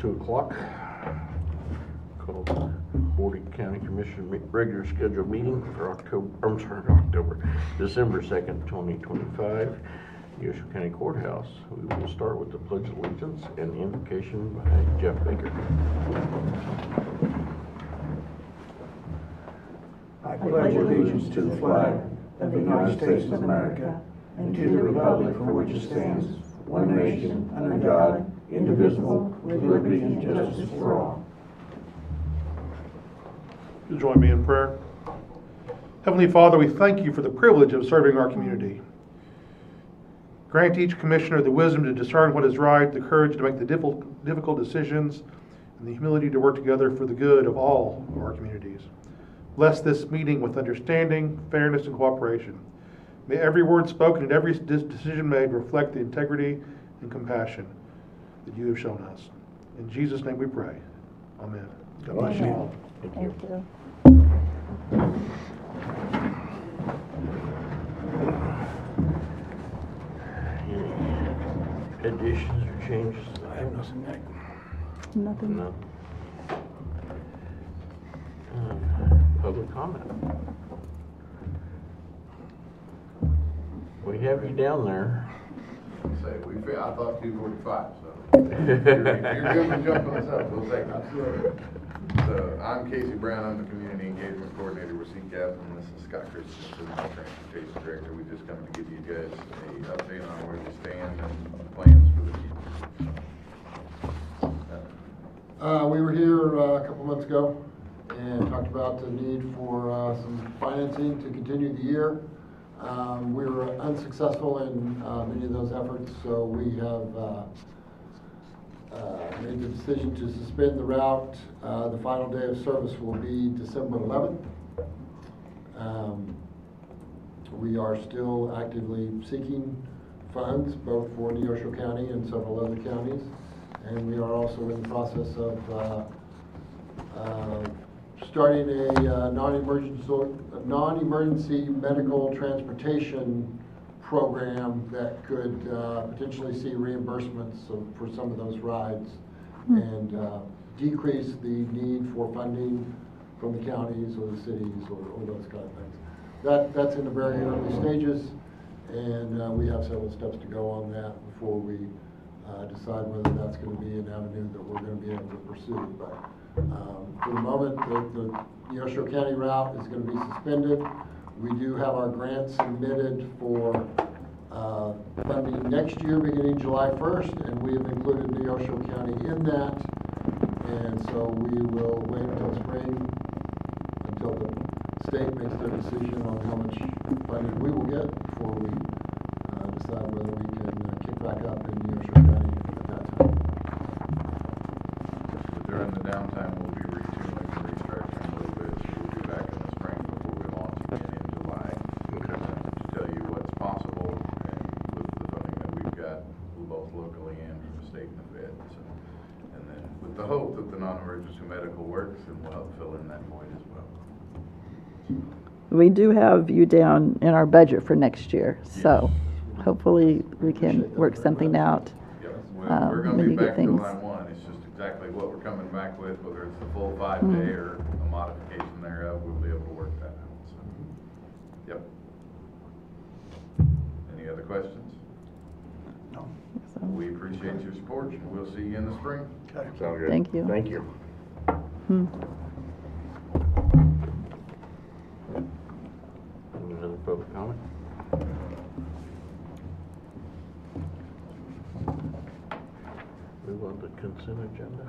2 o'clock. Call the Board County Commission regular scheduled meeting for December 2nd, 2025. Neosho County Courthouse. We will start with the Pledge of Allegiance and invocation by Jeff Baker. I pledge allegiance to the flag of the United States of America and to the republic for which it stands, one nation, under God, indivisible, with liberty and justice for all. You'll join me in prayer. Heavenly Father, we thank you for the privilege of serving our community. Grant each commissioner the wisdom to discern what is right, the courage to make the difficult decisions, and the humility to work together for the good of all of our communities. Bless this meeting with understanding, fairness, and cooperation. May every word spoken and every decision made reflect the integrity and compassion that you have shown us. In Jesus' name we pray. Amen. God bless you all. Thank you. Any additions or changes? I have nothing, Nick. Nothing. No. Public comment. We have you down there. Say, I thought 245, so if you're good to jump on this up, we'll take it. So I'm Casey Brown, I'm the Community Engagement Coordinator with CCAP, and this is Scott Christensen, the Transportation Director. We just come to give you guys an update on where we stand and plans for the future. We were here a couple months ago and talked about the need for some financing to continue the year. We were unsuccessful in many of those efforts, so we have made the decision to suspend the route. The final day of service will be December 11th. We are still actively seeking funds, both for Neosho County and several other counties, and we are also in the process of starting a non-emergency medical transportation program that could potentially see reimbursements for some of those rides and decrease the need for funding from the counties or the cities or those kind of things. That's in the very early stages, and we have several steps to go on that before we decide whether that's going to be an avenue that we're going to be able to pursue. But for the moment, the Neosho County route is going to be suspended. We do have our grant submitted for funding next year, beginning July 1st, and we have included Neosho County in that. And so we will wait until spring, until the state makes their decision on how much funding we will get before we decide whether we can kick back up in Neosho County at that time. During the downtime, we'll be retooling and restructuring a little bit, so we'll be back in the spring before we launch again in July. To tell you what's possible and with the funding that we've got, both locally and from the state and the Fed. So, and then with the hope that the non-emergency medical works and will help fill in that void as well. We do have you down in our budget for next year, so hopefully we can work something out. Yep. We're going to when be you get back to things. line one. It's just exactly what we're coming back with, whether it's the full 5-day or a modification thereof, we'll be able to work that out. So, yep. Any other questions? No. So, We appreciate your support, and we'll see you in the spring. Okay. Sound good. Thank you. Thank you. Any other public comment? Move on to consent agenda.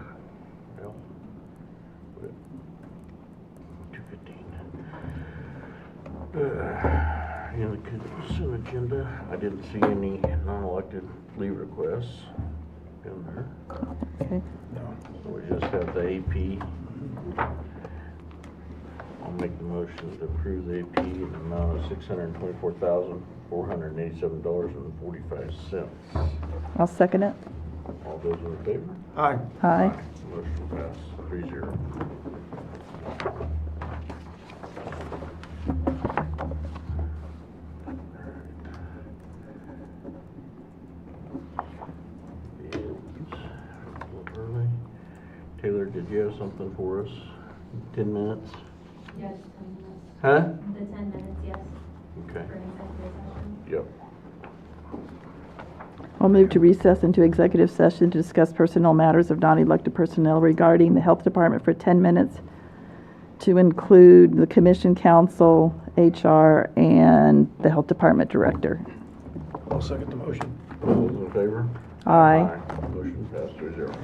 Bill? 2:15. In the consent agenda, I didn't see any non-elected leave requests in there. Okay. No. So we just have the AP. I'll make the motion to approve the AP in the amount of $624,487.45. I'll second it. All those in favor? Aye. Aye. Motion passed 3-0. Bids, a little early. Taylor, did you have something for us? 10 minutes? Yes, 10 minutes. Huh? The 10 minutes, yes, Okay. for an executive session. Yep. I'll move to recess into executive session to discuss personnel matters of non-elected personnel regarding the Health Department for 10 minutes, to include the Commission Council, HR, and the Health Department Director. I'll second the motion. All those in favor? Aye. Motion passed 3-0.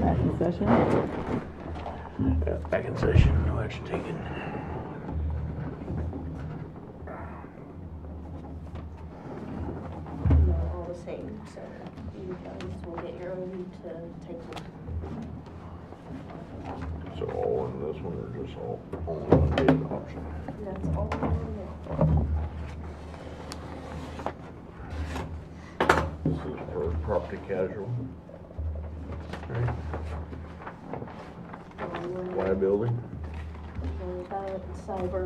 Back in session. Back in session, no action taken. They're all the same, so you guys will get your own to take with. So all in this one, or just all in one bid option? That's all on This is for property casual. Right, there. liability. About cyber,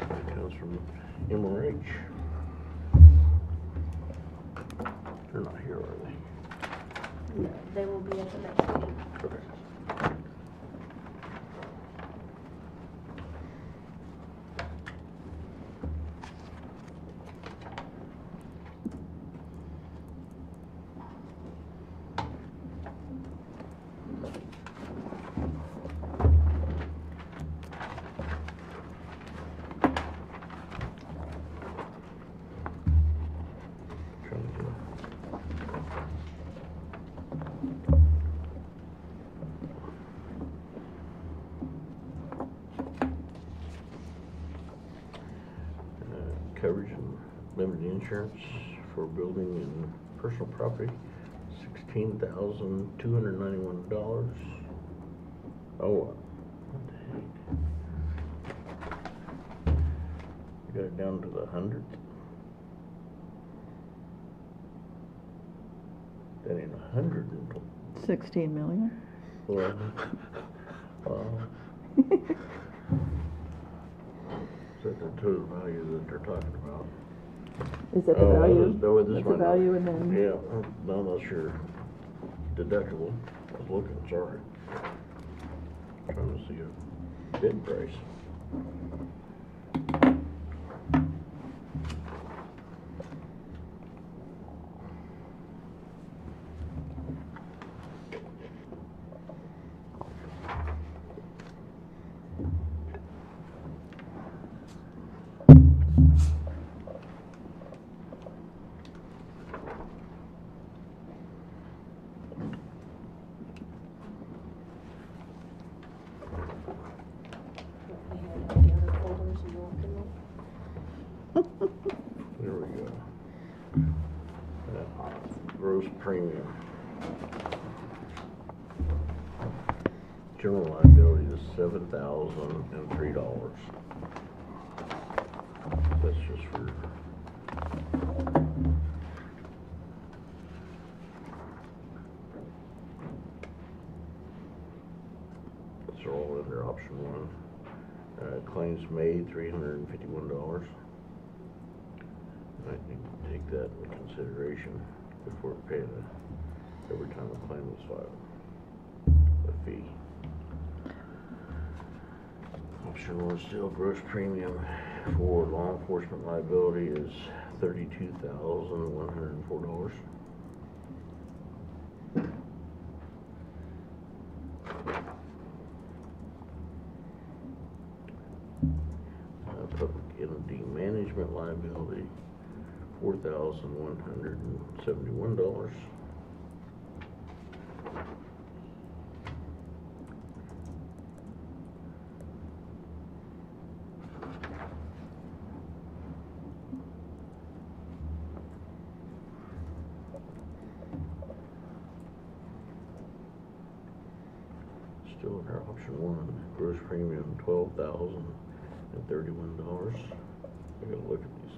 That comes from MRH. They're not here, are they? they will be at the next meeting. Okay. Trying to coverage and limited insurance for building and personal property, $16,291. Oh, what the heck? You got it down to the hundredth? That ain't 16 million. Well, is that the total value that they're talking about? Is that the Oh, value? this That's the might not- value and then? Yeah, no, I'm not sure. Deductible, I was looking, sorry. Trying to see a bid price. We had the other folders and walk them. There we go. Gross premium. General liability is $7,003. That's just for. It's all under option one. Claims made, $351. I think we'll take that into consideration before paying every time a claim is filed, a fee. Option one still, gross premium for law enforcement liability is $32,104. Public entity management liability, $4,171. Still under option one, gross premium $12,031. I gotta look at these.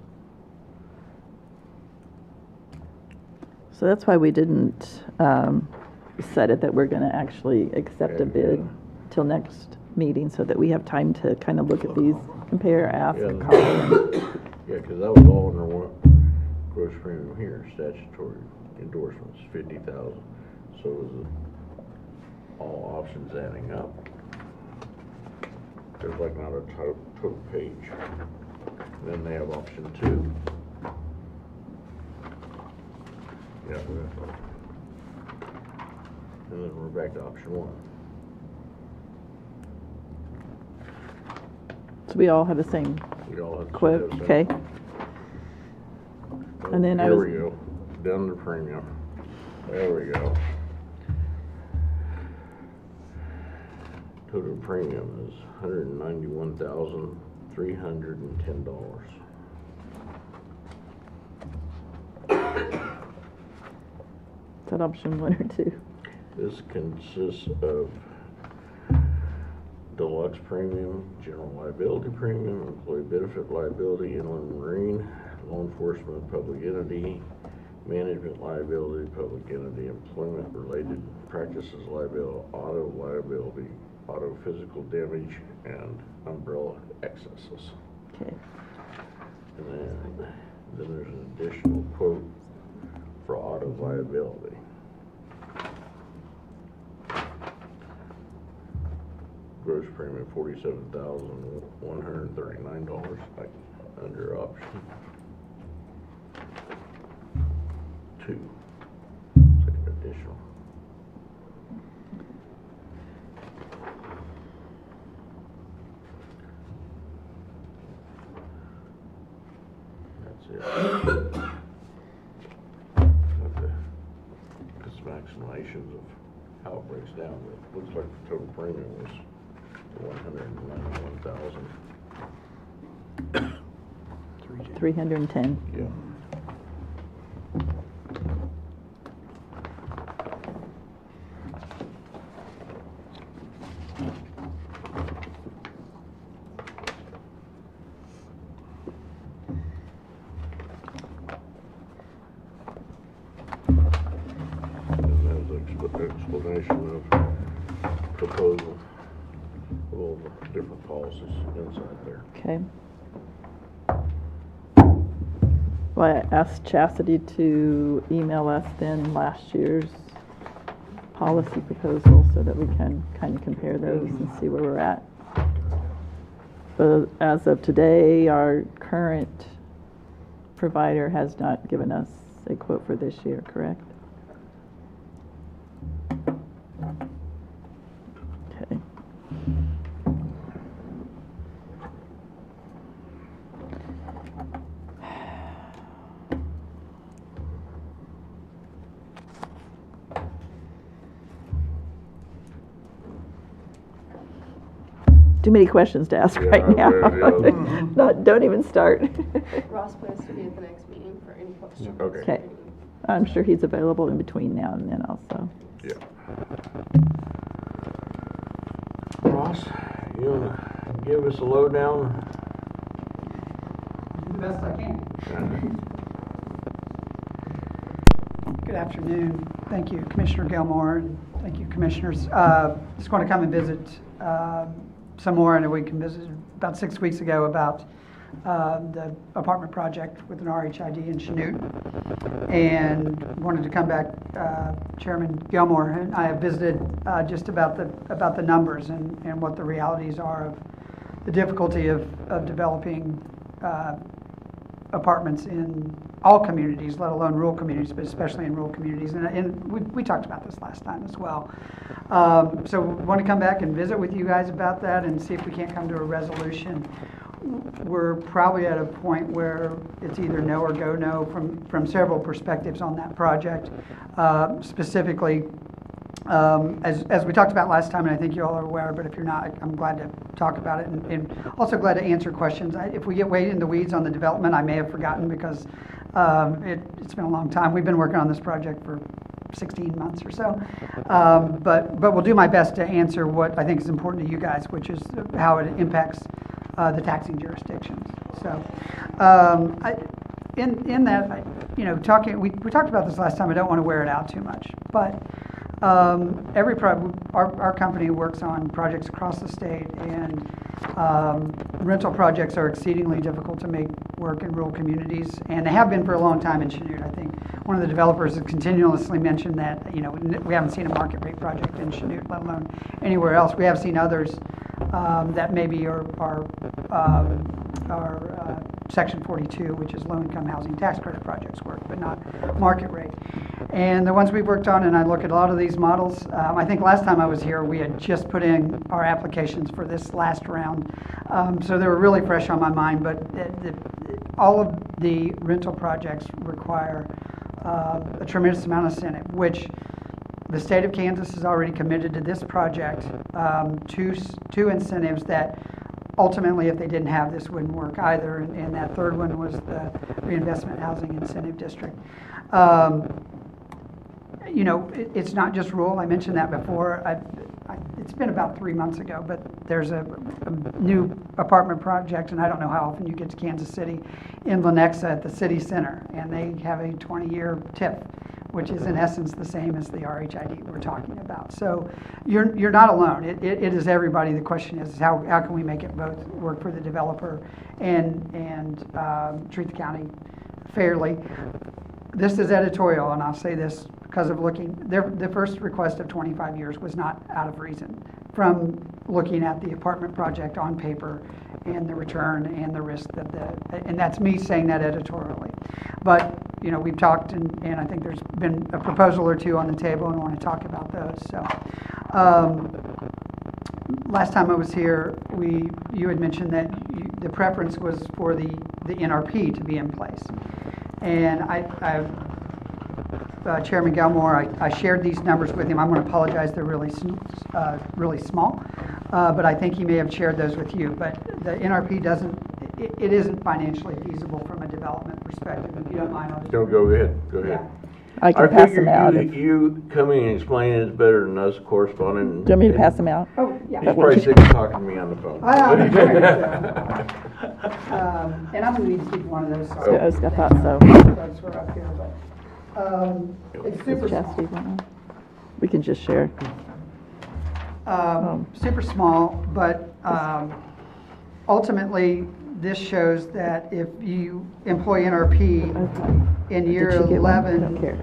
So that's why we didn't set it that we're going to actually accept a bid till next meeting, so that we have time to kind of look at these, compare, ask, Yeah. call. Yeah, cause that was all under one gross premium here, statutory endorsements, 50,000. So is it all options adding up? There's like not a total page. Then they have option two. Yeah. And then we're back to option one. So we all have the same We all have to. quote, have that. okay? And then I Here was- we go, down to premium. There we go. Total premium is $191,310. Is that option 1 or 2? This consists of deluxe premium, general liability premium, employee benefit liability, inland marine, law enforcement, public entity, management liability, public entity, employment-related practices liability, auto physical damage, and umbrella excesses. Okay. And then there's an additional quote for auto liability. Gross premium $47,139, under option 2. Second additional. That's it. Just vaccinations of how it breaks down, but it looks like the total premium was 191,000. 310. Yeah. And there's an explanation of proposal of all the different policies inside there. Okay. Well, I asked Chastity to email us then last year's policy proposal so that we can kind of compare those and see where we're at. But as of today, our current provider has not given us a quote for this year, correct? Okay. Too many questions to ask Yeah, right now. yeah. Not, don't even start. Ross plans to be at the next meeting for any questions. Okay. Okay. I'm sure he's available in between now and then also. Yeah. Ross, you wanna give us a lowdown? Do the best I can. Good afternoon. Thank you, Commissioner Gilmore, and thank you, Commissioners. Just want to come and visit some more. I know we visited about 6 weeks ago about the apartment project with an RHID in Chanute. And wanted to come back, Chairman Gilmore and I have visited just about the numbers and what the realities are of the difficulty of developing apartments in all communities, let alone rural communities, but especially in rural communities. And we talked about this last time as well. So we want to come back and visit with you guys about that and see if we can't come to a resolution. We're probably at a point where it's either no or go no from several perspectives on that project. Specifically, as we talked about last time, and I think you all are aware, but if you're not, I'm glad to talk about it and also glad to answer questions. If we get way in the weeds on the development, I may have forgotten because it's been a long time. We've been working on this project for 16 months or so. But we'll do my best to answer what I think is important to you guys, which is how it impacts the taxing jurisdictions. So in that, we talked about this last time. I don't want to wear it out too much, but our company works on projects across the state, and rental projects are exceedingly difficult to make work in rural communities, and they have been for a long time in Chanute. I think one of the developers has continuously mentioned that we haven't seen a market rate project in Chanute, let alone anywhere else. We have seen others that maybe are Section 42, which is low-income housing tax credit projects work, but not market rate. And the ones we've worked on, and I look at a lot of these models, I think last time I was here, we had just put in our applications for this last round. So they were really fresh on my mind, but all of the rental projects require a tremendous amount of incentive, which the state of Kansas has already committed to this project, two incentives that ultimately, if they didn't have this, wouldn't work either. And that third one was the Reinvestment Housing Incentive District. You know, it's not just rural. I mentioned that before. It's been about 3 months ago, but there's a new apartment project, and I don't know how often you get to Kansas City, in Lenexa at the city center, and they have a 20-year TIF, which is in essence the same as the RHID we're talking about. So you're not alone. It is everybody. The question is how can we make it both work for the developer and treat the county fairly. This is editorial, and I'll say this because of the first request of 25 years was not out of reason from looking at the apartment project on paper and the return and the risk and that's me saying that editorially. But, you know, we've talked and I think there's been a proposal or two on the table and I want to talk about those. So, last time I was here, you had mentioned that the preference was for the NRP to be in place. And Chairman Galmore, I shared these numbers with him. I'm going to apologize, they're really small, but I think he may have shared those with you. But the NRP it isn't financially feasible from a development perspective. If you don't mind, I'll just... Don't go ahead, go ahead. Yeah. I can pass them out. You coming and explaining is better than us corresponding. Do you want me to pass them out? Oh, yeah. He's probably sick of talking to me on the phone. And I'm going to need to keep one of those. So I thought so. Folks were up here, but it's super Does Chastity small. want one? We can just share. Super small, but ultimately, this shows that if you employ NRP in year Did she get one? I 11, don't care.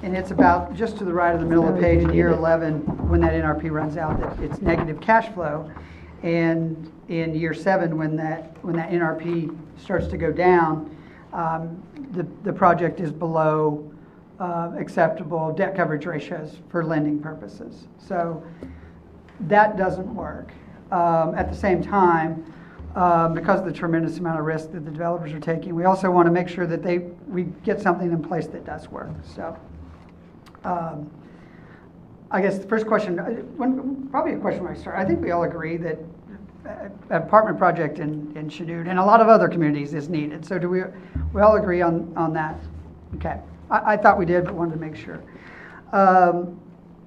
and it's about just to the right of the middle of the page in year 11, when that NRP runs out, that it's negative cash flow. And in year 7, when that NRP starts to go down, the project is below acceptable debt coverage ratios for lending purposes. So that doesn't work. At the same time, because of the tremendous amount of risk that the developers are taking, we also want to make sure that we get something in place that does work. So I guess the first question, probably a question when I start, I think we all agree that an apartment project in Chanute and a lot of other communities is needed. So do we all agree on that? Okay. I thought we did, but wanted to make sure.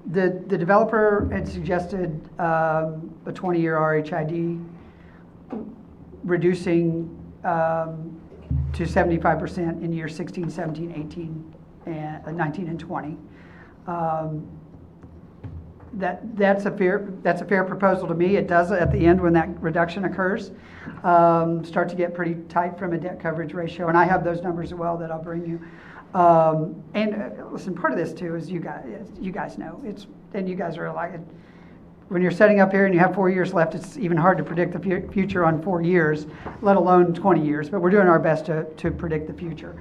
The developer had suggested a 20-year RHID, reducing to 75% in year 16, 17, 18, and 19, and 20. That's a fair proposal to me. It does at the end when that reduction occurs start to get pretty tight from a debt coverage ratio, and I have those numbers as well that I'll bring you. Listen, part of this too is you guys know and you guys are like, when you're setting up here and you have 4 years left, it's even hard to predict the future on 4 years, let alone 20 years. But we're doing our best to predict the future.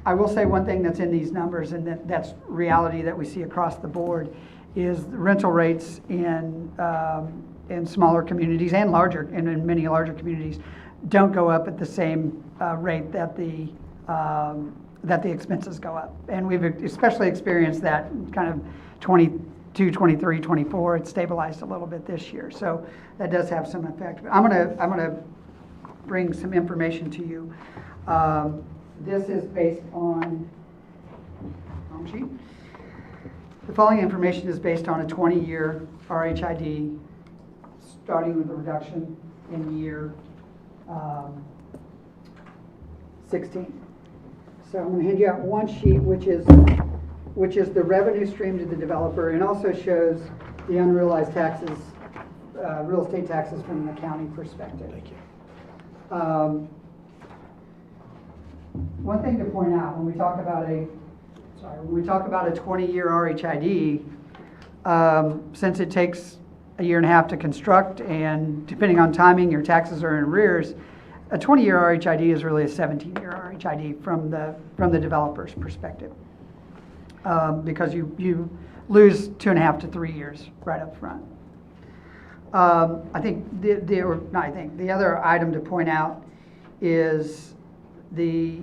I will say one thing that's in these numbers, and that's reality that we see across the board, is the rental rates in smaller communities and in many larger communities don't go up at the same rate that the expenses go up. And we've especially experienced that kind of 22, 23, 24. It's stabilized a little bit this year. So that does have some effect. But I'm gonna bring some information to you. This is based on, wrong sheet. The following information is based on a 20-year RHID, starting with a reduction in year 16. So I'm going to hand you out one sheet, which is the revenue stream to the developer, and also shows the unrealized taxes, real estate taxes from the county perspective. Thank you. One thing to point out when we talk about a 20-year RHID, since it takes a year and a half to construct, and depending on timing, your taxes are in arrears. A 20-year RHID is really a 17-year RHID from the developer's perspective, because you lose 2.5 to 3 years right up front. I think the other item to point out is the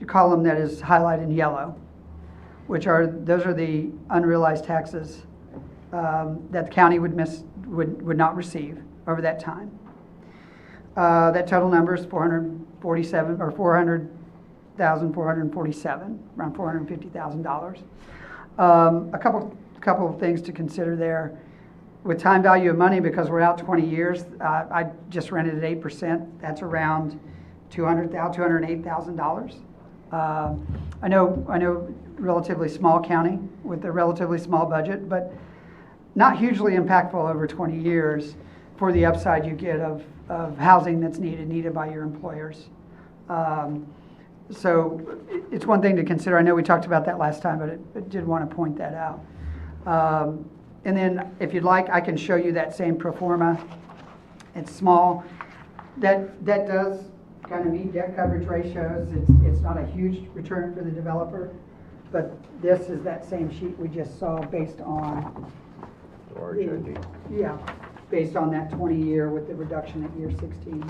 column that is highlighted in yellow, those are the unrealized taxes that the county would not receive over that time. That total number is $447,447, around $450,000. A couple of things to consider there. With time value of money, because we're out 20 years, I just rented at 8%. That's around $208,000. I know, relatively small county with a relatively small budget, but not hugely impactful over 20 years for the upside you get of housing that's needed by your employers. So it's one thing to consider. I know we talked about that last time, but I did want to point that out. And then if you'd like, I can show you that same pro forma. It's small. That does kind of meet debt coverage ratios. It's not a huge return for the developer, but this is that same sheet we just saw based on RHID. based on that 20-year with the reduction at year 16.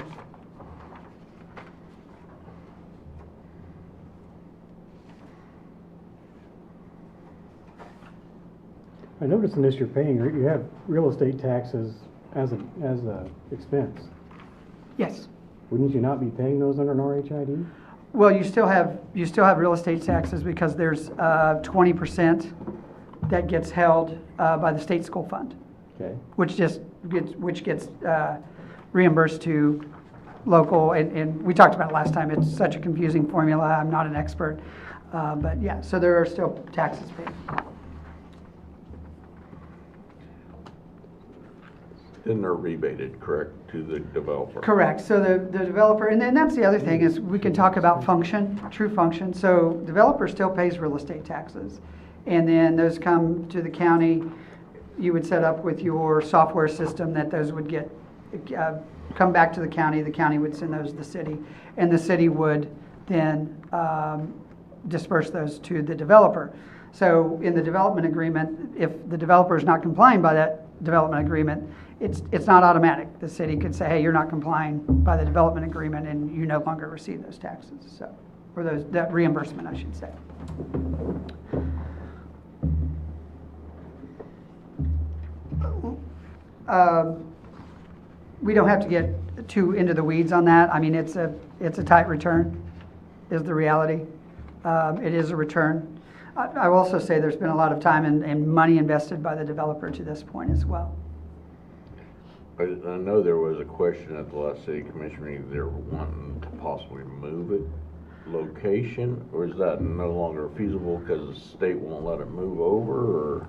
I noticed in this you're paying, you have real estate taxes as a expense. Yes. Wouldn't you not be paying those under an RHID? Well, you still have real estate taxes because there's 20% that gets held by the state school fund, Okay. which gets reimbursed to local. And we talked about it last time. It's such a confusing formula. I'm not an expert, but yeah. So there are still taxes paid. Then they're rebated, correct, to the developer? Correct. So the developer, and then that's the other thing is we can talk about function, true function. So developer still pays real estate taxes, and then those come to the county. You would set up with your software system that those would get come back to the county. The county would send those to the city, and the city would then disperse those to the developer. So in the development agreement, if the developer is not complying by that development agreement, it's not automatic. The city could say, hey, you're not complying by the development agreement, and you no longer receive those taxes. So, or that reimbursement, I should say. We don't have to get too into the weeds on that. I mean, it's a tight return, is the reality. It is a return. I will also say there's been a lot of time and money invested by the developer to this point as well. I know there was a question at the last city commission meeting, they were wanting to possibly move it location, or is that no longer feasible because the state won't let it move over, or?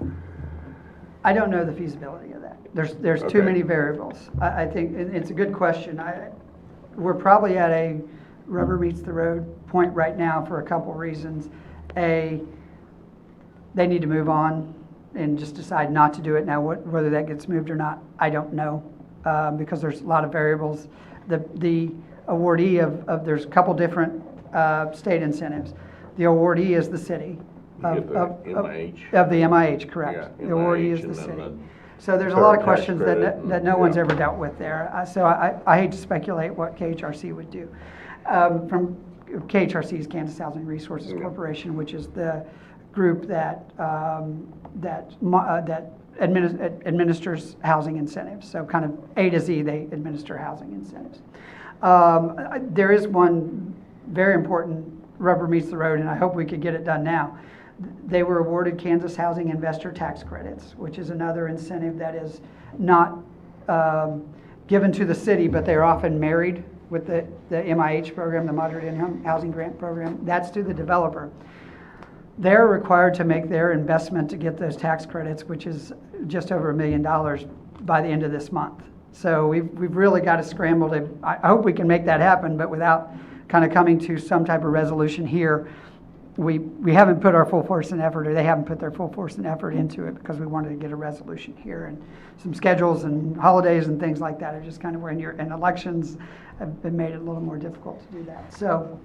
I don't know the feasibility of that. There's too Okay. many variables. I think it's a good question. We're probably at a rubber meets the road point right now for a couple reasons. They need to move on and just decide not to do it now. Whether that gets moved or not, I don't know, because there's a lot of variables. The awardee of there's a couple different state incentives. The awardee is the city. You get the MIH. Of the MIH, correct. Yeah, The awardee MIH is the and then city. the So there's a lot of tax questions credit that and- no one's yeah. ever dealt with there. So I hate to speculate what KHRC would do. From KHRC's Kansas Housing Resources Yeah. Corporation, which is the group that administers housing incentives. So kind of A to Z, they administer housing incentives. There is one very important rubber meets the road, and I hope we could get it done now. They were awarded Kansas Housing Investor Tax Credits, which is another incentive that is not given to the city, but they're often married with the MIH program, the Moderate Income Housing Grant Program. That's to the developer. They're required to make their investment to get those tax credits, which is just over $1 million by the end of this month. So we've really got to scramble to, I hope we can make that happen, but without kind of coming to some type of resolution here, we haven't put our full force and effort, or they haven't put their full force and effort into it because we wanted to get a resolution here. And some schedules and holidays and things like that are just kind of where, and elections have been made it a little more difficult to do that. So,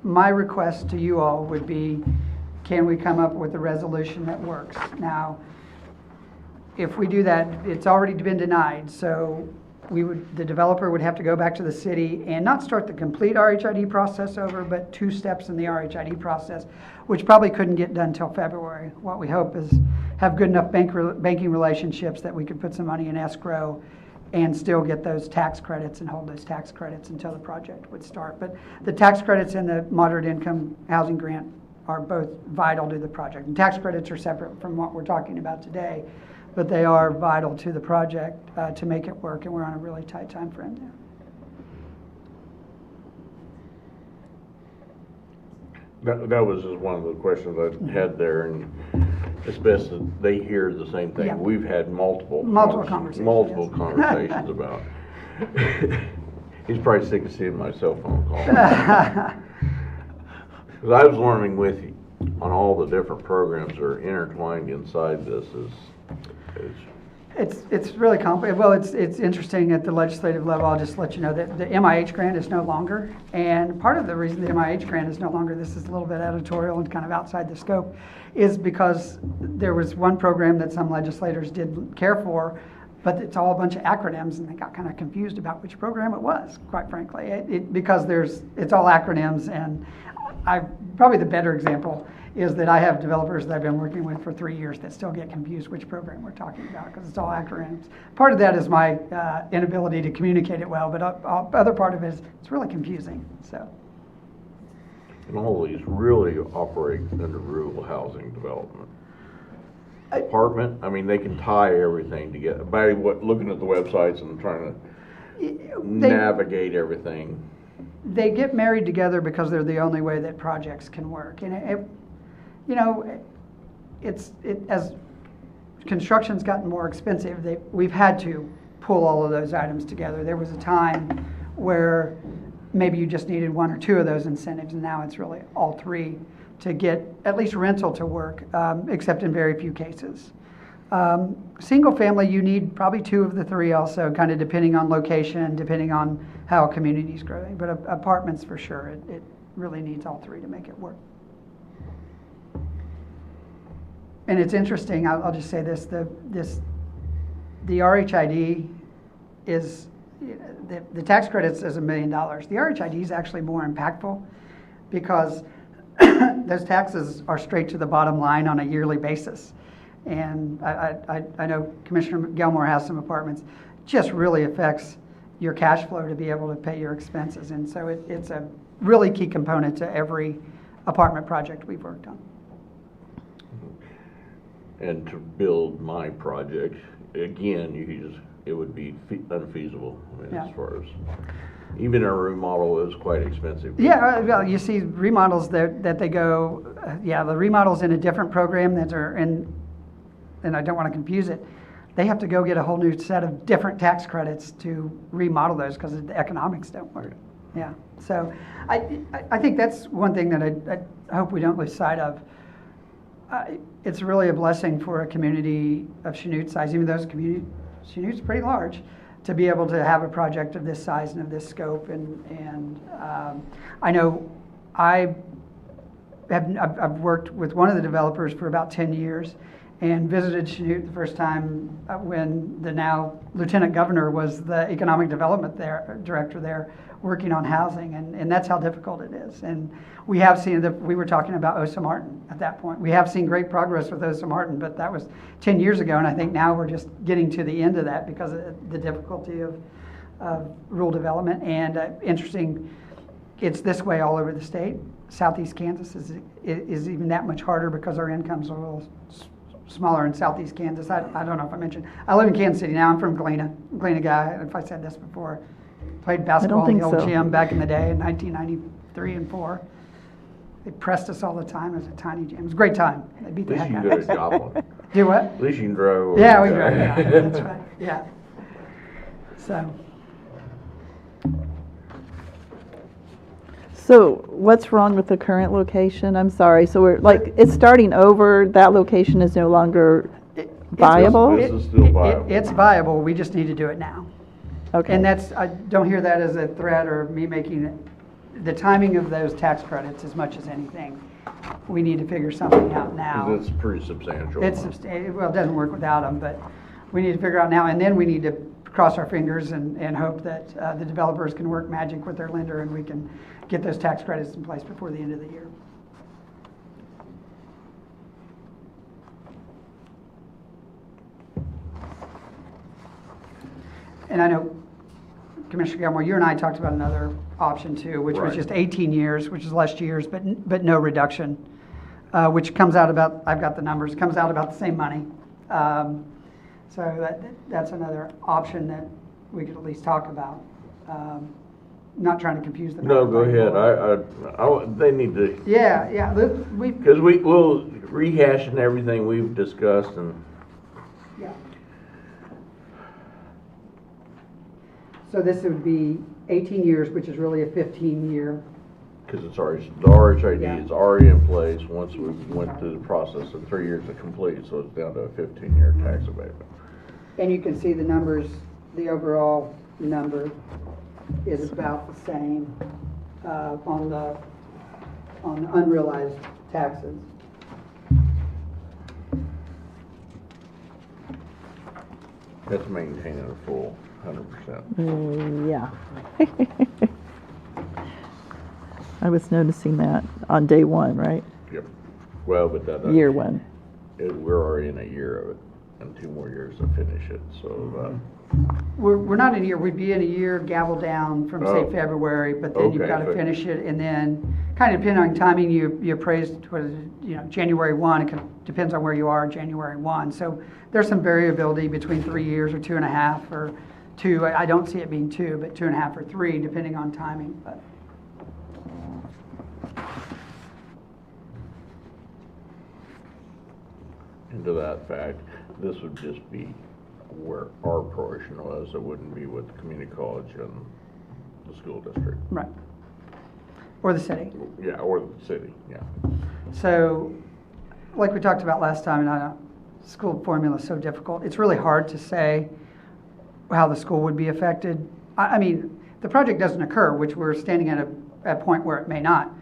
my request to you all would be, can we come up with a resolution that works? Now, if we do that, it's already been denied, so the developer would have to go back to the city and not start the complete RHID process over, but 2 steps in the RHID process, which probably couldn't get done till February. What we hope is have good enough banking relationships that we could put some money in escrow and still get those tax credits and hold those tax credits until the project would start. But the tax credits and the moderate income housing grant are both vital to the project. And tax credits are separate from what we're talking about today, but they are vital to the project to make it work, and we're on a really tight time frame there. That was just one of the questions I had there, and it's best that they hear the same thing. Yeah. We've had multiple conversations, multiple yes. conversations about. He's probably sick of seeing my cell phone call. Because I was learning with you on all the different programs that are intertwined inside this is It's really complicated. Well, it's interesting at the legislative level. I'll just let you know that the MIH grant is no longer. And part of the reason the MIH grant is no longer, this is a little bit editorial and kind of outside the scope, is because there was one program that some legislators didn't care for, but it's all a bunch of acronyms, and they got kind of confused about which program it was, quite frankly. Because it's all acronyms, and probably the better example is that I have developers that I've been working with for 3 years that still get confused which program we're talking about because it's all acronyms. Part of that is my inability to communicate it well, but other part of it is it's really confusing. So. and all of these really operate under rural housing development. Apartment, I mean, they can tie everything together by looking at the websites and trying to navigate everything. They get married together because they're the only way that projects can work. And as construction's gotten more expensive, we've had to pull all of those items together. There was a time where maybe you just needed 1 or 2 of those incentives, and now it's really all 3 to get at least rental to work, except in very few cases. Single family, you need probably 2 of the 3 also, kind of depending on location, depending on how a community's growing. But apartments, for sure, it really needs all 3 to make it work. And it's interesting, I'll just say this, the RHID is, the tax credits is $1 million. The RHID is actually more impactful because those taxes are straight to the bottom line on a yearly basis. And I know Commissioner Gilmore has some apartments. Just really affects your cash flow to be able to pay your expenses. And so it's a really key component to every apartment project we've worked on. And to build my project, again, it would be unfeasible. I mean, Yeah. as far as, even a remodel is quite expensive. Yeah, well, you see remodels that they go, the remodels in a different program that are in, and I don't want to confuse it, they have to go get a whole new set of different tax credits to remodel those because the economics don't work. Yeah, so I think that's one thing that I hope we don't lose sight of. It's really a blessing for a community of Chanute size, even though Chanute's pretty large, to be able to have a project of this size and of this scope. And I know I've worked with one of the developers for about 10 years and visited Chanute the first time when the now Lieutenant Governor was the Economic Development Director there working on housing, and that's how difficult it is. And we have seen that, we were talking about Osa Martin at that point. We have seen great progress with Osa Martin, but that was 10 years ago, and I think now we're just getting to the end of that because of the difficulty of rural development. And interesting, it's this way all over the state. Southeast Kansas is even that much harder because our incomes are a little smaller in Southeast Kansas. I don't know if I mentioned, I live in Kansas City now. I'm from Galena guy, if I said this before. Played basketball in the old gym back in the day in 1993 and 4. They pressed us all the time. It was a tiny gym. It was a great time. They beat the heck out of us. At least you can go to Joplin. Do what? At least you can drive. Yeah, we drove. Yeah, that's right. Yeah. So what's wrong with the current location? I'm sorry. So it's starting over. That location is no longer viable? This is still viable. It's viable. We just need to do it now. Okay. And I don't hear that as a threat or me making it. The timing of those tax credits as much as anything. we need to figure something out now. 'Cause it's pretty substantial. It's, well, it doesn't work without them, but we need to figure out now, and then we need to cross our fingers and hope that the developers can work magic with their lender and we can get those tax credits in place before the end of the year. And I know, Commissioner Gilmore, you and I talked about another option too, which was Right. just 18 years, which is less years, but no reduction, which comes out about, I've got the numbers, comes out about the same money. So that's another option that we could at least talk about. Not trying to confuse the. No, go ahead. They need to, Yeah, we, because we'll rehashing everything we've discussed and, yeah. So this would be 18 years, which is really a 15-year. because it's already, the RHID Yeah. is already in place once we went through the process of 3 years to complete, so it's down to a 15-year tax abatement. And you can see the numbers, the overall number is about the same on the unrealized taxes. That's maintaining a full 100%. Yeah. I was noticing that on day one, right? Yep. Well, but that doesn't. Year one. We're already in a year of it, and 2 more years to finish it, so, We're not in a year, we'd be in a year gavel down from, say, Oh. February, but then you've Okay, got to but- finish it, and then, kind of depending on timing, you appraised, what is it, January 1, depends on where you are, January 1. So there's some variability between 3 years or 2.5, or 2, I don't see it being 2, but 2.5 or 3, depending on timing, but. and to that fact, this would just be where our portion was, it wouldn't be with the community college and the school district. Right. Or the city. Yeah, or the city, yeah. So, like we talked about last time, and I know school formula is so difficult, it's really hard to say how the school would be affected. I mean, the project doesn't occur, which we're standing at a point where it may not.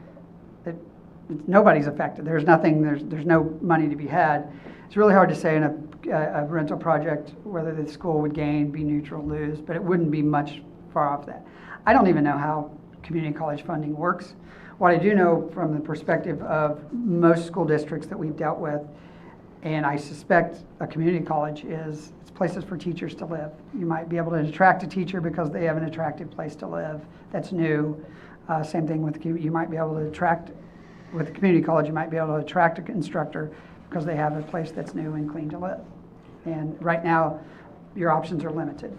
Nobody's affected. There's nothing, there's no money to be had. It's really hard to say in a rental project whether the school would gain, be neutral, lose, but it wouldn't be much far off that. I don't even know how community college funding works. What I do know from the perspective of most school districts that we've dealt with, and I suspect a community college is, it's places for teachers to live. You might be able to attract a teacher because they have an attractive place to live that's new. Same thing with, you might be able to attract, with a community college, you might be able to attract an instructor because they have a place that's new and clean to live. And right now, your options are limited.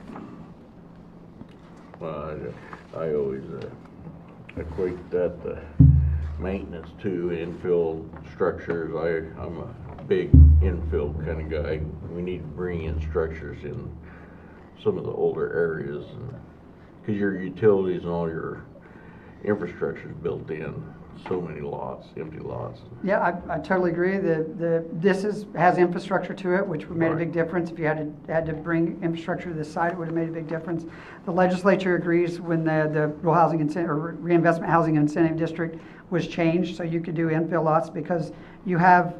Well, I always equate that to maintenance to infill structures. I'm a big infill kind of guy. We need to bring in structures in some of the older areas, because your utilities and all your infrastructure is built in. So many lots, empty lots. Yeah, I totally agree. This has infrastructure to it, which made a big difference. If you had to bring infrastructure to this site, it would have made a big difference. The legislature agrees when the rural housing incentive, or reinvestment housing incentive district was changed, so you could do infill lots, because you have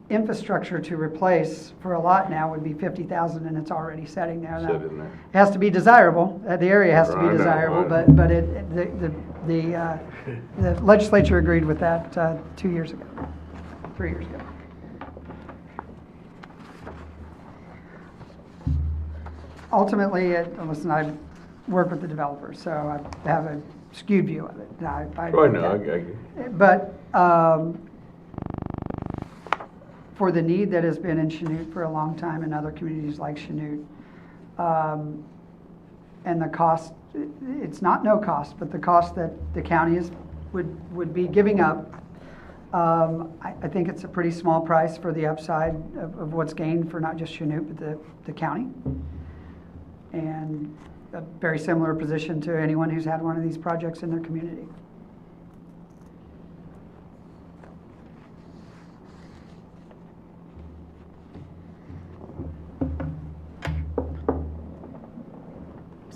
infrastructure to replace for a lot now would be 50,000, and it's already setting there now. Sit in there. It has to be desirable. The area has to I be know, desirable, right. but the legislature agreed with that 2 years ago, 3 years ago. Ultimately, listen, I work with the developers, so I have a skewed view of it. I Oh, I know, But for the need that has been in Chanute for a long time, and other communities like Chanute, and the cost, it's not no cost, but the cost that the county would be giving up, I think it's a pretty small price for the upside of what's gained for not just Chanute, but the county. And a very similar position to anyone who's had one of these projects in their community.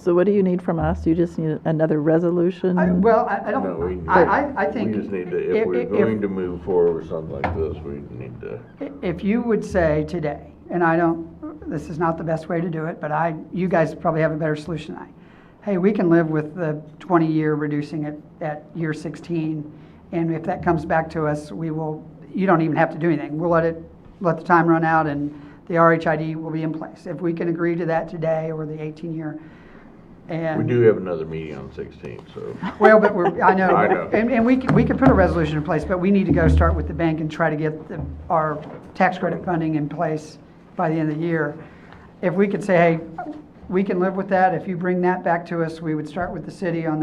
So what do you need from us? You just need another resolution? I No, we don't, need- I think. We just need to, if we're going to move forward with something like this, we need to, If you would say today, and this is not the best way to do it, but you guys probably have a better solution than I. Hey, we can live with the 20-year reducing it at year 16, and if that comes back to us, you don't even have to do anything. We'll let the time run out and the RHID will be in place. If we can agree to that today, or the 18-year, and. we do have another meeting on 16th, so. Well, but I know. I know. And we could put a resolution in place, but we need to go start with the bank and try to get our tax credit funding in place by the end of the year. If we could say, hey, we can live with that, if you bring that back to us, we would start with the city on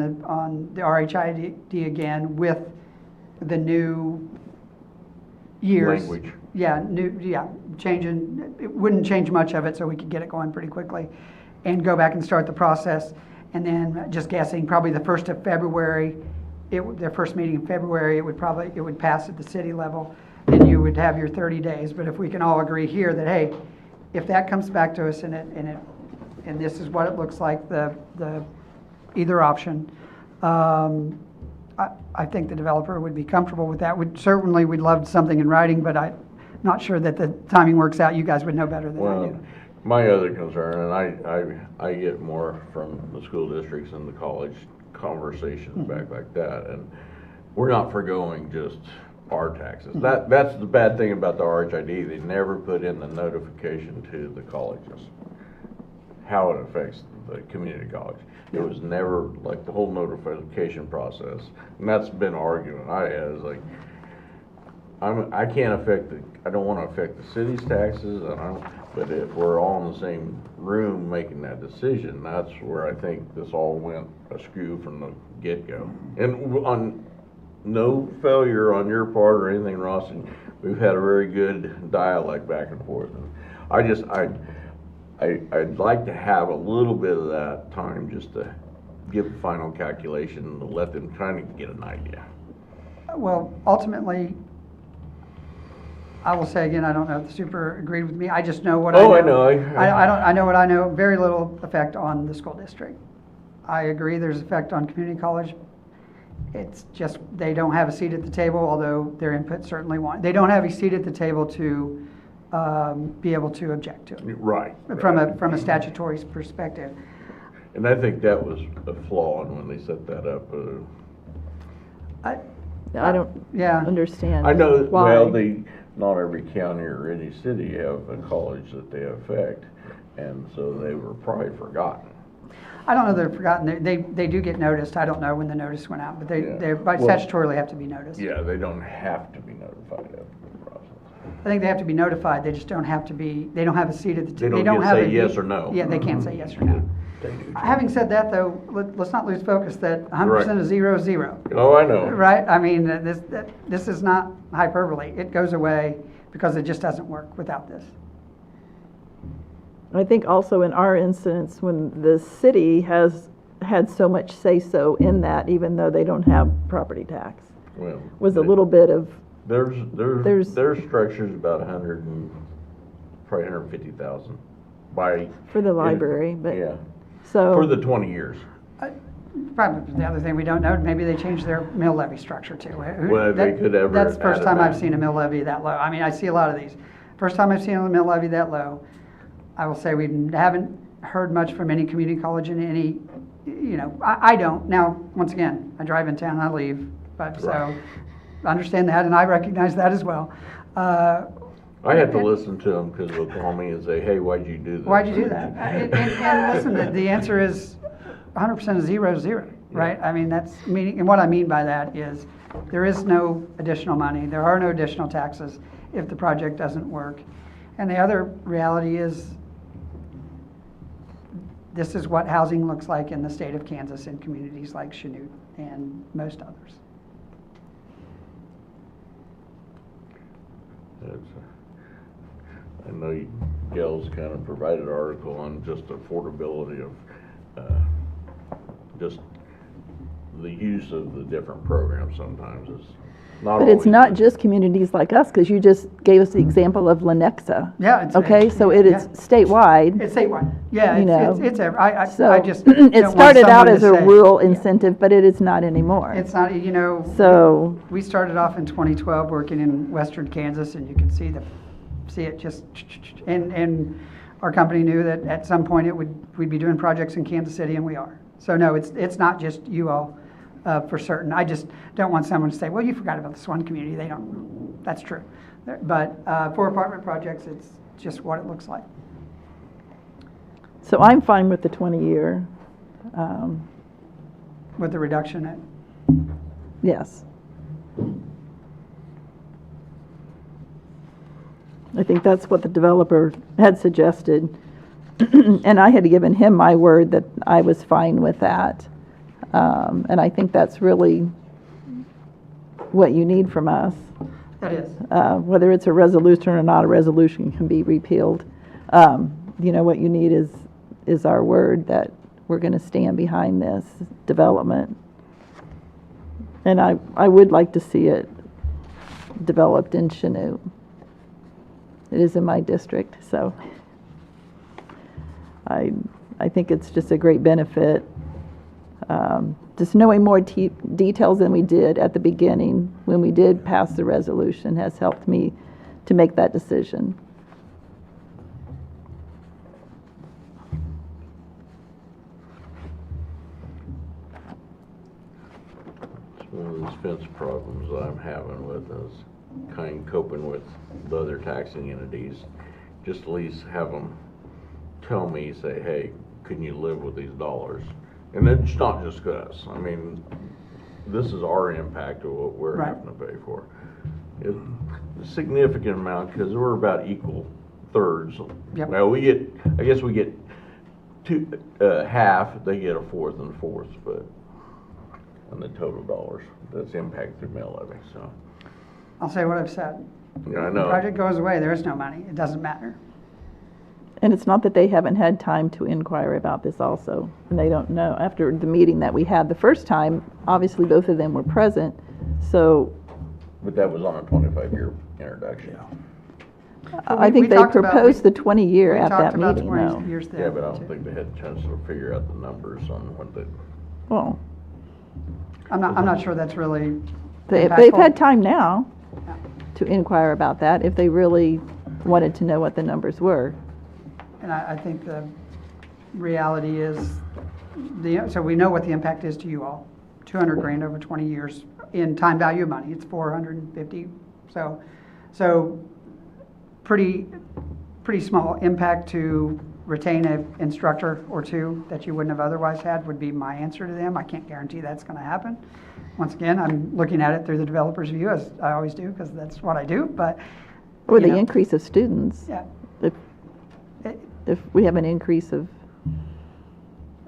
the RHID again with the new years. Language. Changing, it wouldn't change much of it, so we could get it going pretty quickly and go back and start the process. And then, just guessing, probably the 1st of February, their first meeting in February, it would pass at the city level, and you would have your 30 days. But if we can all agree here that, hey, if that comes back to us and this is what it looks like, the either option, I think the developer would be comfortable with that. We'd love something in writing, but I'm not sure that the timing works out. You guys would know better than I Well, do. my other concern, and I get more from the school districts and the college conversations back like that, and we're not forgoing just our taxes. That's the bad thing about the RHID. They never put in the notification to the colleges, how it affects the community college. It was never like the whole notification process, and that's been an argument I had, is like, I can't I don't want to affect the city's taxes, but if we're all in the same room making that decision, that's where I think this all went askew from the get-go. And on no failure on your part or anything, Ross, and we've had a very good dialogue back and forth. And I'd like to have a little bit of that time just to give a final calculation and to let them kind of get an idea. Well, ultimately, I will say again, I don't know if the super agreed with me. I just know what I know. Oh, I know. I know what I know. Very little effect on the school district. I agree there's effect on community college. It's just they don't have a seat at the table, although their input certainly they don't have a seat at the table to be able to object to it. Right. From a statutory perspective. And I think that was a flaw in when they set that up. I don't Yeah. understand. I know, why. well, not every county or any city have a college that they affect, and so they were probably forgotten. I don't know they're forgotten. They do get noticed. I don't know when the notice went out, but they Well, statutorily have to be noticed. Yeah, they don't have to be notified of the process. I think they have to be notified. They just don't have to be. They don't have a seat at the They table. don't get have to say a- yes or no. Yeah, they can't say yes or no. They do. Having said that, though, let's not lose focus that 100% is 0 is 0. Oh, I know. Right? I mean, this is not hyperbole. It goes away because it just doesn't work without this. I think also in our instance, when the city has had so much say-so in that, even though they don't have property tax, Well, was a little bit of, Their structure's about probably 150,000 by. for the library, but, Yeah, so. for the 20 years. Probably the other thing we don't know, maybe they changed their mill levy structure too. Well, they could ever That's the first add it time I've back. seen a mill levy that low. I mean, I see a lot of these. First time I've seen a mill levy that low. I will say we haven't heard much from any community college in any, I don't. Now, once again, I drive in town, I leave, but so, Right. I understand that and I recognize that as well. I had to listen to them because they'll call me and say, hey, why'd you do this? Why'd you do that? And listen, the answer is 100% of 0 is 0, right? I mean, and what I mean by that is there is no additional money, there are no additional taxes if the project doesn't work. And the other reality is this is what housing looks like in the state of Kansas in communities like Chanute and most others. I know Gail's kind of provided an article on just affordability of just the use of the different programs sometimes is Not But it's always, not just communities like us, because you just gave us the example of Lenexa. Yeah, it's. Okay, so it is yeah. statewide. It's statewide. Yeah, You know, it's, So I just don't it want started out someone as to a say- rural Yeah. incentive, but it is not anymore. It's not, you know. So, We started off in 2012 working in western Kansas, and you can see it just, and our company knew that at some point we'd be doing projects in Kansas City, and we are. So no, it's not just you all for certain. I just don't want someone to say, well, you forgot about this one community. They don't, that's true. But for apartment projects, it's just what it looks like. so I'm fine with the 20-year. With the reduction at, Yes. I think that's what the developer had suggested. And I had given him my word that I was fine with that. And I think that's really what you need from us. that is. Whether it's a resolution or not a resolution can be repealed. You know, what you need is our word that we're going to stand behind this development. And I would like to see it developed in Chanute. It is in my district, so I think it's just a great benefit. Just knowing more details than we did at the beginning when we did pass the resolution has helped me to make that decision. It's one of these fence problems that I'm having with is kind of coping with the other taxing entities. Just at least have them tell me, say, hey, can you live with these dollars? And it's not just us. I mean, this is our impact of what we're Right. having to pay for. It's a significant amount because we're about equal thirds. Yep. Well, I guess we get half, they get a fourth and a fourth, but on the total dollars, that's impact through mill levy, so. I'll say what I've said. Yeah, I The know. project goes away, there is no money. It doesn't matter. And it's not that they haven't had time to inquire about this also, and they don't know. After the meeting that we had the first time, obviously both of them were present, so But that was on a 25-year introduction. I we think they talked about- proposed the 20-year We at talked that about meeting, 20 though. years there, Yeah, but I don't too. think they had a chance to figure out the numbers on what the, Well, I'm not sure that's really they've impactful. had time now to inquire about that if they really wanted to know what the numbers were. And I think the reality is, so we know what the impact is to you all. 200 grand over 20 years in time value of money, it's 450. So pretty small impact to retain an instructor or two that you wouldn't have otherwise had would be my answer to them. I can't guarantee that's going to happen. Once again, I'm looking at it through the developer's view, as I always do, because that's what I do, but. Or you the know, increase of students. Yeah. If we have an increase of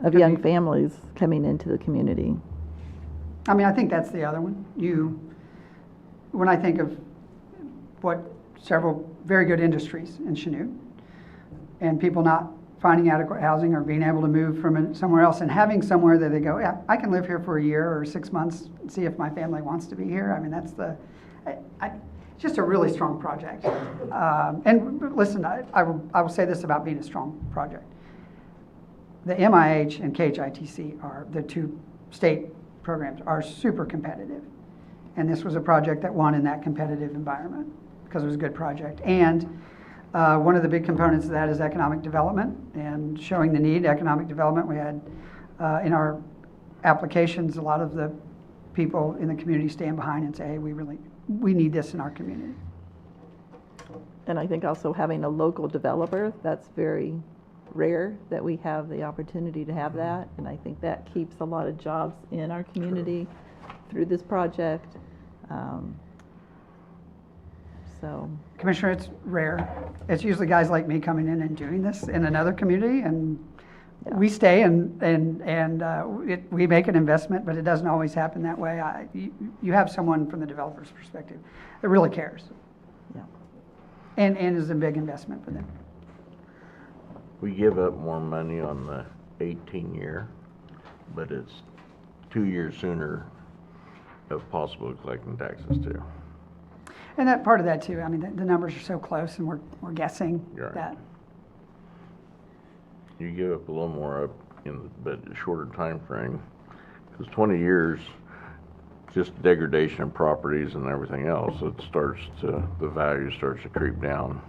Could young be. families coming into the community. I mean, I think that's the other one. When I think of what several very good industries in Chanute, and people not finding adequate housing or being able to move from somewhere else and having somewhere that they go, yeah, I can live here for a year or 6 months and see if my family wants to be here. I mean, that's it's just a really strong project. And listen, I will say this about being a strong project. The MIH and KHITC are the two state programs are super competitive. And this was a project that won in that competitive environment because it was a good project. And one of the big components of that is economic development and showing the need. Economic development, we had in our applications, a lot of the people in the community stand behind and say, hey, we need this in our community. And I think also having a local developer, that's very rare that we have the opportunity to have that. And I think that keeps a lot of jobs in our community through this project. So, Commissioner, it's rare. It's usually guys like me coming in and doing this in another community, and we stay and we make an investment, but it doesn't always happen that way. You have someone from the developer's perspective that really cares, yeah. and is a big investment for them. we give up more money on the 18-year, but it's 2 years sooner of possibly collecting taxes too. And that, part of that too, I mean, the numbers are so close and we're guessing Right. that. You give up a little more up in, but a shorter time frame, because 20 years, just degradation of properties and everything else, the value starts to creep down.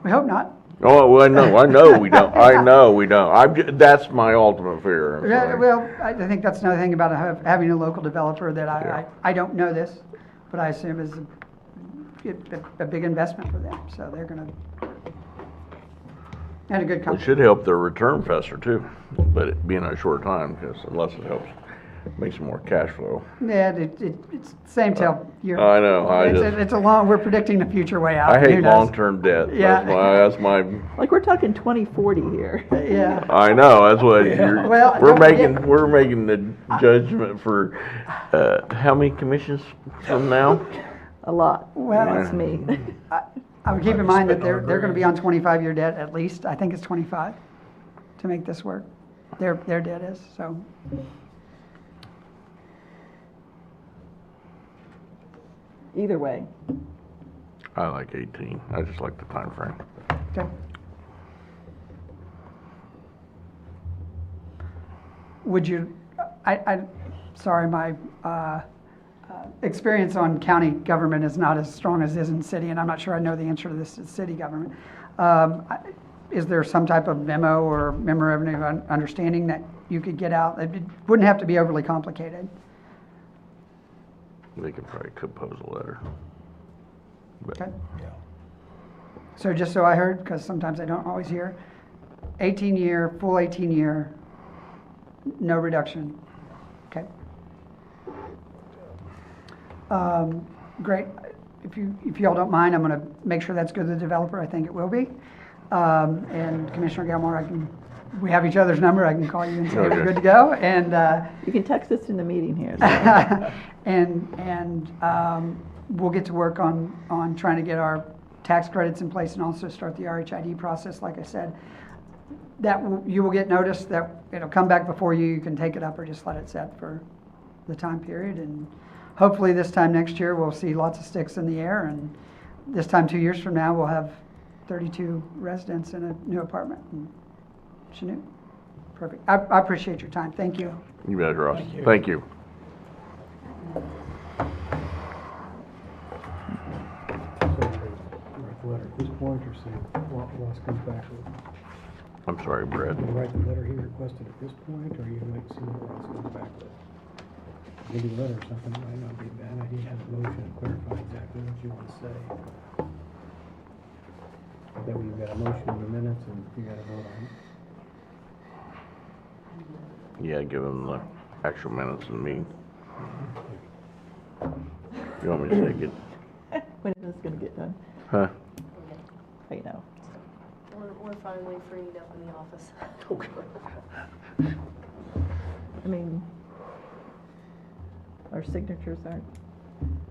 We hope not. Oh, well, I know we don't, I know we don't, that's my ultimate fear. I'm Yeah, sorry. well, I think that's another thing about having a local developer that Yeah. I don't know this, but I assume is a big investment for them, so they're gonna, and a good It company. should help their return faster too, but it being a short time, because unless it helps, makes more cash flow. Yeah, it's same till you're. I know, It's a long, we're predicting the future way out. I Who hate knows? long-term debt, Yeah. that's my, Like, we're talking 2040 here. Yeah. I know, that's what you're, Well, we're don't forget- we're making the judgment for, how many commissions from now? A lot. Well- That's me. I would keep in mind that they're gonna be on 25-year debt at least, I think it's 25, to make this work. Their debt is, so. Either way. I like 18, I just like the time frame. Okay. Would you, sorry, my experience on county government is not as strong as it is in city, and I'm not sure I know the answer to this in city government. Is there some type of memo or memorandum of understanding that you could get out? It wouldn't have to be overly complicated. They could probably compose a letter. But Okay? So just so I heard, because sometimes I don't always hear, 18-year, full 18-year, no reduction. Okay. Great. If y'all don't mind, I'm going to make sure that's good to the developer. I think it will be. And Commissioner Gilmore, we have each other's number. I can call you and say we're Okay. good to go. And You can text us in the meeting here. and we'll get to work on trying to get our tax credits in place and also start the RHID process. Like I said, you will get notice that it'll come back before you. You can take it up or just let it set for the time period. And hopefully this time next year, we'll see lots of sticks in the air. And this time 2 years from now, we'll have 32 residents in a new apartment in Chanute. Perfect. I appreciate your time. Thank you. you bet, Ross, thank you. Write the letter at this point, or say, Ross comes back with, I'm sorry, Brad. you write the letter he requested at this point, or you wait and see what Ross comes back with? Maybe a letter or something might not be a bad idea, have a motion and clarify exactly what you want to say. That way you've got a motion in the minutes and you got to vote on it. Yeah, give them the actual minutes of the meeting. You want me to take it? When is this gonna get done? Huh? I know. We're finally freed up in the office. I mean, our signatures aren't,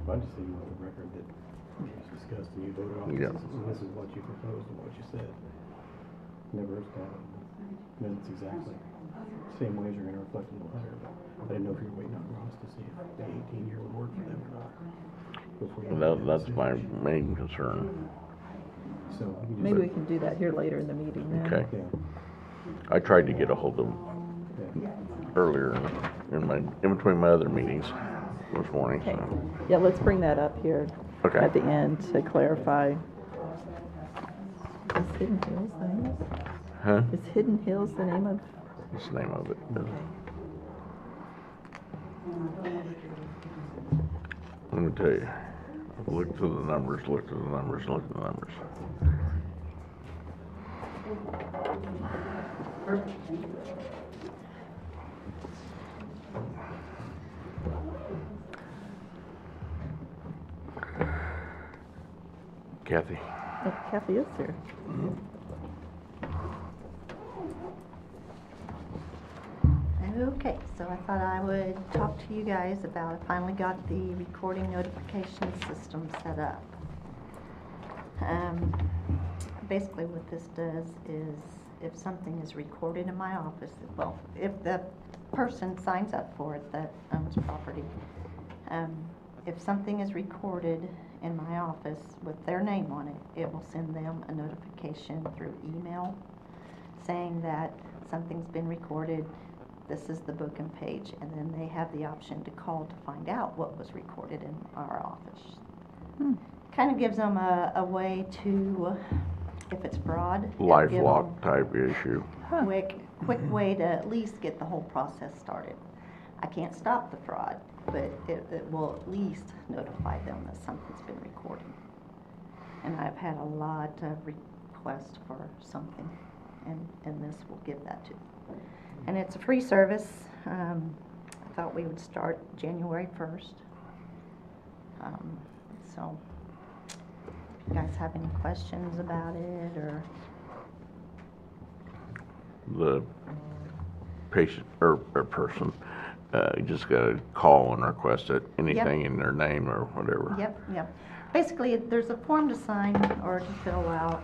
I just think you want the record that it was discussed and you voted on Yeah. this, and this is what you proposed and what you said. Never hurts to have minutes exactly, same way as you're gonna reflect in the letter, but I didn't know if you were waiting on Ross to see if the 18-year would work for them or not. before you make a That's my decision. main concern. So you just- maybe we can do that here later in the meeting then. Okay. Yeah, I tried to get a hold of them yeah. earlier in between my other meetings this morning, Okay, so. yeah, let's bring that up here Okay. at the end to clarify. Is Hidden Hills the name of, Huh? is Hidden Hills the name of? What's the name of it? Let me tell you, look through the numbers, look through the numbers, look through the numbers. Kathy, Oh, Kathy is here. Okay, so I thought I would talk to you guys about, I finally got the recording notification system set up. Basically what this does is if something is recorded in my office, well, if the person signs up for it that owns property, If something is recorded in my office with their name on it, it will send them a notification through email saying that something's been recorded, this is the book and page, and then they have the option to call to find out what was recorded in our office. Kind of gives them a way to, if it's fraud, it'll give them LifeLock type issue. quick way to at least get the whole process started. I can't stop the fraud, but it will at least notify them that something's been recorded. And I've had a lot of requests for something, and this will give that to them. And it's a free service. I thought we would start January 1st. So, if you guys have any questions about it, or The patient or person, you just gotta call and request it, anything in their name or whatever. Yep. Basically, there's a form to sign or to fill out,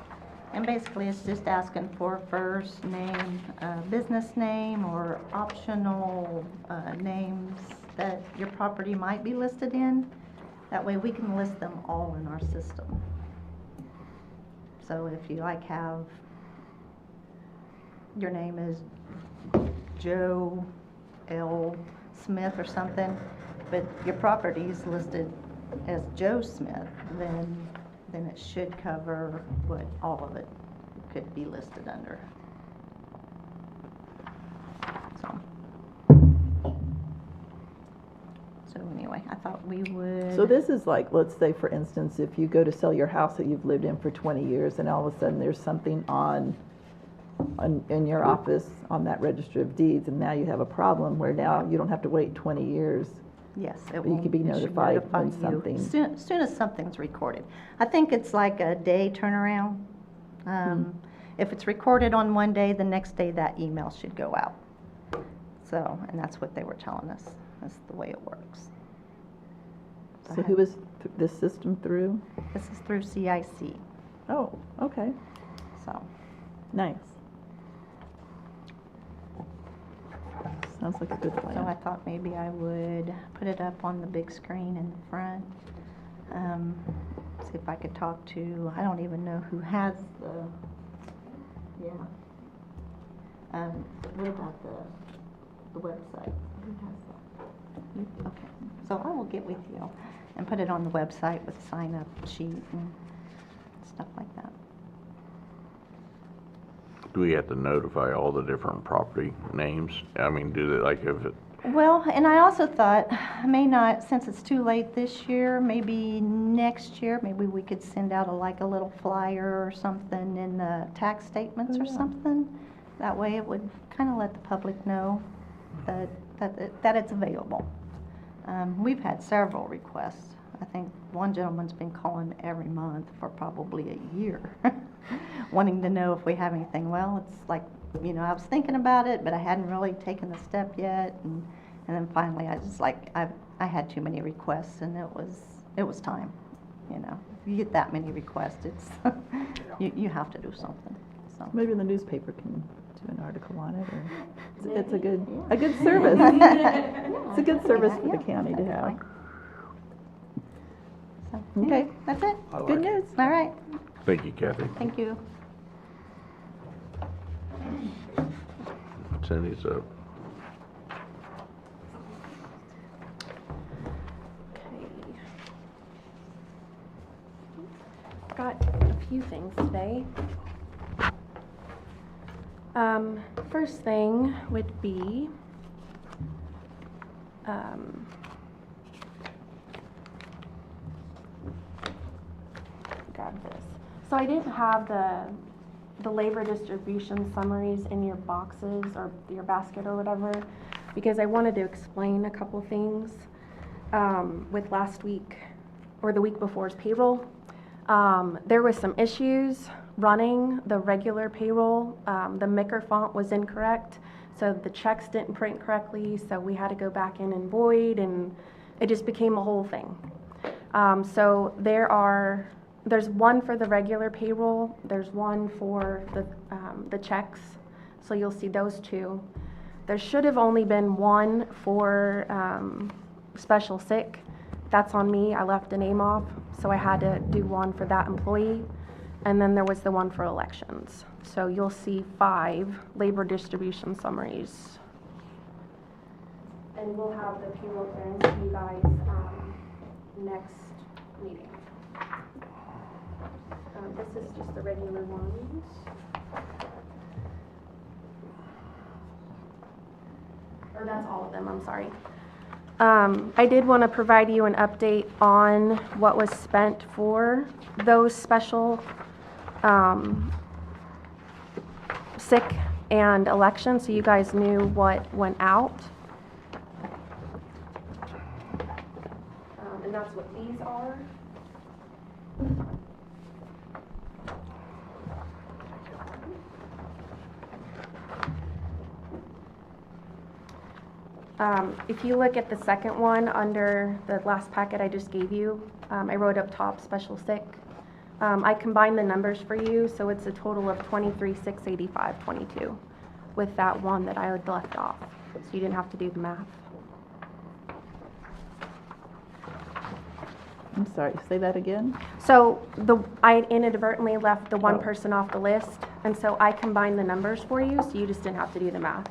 and basically it's just asking for first name, business name, or optional names that your property might be listed in. That way we can list them all in our system. So if you have, your name is Joe L. Smith or something, but your property is listed as Joe Smith, then it should cover what all of it could be listed under. So anyway, I thought we would. So this is like, let's say for instance, if you go to sell your house that you've lived in for 20 years and all of a sudden there's something in your office on that register of deeds, and now you have a problem where now you don't have to wait 20 years. Yes, You it will. could be it should notified notify when you something- Soon as something's recorded. I think it's like a day turnaround. If it's recorded on one day, the next day that email should go out. So, and that's what they were telling us. That's the way it works. So who is this system through? This is through CIC, Oh, okay, so. nice. Sounds like a good So I plan. thought maybe I would put it up on the big screen in the front. See if I could talk to, I don't even know who has the, what about the website? Who has that? You? Okay, so I will get with you and put it on the website with a sign-up sheet and stuff like that. Do we have to notify all the different property names? I mean, do they, like, if it, Well, and I also thought, I may not, since it's too late this year, maybe next year, maybe we could send out a little flyer or something in the tax statements Oh, or yeah. something. That way it would kind of let the public know that it's available. We've had several requests. I think one gentleman's been calling every month for probably a year, wanting to know if we have anything. Well, it's like, I was thinking about it, but I hadn't really taken the step yet. And then finally, I just I had too many requests, and it was time. If you get that many requests, it's you have to do something. So. Maybe the newspaper can do an article on it, or it's a good service. It's a good service for the county to have. So, Okay. that's it. Good news. All right. thank you, Kathy. Thank you. Cindy's up. Okay. Got a few things today. First thing would be, grab this. So I didn't have the labor distribution summaries in your boxes or your basket or whatever, because I wanted to explain a couple things with last week or the week before's payroll. There was some issues running the regular payroll. The Micker font was incorrect, so the checks didn't print correctly, so we had to go back in and void, and it just became a whole thing. So there's one for the regular payroll, there's one for the checks, so you'll see those two. There should have only been one for special sick, that's on me. I left a name off, so I had to do one for that employee. And then there was the one for elections. So you'll see 5 labor distribution summaries. And we'll have the payroll clearance to you guys next meeting. This is just the regular ones. Or that's all of them, I'm sorry. I did want to provide you an update on what was spent for those special sick and election, so you guys knew what went out. And that's what these are. If you look at the second one under the last packet I just gave you, I wrote up top special sick. I combined the numbers for you, so it's a total of 23,685.22 with that one that I had left off, so you didn't have to do the math. I'm sorry, say that again? So I inadvertently left the one person off the list, and so I combined the numbers for you, so you just didn't have to do the math.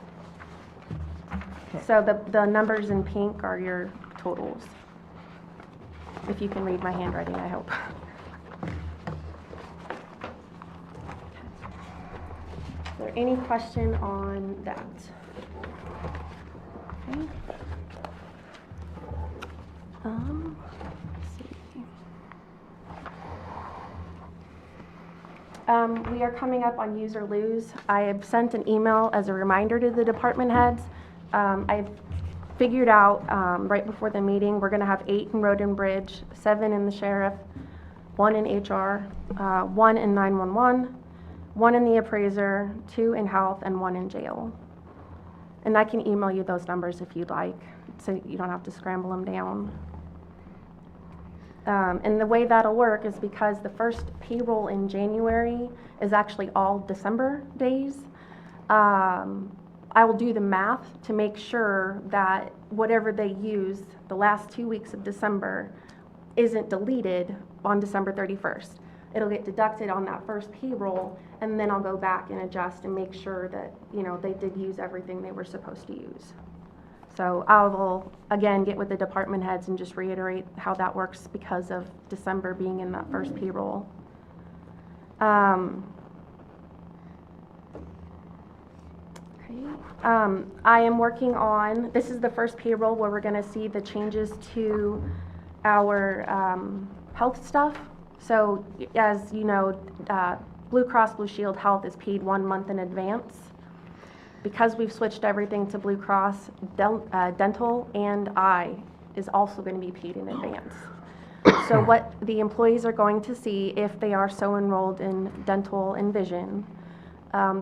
So the numbers in pink are your totals. If you can read my handwriting, I hope. Is there any question on that? Okay. Let's see. We are coming up on use or lose. I have sent an email as a reminder to the department heads. I've figured out right before the meeting, we're going to have 8 in Road and Bridge, 7 in the sheriff, 1 in HR, 1 in 911, 1 in the appraiser, 2 in health, and 1 in jail. And I can email you those numbers if you'd like, so you don't have to scramble them down. And the way that'll work is because the first payroll in January is actually all December days. I will do the math to make sure that whatever they use the last 2 weeks of December isn't deleted on December 31st. It'll get deducted on that first payroll, and then I'll go back and adjust and make sure that, you know, they did use everything they were supposed to use. So I will, again, get with the department heads and just reiterate how that works because of December being in that first payroll. I am working on, this is the first payroll where we're going to see the changes to our health stuff. So as you know, Blue Cross Blue Shield Health is paid 1 month in advance. Because we've switched everything to Blue Cross, dental and eye is also going to be paid in advance. So what the employees are going to see if they are so enrolled in dental and vision,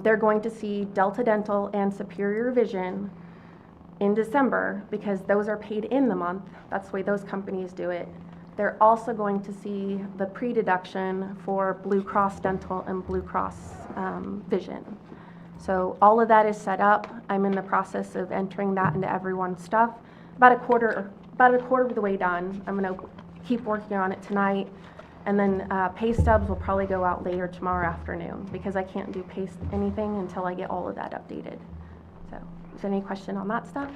they're going to see Delta Dental and Superior Vision in December because those are paid in the month. That's the way those companies do it. They're also going to see the pre-deduction for Blue Cross Dental and Blue Cross Vision. So all of that is set up. I'm in the process of entering that into everyone's stuff. About a quarter of the way done. I'm going to keep working on it tonight. And then pay stubs will probably go out later tomorrow afternoon because I can't do anything until I get all of that updated. So is there any question on that stuff?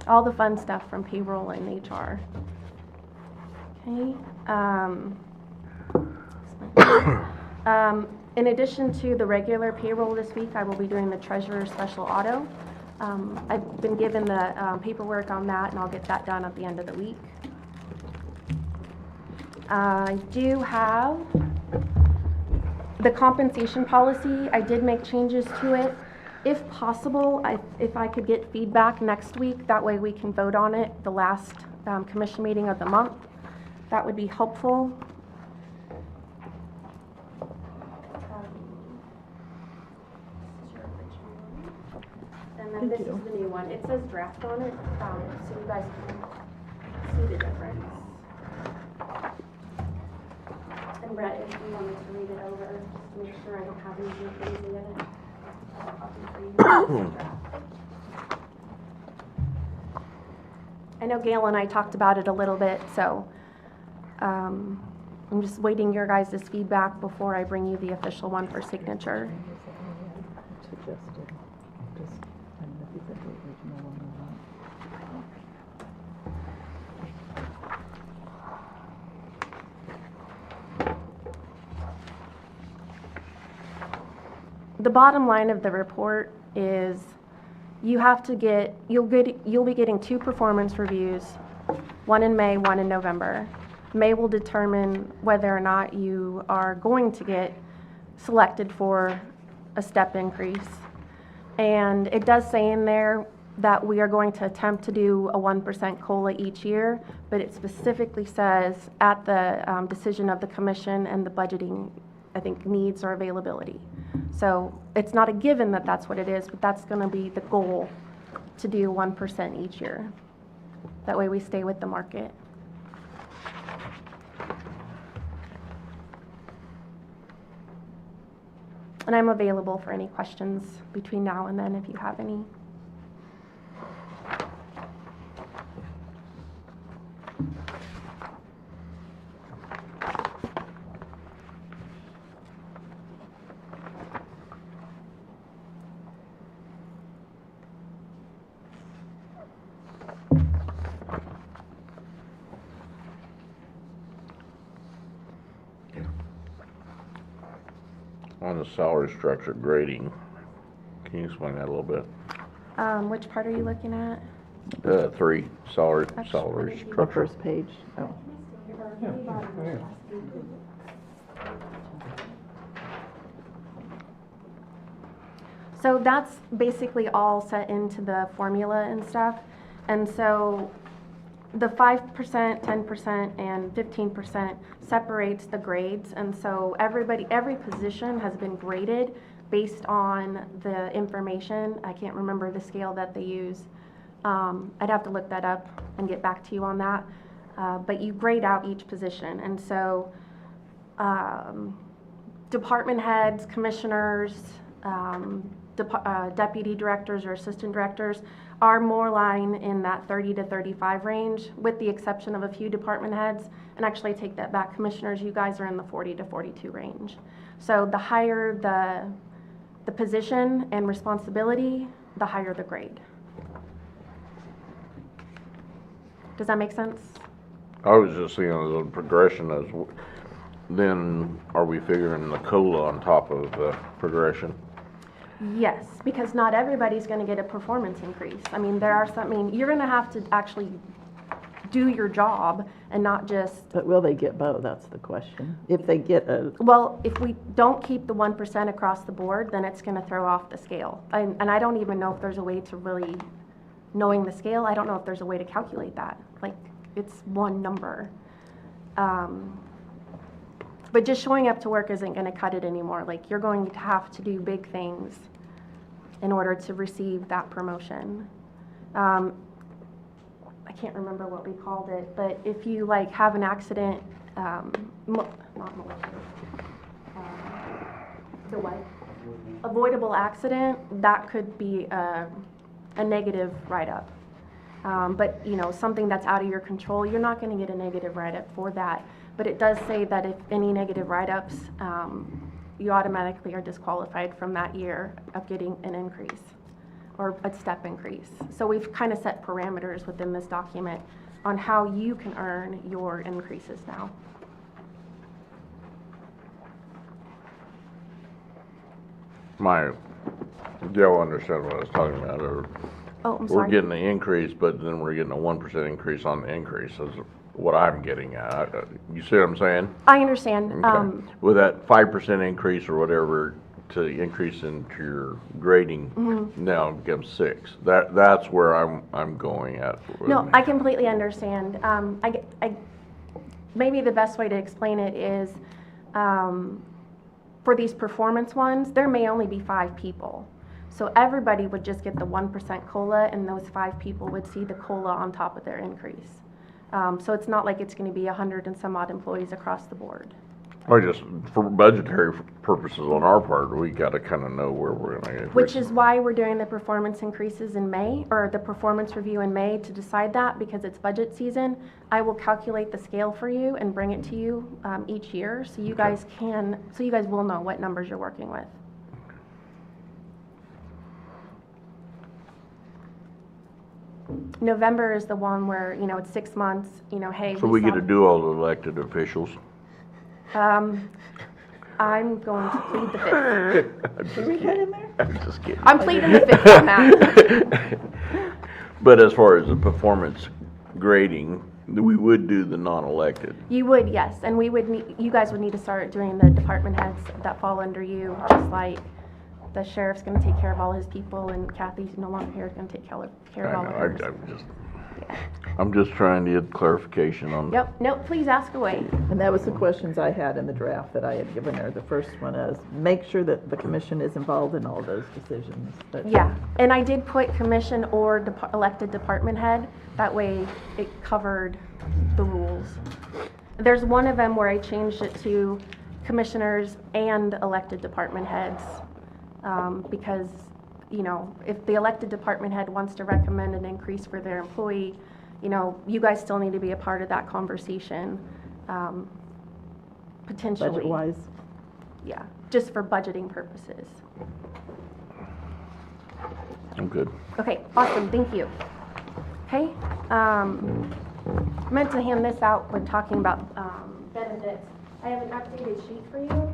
All the fun stuff from payroll and HR. Okay. In addition to the regular payroll this week, I will be doing the treasurer's special auto. I've been given the paperwork on that, and I'll get that done at the end of the week. I do have the compensation policy. I did make changes to it. If possible, if I could get feedback next week, that way we can vote on it the last commission meeting of the month. That would be helpful. And then this is the new one. It says draft on it, so you guys can see the difference. And Brett, if you wanted to read it over, just to make sure I don't have anything crazy in it. I'll copy for you. I know Gail and I talked about it a little bit, so I'm just waiting your guys' feedback before I bring you the official one for signature. Suggested, just, I don't know if you said the original one or not. The bottom line of the report is you'll be getting 2 performance reviews, one in May, one in November. May will determine whether or not you are going to get selected for a step increase. And it does say in there that we are going to attempt to do a 1% COLA each year, but it specifically says at the decision of the commission and the budgeting, I think, needs or availability. So it's not a given that that's what it is, but that's going to be the goal, to do 1% each year. That way we stay with the market. And I'm available for any questions between now and then if you have any. On the salary structure grading, can you explain that a little bit? Which part are you looking at? 3, salary Actually, The structure. first page, oh. So that's basically all set into the formula and stuff. And so the 5%, 10%, and 15% separates the grades. And so every position has been graded based on the information. I can't remember the scale that they use. I'd have to look that up and get back to you on that. But you grade out each position. And so department heads, commissioners, deputy directors or assistant directors are more lying in that 30 to 35 range, with the exception of a few department heads. And actually, I take that back, commissioners, you guys are in the 40 to 42 range. So the higher the position and responsibility, the higher the grade. Does that make sense? I was just seeing the progression as, then are we figuring the COLA on top of the progression? Yes, because not everybody's going to get a performance increase. I mean, you're going to have to actually do your job and not just, But will they get both? That's the question. If they get well, if we don't keep the 1% across the board, then it's going to throw off the scale. And I don't even know if there's a way to really, knowing the scale, I don't know if there's a way to calculate that. Like, it's one number. But just showing up to work isn't going to cut it anymore. Like, you're going to have to do big things in order to receive that promotion. I can't remember what we called it, but if you like have an accident, not malicious, the what? Avoidable accident, that could be a negative write-up. But you know, something that's out of your control, you're not going to get a negative write-up for that. But it does say that if any negative write-ups, you automatically are disqualified from that year of getting an increase or a step increase. So we've kind of set parameters within this document on how you can earn your increases now. Joe understand what I was talking about, or Oh, I'm we're sorry. getting the increase, but then we're getting a 1% increase on the increase, is what I'm getting at. You see what I'm saying? I understand. Okay. With that 5% increase or whatever to increase into your grading, now it becomes 6. That's where I'm going at. No, I completely understand. Maybe the best way to explain it is, for these performance ones, there may only be 5 people. So everybody would just get the 1% COLA, and those 5 people would see the COLA on top of their increase. So it's not like it's going to be 100 and some odd employees across the board. Or just for budgetary purposes on our part, we gotta kinda know where we're gonna. Which is why we're doing the performance increases in May, or the performance review in May to decide that, because it's budget season. I will calculate the scale for you and bring it to you each year, so you guys will know what numbers you're working with. November is the one where, you know, it's 6 months, you know, hey. So we get saw- to do all the elected officials? I'm going to plead the fifth. I'm just Should we put kidding. in there? I'm just kidding. I'm pleading the fifth on that. But as far as the performance grading, we would do the non-elected. You would, yes, and we would need, you guys would need to start doing the department heads that fall under you, just like the sheriff's gonna take care of all his people, and Kathy's no longer here, is gonna take care of all of hers. I'm just trying to get clarification on. Yep, nope, please ask away. And that was the questions I had in the draft that I had given her. The first one is, make sure that the commission is involved in all those decisions. But- Yeah, and I did put commission or elected department head, that way it covered the rules. There's one of them where I changed it to commissioners and elected department heads, because, you know, if the elected department head wants to recommend an increase for their employee, you know, you guys still need to be a part of that conversation, potentially. Budget-wise. Yeah, just for budgeting purposes. I'm good. Okay, awesome, thank you. Okay, I meant to hand this out when talking about benefits. I have an updated sheet for you.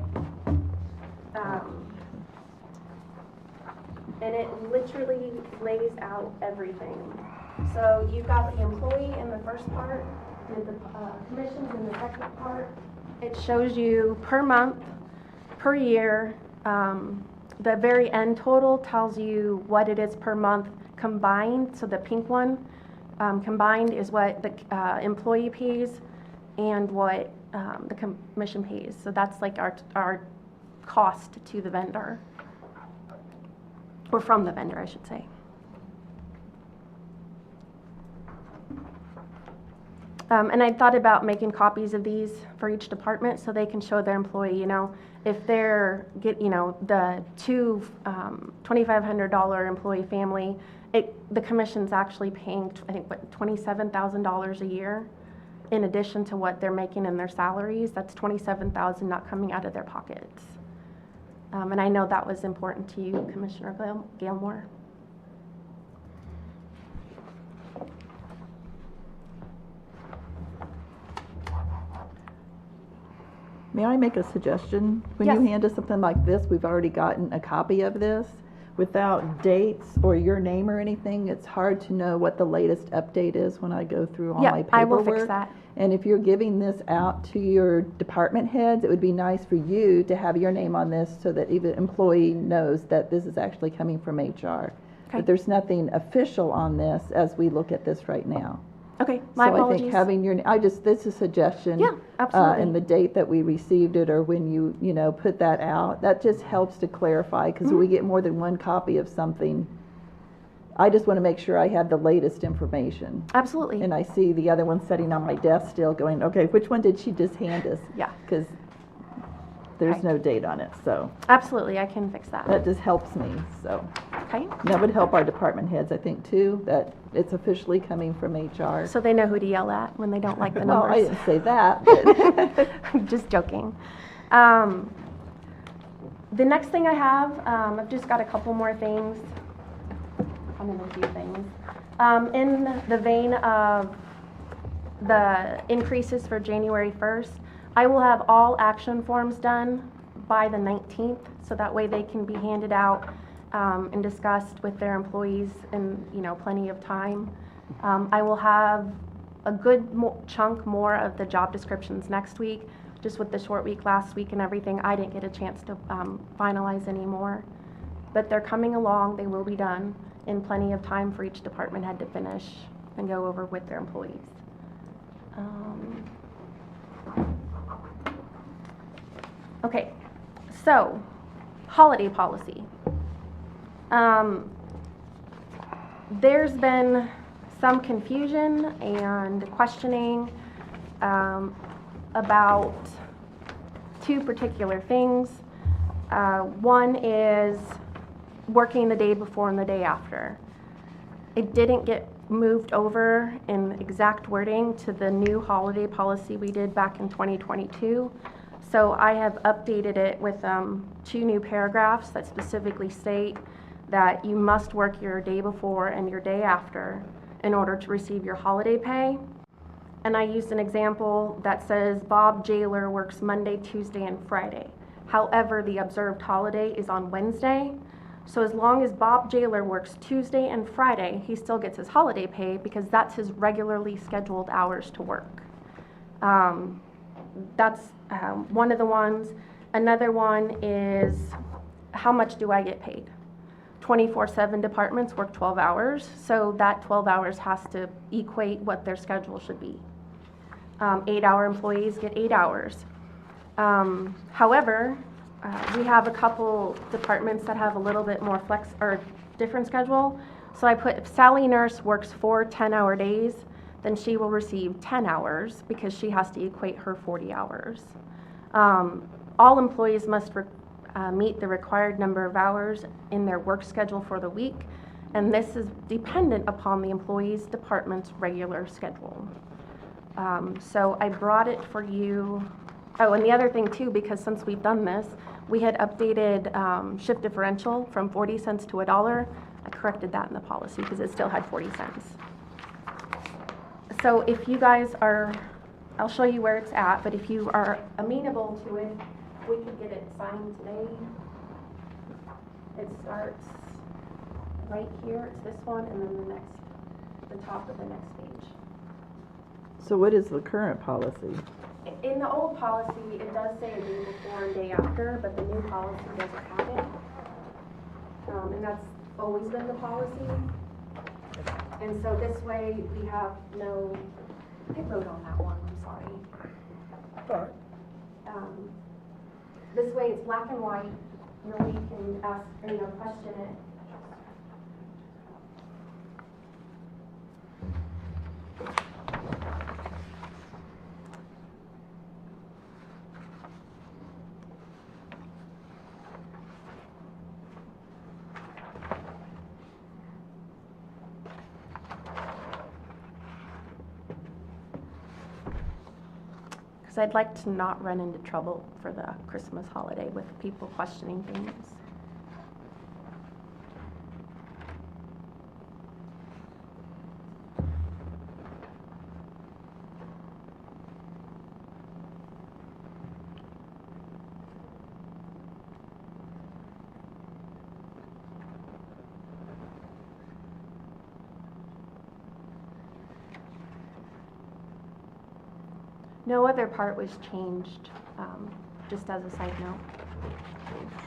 And it literally lays out everything. So you've got the employee in the first part, and the commissions in the second part. It shows you per month, per year. The very end total tells you what it is per month combined. So the pink one, combined is what the employee pays and what the commission pays. So that's like our cost to the vendor. Or from the vendor, I should say. And I thought about making copies of these for each department so they can show their employee, you know, if they're the two $2,500 employee family, the commission's actually paying, I think, what, $27,000 a year in addition to what they're making in their salaries. That's $27,000 not coming out of their pockets. And I know that was important to you, Commissioner Gailmore. May I make a suggestion? When you Yes. hand us something like this, we've already gotten a copy of this. Without dates or your name or anything, it's hard to know what the latest update is when I go through all my Yeah, paperwork. I will fix that. And if you're giving this out to your department heads, it would be nice for you to have your name on this so that even employee knows that this is actually coming from HR. Okay. But there's nothing official on this as we look at this right now. Okay, my So I apologies. think having your, this is a suggestion. Yeah, absolutely. And the date that we received it, or when you put that out, that just helps to clarify, because Mm-hmm. we get more than one copy of something. I just want to make sure I have the latest information. Absolutely. And I see the other one sitting on my desk still going, okay, which one did she just hand us? Yeah. Because there's Okay. no date on it, so Absolutely, I can fix that. that just helps me, so. Okay, That would help our department heads, I think, too, that it's officially coming from HR. so they know who to yell at when they don't like the Well, I numbers. didn't say that, but. I'm just joking. The next thing I have, I've just got a couple more things. I mean, a few things. In the vein of the increases for January 1st, I will have all action forms done by the 19th, so that way they can be handed out and discussed with their employees in, plenty of time. I will have a good chunk more of the job descriptions next week. Just with the short week last week and everything, I didn't get a chance to finalize any more. But they're coming along, they will be done in plenty of time for each department head to finish and go over with their employees. Okay, so, holiday policy. There's been some confusion and questioning about two particular things. One is working the day before and the day after. It didn't get moved over in exact wording to the new holiday policy we did back in 2022. So I have updated it with 2 new paragraphs that specifically state that you must work your day before and your day after in order to receive your holiday pay. And I used an example that says Bob Jailer works Monday, Tuesday, and Friday. However, the observed holiday is on Wednesday. So as long as Bob Jailer works Tuesday and Friday, he still gets his holiday pay because that's his regularly scheduled hours to work. That's one of the ones. Another one is, how much do I get paid? 24/7 departments work 12 hours, so that 12 hours has to equate what their schedule should be. 8-hour employees get 8 hours. However, we have a couple departments that have a little bit more flex or different schedule. So I put, if Sally Nurse works 4 10-hour days, then she will receive 10 hours because she has to equate her 40 hours. All employees must meet the required number of hours in their work schedule for the week, and this is dependent upon the employee's department's regular schedule. So I brought it for you. Oh, and the other thing too, because since we've done this, we had updated shift differential from 40 cents to $1. I corrected that in the policy because it still had 40 cents. So if you guys are, I'll show you where it's at, but if you are amenable to it, we could get it signed today. It starts right here, it's this one, and then the top of the next page. So what is the current policy? In the old policy, it does say a day before and day after, but the new policy doesn't have it. And that's always been the policy. And so this way, we have no, I wrote on that one, I'm sorry. This way, it's black and white. Nobody can ask, question it. Because I'd like to not run into trouble for the Christmas holiday with people questioning things. No other part was changed, just as a side note.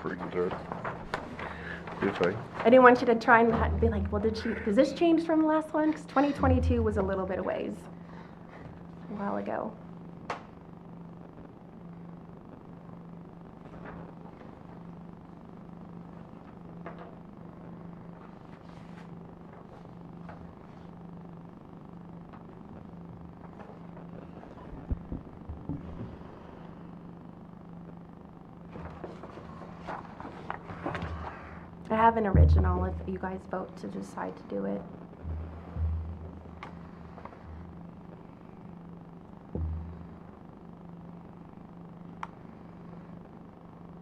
Freaking through it. You're fine. I didn't want you to try and be like, well, does this change from the last one? Because 2022 was a little bit of ways, a while ago. I have an original if you guys vote to decide to do it.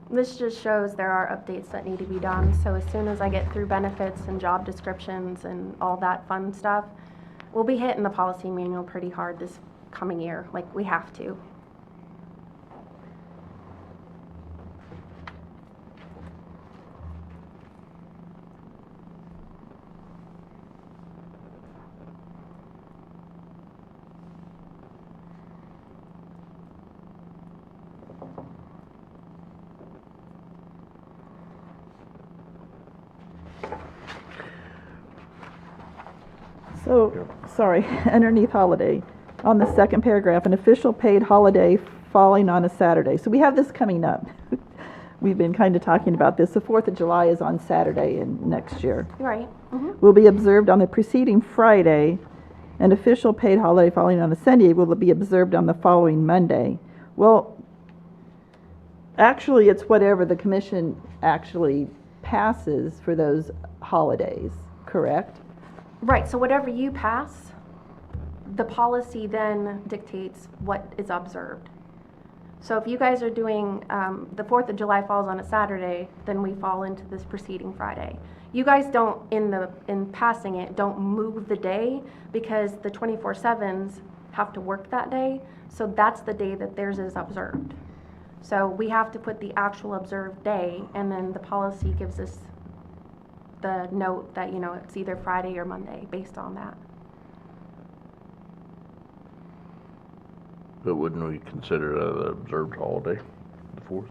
This just shows there are updates that need to be done, so as soon as I get through benefits and job descriptions and all that fun stuff, we'll be hitting the policy manual pretty hard this coming year, like we have to. So, sorry, underneath holiday, on the second paragraph, an official paid holiday falling on a Saturday. So we have this coming up. We've been kind of talking about this. The 4th of July is on Saturday in next year. Right. Will be observed on the preceding Friday. An official paid holiday falling on a Sunday will be observed on the following Monday. Well, Actually, it's whatever the commission actually passes for those holidays, correct? Right, so whatever you pass, the policy then dictates what is observed. So if you guys are doing, the 4th of July falls on a Saturday, then we fall into this preceding Friday. You guys don't, in passing it, don't move the day because the 24/7s have to work that day. So that's the day that theirs is observed. So we have to put the actual observed day, and then the policy gives us the note that, it's either Friday or Monday based on that. But wouldn't we consider that an observed holiday, the 4th?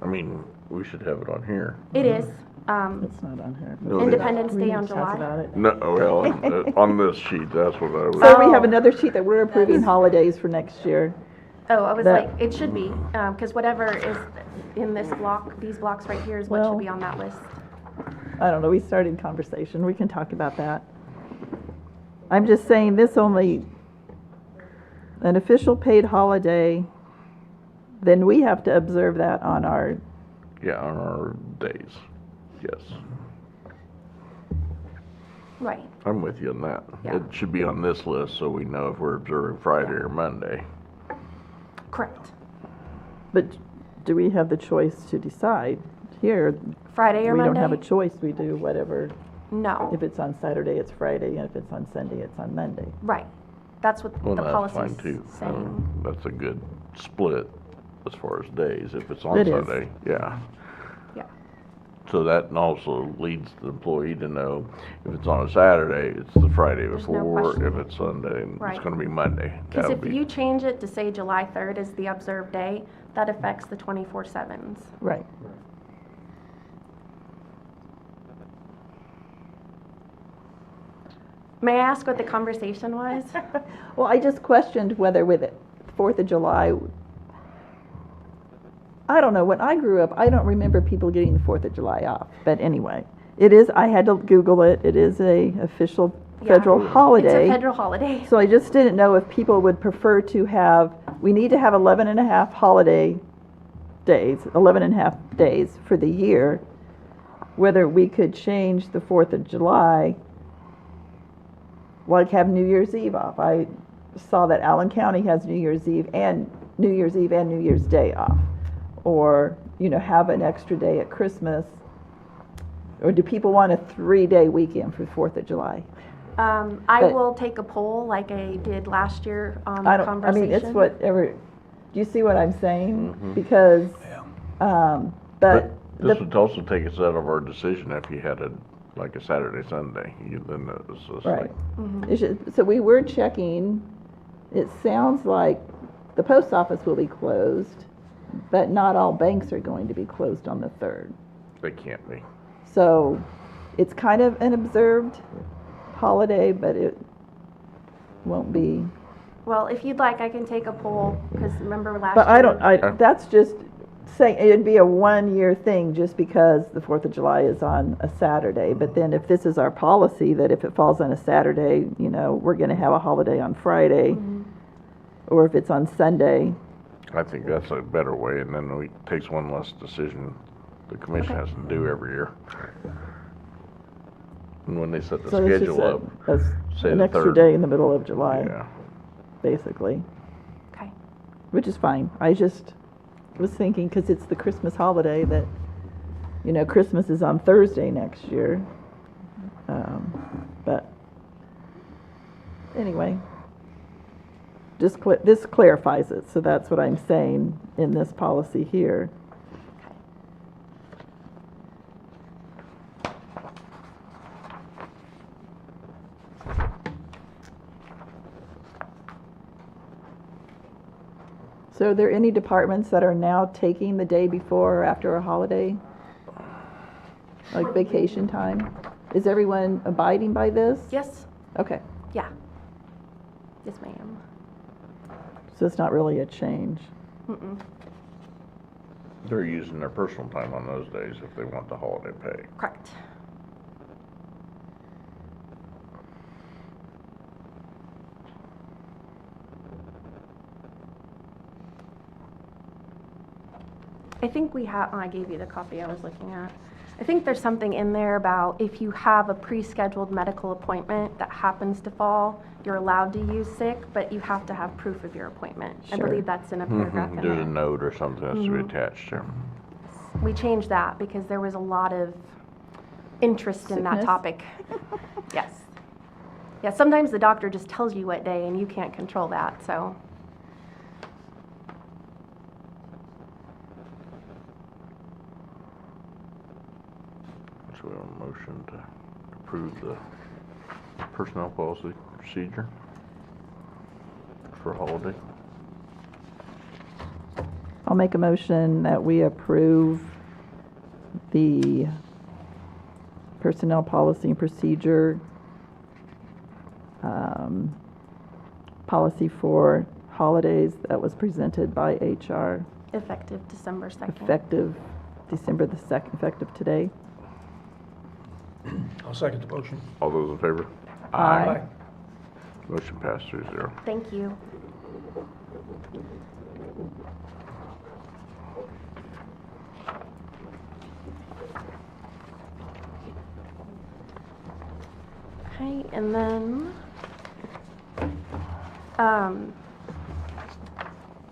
I mean, we should have it on here. It is, It's not on here. No, it is. Independence We Day need on to talk July. about it. No, well, on this sheet, that's what I was. So we have Oh. another sheet that we're approving holidays for next year. Oh, I was That- like, it should be, because whatever is in this block, these blocks right here is what Well- should be on that list. I don't know, we started conversation, we can talk about that. I'm just saying this only, an official paid holiday, then we have to observe that on our, Yeah, on our days, yes. Right, I'm with you on that. Yeah. It should be on this list so we know if we're observing Friday or Monday. correct. but do we have the choice to decide? Here, Friday or we Monday? don't have a choice, we do whatever. No, If it's on Saturday, it's Friday, and if it's on Sunday, it's on Monday. right. That's what Well, the that's fine policy's too. saying. That's a good split as far as days, if it's on It is. Sunday, yeah. Yeah, So that also leads the employee to know if it's on a Saturday, it's the Friday There's no before. question. If it's Sunday, it's Right. gonna be Monday. because That'll if be- you change it to say July 3rd is the observed day, that affects the 24/7s. Right. May I ask what the conversation was? Well, I just questioned whether with it, 4th of July, I don't know, when I grew up, I don't remember people getting the 4th of July off. But anyway, it is, I had to Google it, it is a official Yeah. federal It's holiday. a federal holiday. So I just didn't know if people would prefer to have, we need to have 11 and a half holiday days, 11 and a half days for the year, whether we could change the 4th of July, like have New Year's Eve off. I saw that Allen County has New Year's Eve and New Year's Day off. Or, have an extra day at Christmas. Or do people want a 3-day weekend for 4th of July? I But- will take a poll like I did last year on I the don't, I conversation. mean, it's whatever, do you see what I'm saying? Mhm. Because, But but, this the- would also take us out of our decision if you had like a Saturday, Sunday, then it was just right. like, Mm-hmm. It's just- So we were checking, it sounds like the post office will be closed, but not all banks are going to be closed on the 3rd. they can't be. So it's kind of an observed holiday, but it won't be. Well, if you'd like, I can take a poll, because remember last But year? that's just saying, it'd be a 1-year thing just because the 4th of July is on a Saturday. But then if this is our policy, that if it falls on a Saturday, we're gonna have a holiday on Friday. Mm-hmm. Or if it's on Sunday, I think that's a better way, and then it takes one less decision the commission Okay. has to do every year. And when they set the so it's just schedule up, say an the extra 3rd. day in the middle of July, Yeah, basically, Okay, which is fine. I just was thinking, because it's the Christmas holiday, that, Christmas is on Thursday next year. But anyway, this clarifies it, so that's what I'm saying in this policy here. So are there any departments that are now taking the day before or after a holiday? Like vacation time? Is everyone abiding by this? yes, Okay, yeah. Yes, ma'am. so it's not really a change. Mm-mm. they're using their personal time on those days if they want the holiday pay. Correct. I think we have, I gave you the copy I was looking at. I think there's something in there about if you have a pre-scheduled medical appointment that happens to fall, you're allowed to use sick, but you have to have proof of your appointment. I Sure. believe that's in a paragraph in There's a there. note or something that's to be attached there. We changed that because there was a lot of interest in that Sickness? topic. Yes. Yeah, sometimes the doctor just tells you what day and you can't control that, so. So we have a motion to approve the personnel policy procedure for holiday. I'll make a motion that we approve the personnel policy and procedure policy for holidays that was presented by HR, Effective December 2nd. effective December the 2nd, effective today. I'll second the motion. All those in favor? Aye. Motion passed 3-0. Thank you. Okay, and then,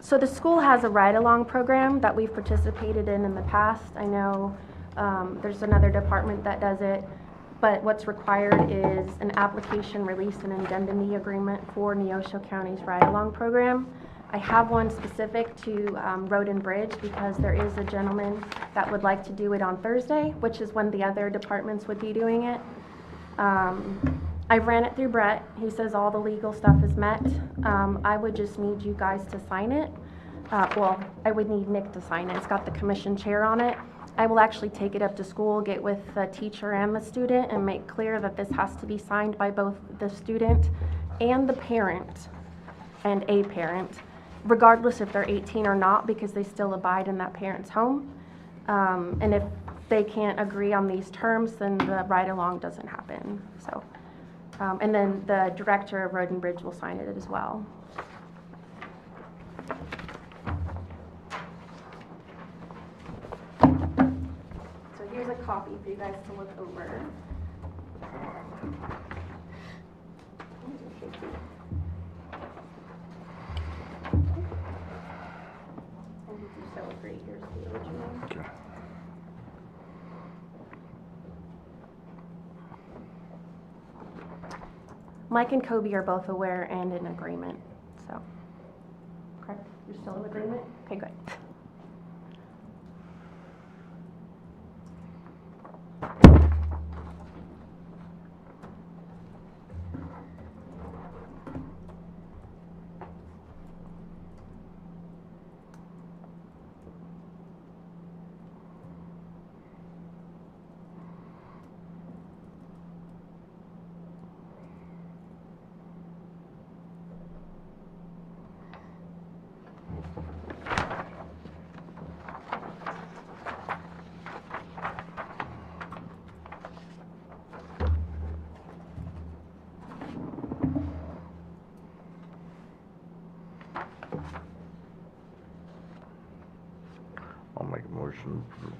so the school has a ride-along program that we've participated in the past. I know there's another department that does it, but what's required is an application release and indemnity agreement for Neosho County's ride-along program. I have one specific to Road and Bridge because there is a gentleman that would like to do it on Thursday, which is when the other departments would be doing it. I ran it through Brett. He says all the legal stuff is met. I would just need you guys to sign it. Well, I would need Nick to sign it. It's got the commission chair on it. I will actually take it up to school, get with the teacher and the student, and make clear that this has to be signed by both the student and the parent and a parent, regardless if they're 18 or not, because they still abide in that parent's home. And if they can't agree on these terms, then the ride-along doesn't happen, so. And then the director of Road and Bridge will sign it as well. So here's a copy for you guys to look over. And if you celebrate, here's the original. Okay. Mike and Kobe are both aware and in agreement, so. Correct? You're still in agreement? Okay, good. I'll make a motion to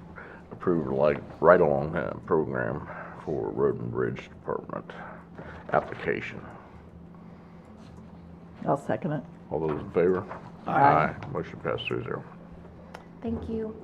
approve like ride-along program for Road and Bridge Department application. I'll second it. All those in favor? Aye. Motion passed 3-0. Thank you.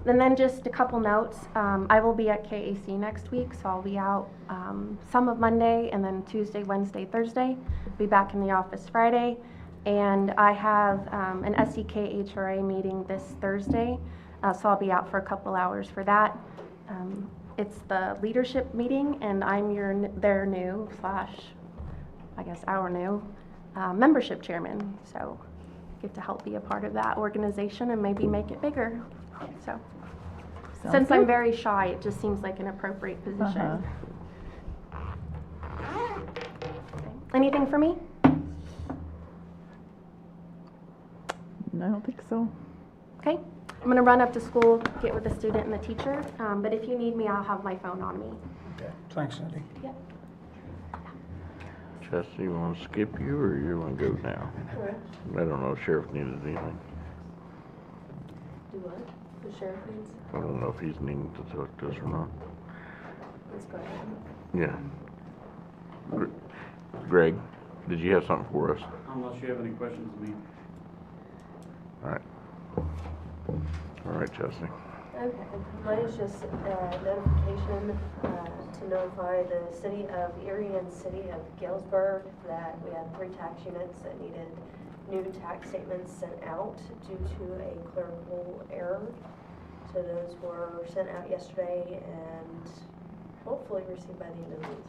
And then just a couple notes. I will be at KAC next week, so I'll be out some of Monday and then Tuesday, Wednesday, Thursday. Be back in the office Friday. And I have an SEK HRA meeting this Thursday, so I'll be out for a couple hours for that. It's the leadership meeting, and I'm their new / I guess our new membership chairman. So get to help be a part of that organization and maybe make it bigger. So Sounds since I'm good. very shy, it just seems like an appropriate position. Uh-huh. Okay. Anything for me? I don't think so. Okay, I'm gonna run up to school, get with the student and the teacher, but if you need me, I'll have my phone on me. Okay, thanks, Cindy. Yep. Chastity, you wanna skip you, or you wanna go now? I don't know, sheriff needed anything. Do what? The sheriff needs? I don't know if he's needing to talk to us or not. Let's go ahead. Yeah. Greg, did you have something for us? Unless you have any questions of me. All right. All right, Chastity. Okay, mine is just notification to notify the city of Erie and city of Galesburg that we had 3 tax units that needed new tax statements sent out due to a clerical error. So those were sent out yesterday and hopefully received by the end of the week.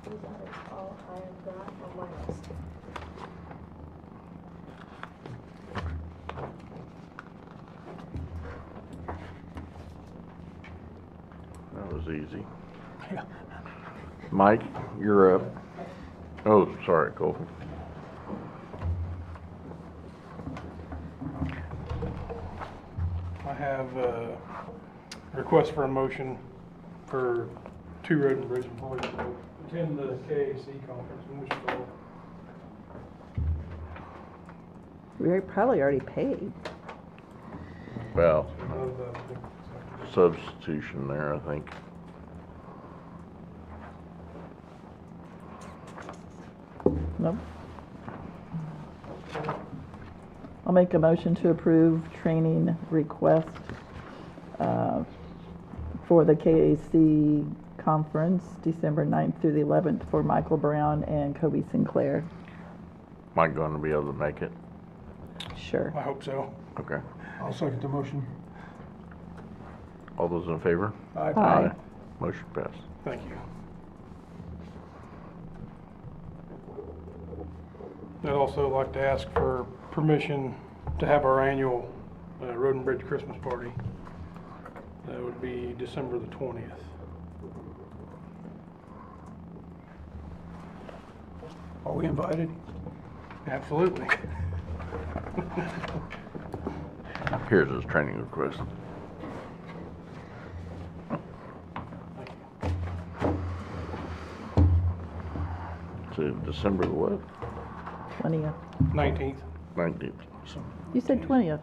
That is all I have got on my list. That was easy. Mike, you're up. Oh, sorry, Colton. I have a request for a motion for 2 road and bridge employees to attend the KAC conference in Wichita. We probably already paid. Well, Of, substitution there, I think. Nope. I'll make a motion to approve training request for the KAC conference, December 9th through the 11th, for Michael Brown and Kobe Sinclair. Mike going to be able to make it? Sure. I hope so. Okay. I'll second the motion. All those in favor? Aye. Motion passed. Thank you. I'd also like to ask for permission to have our annual Road and Bridge Christmas party. That would be December the 20th. Are we invited? Absolutely. Here's his training request. To December the what? 20th. 19th. 19th. You said 20th.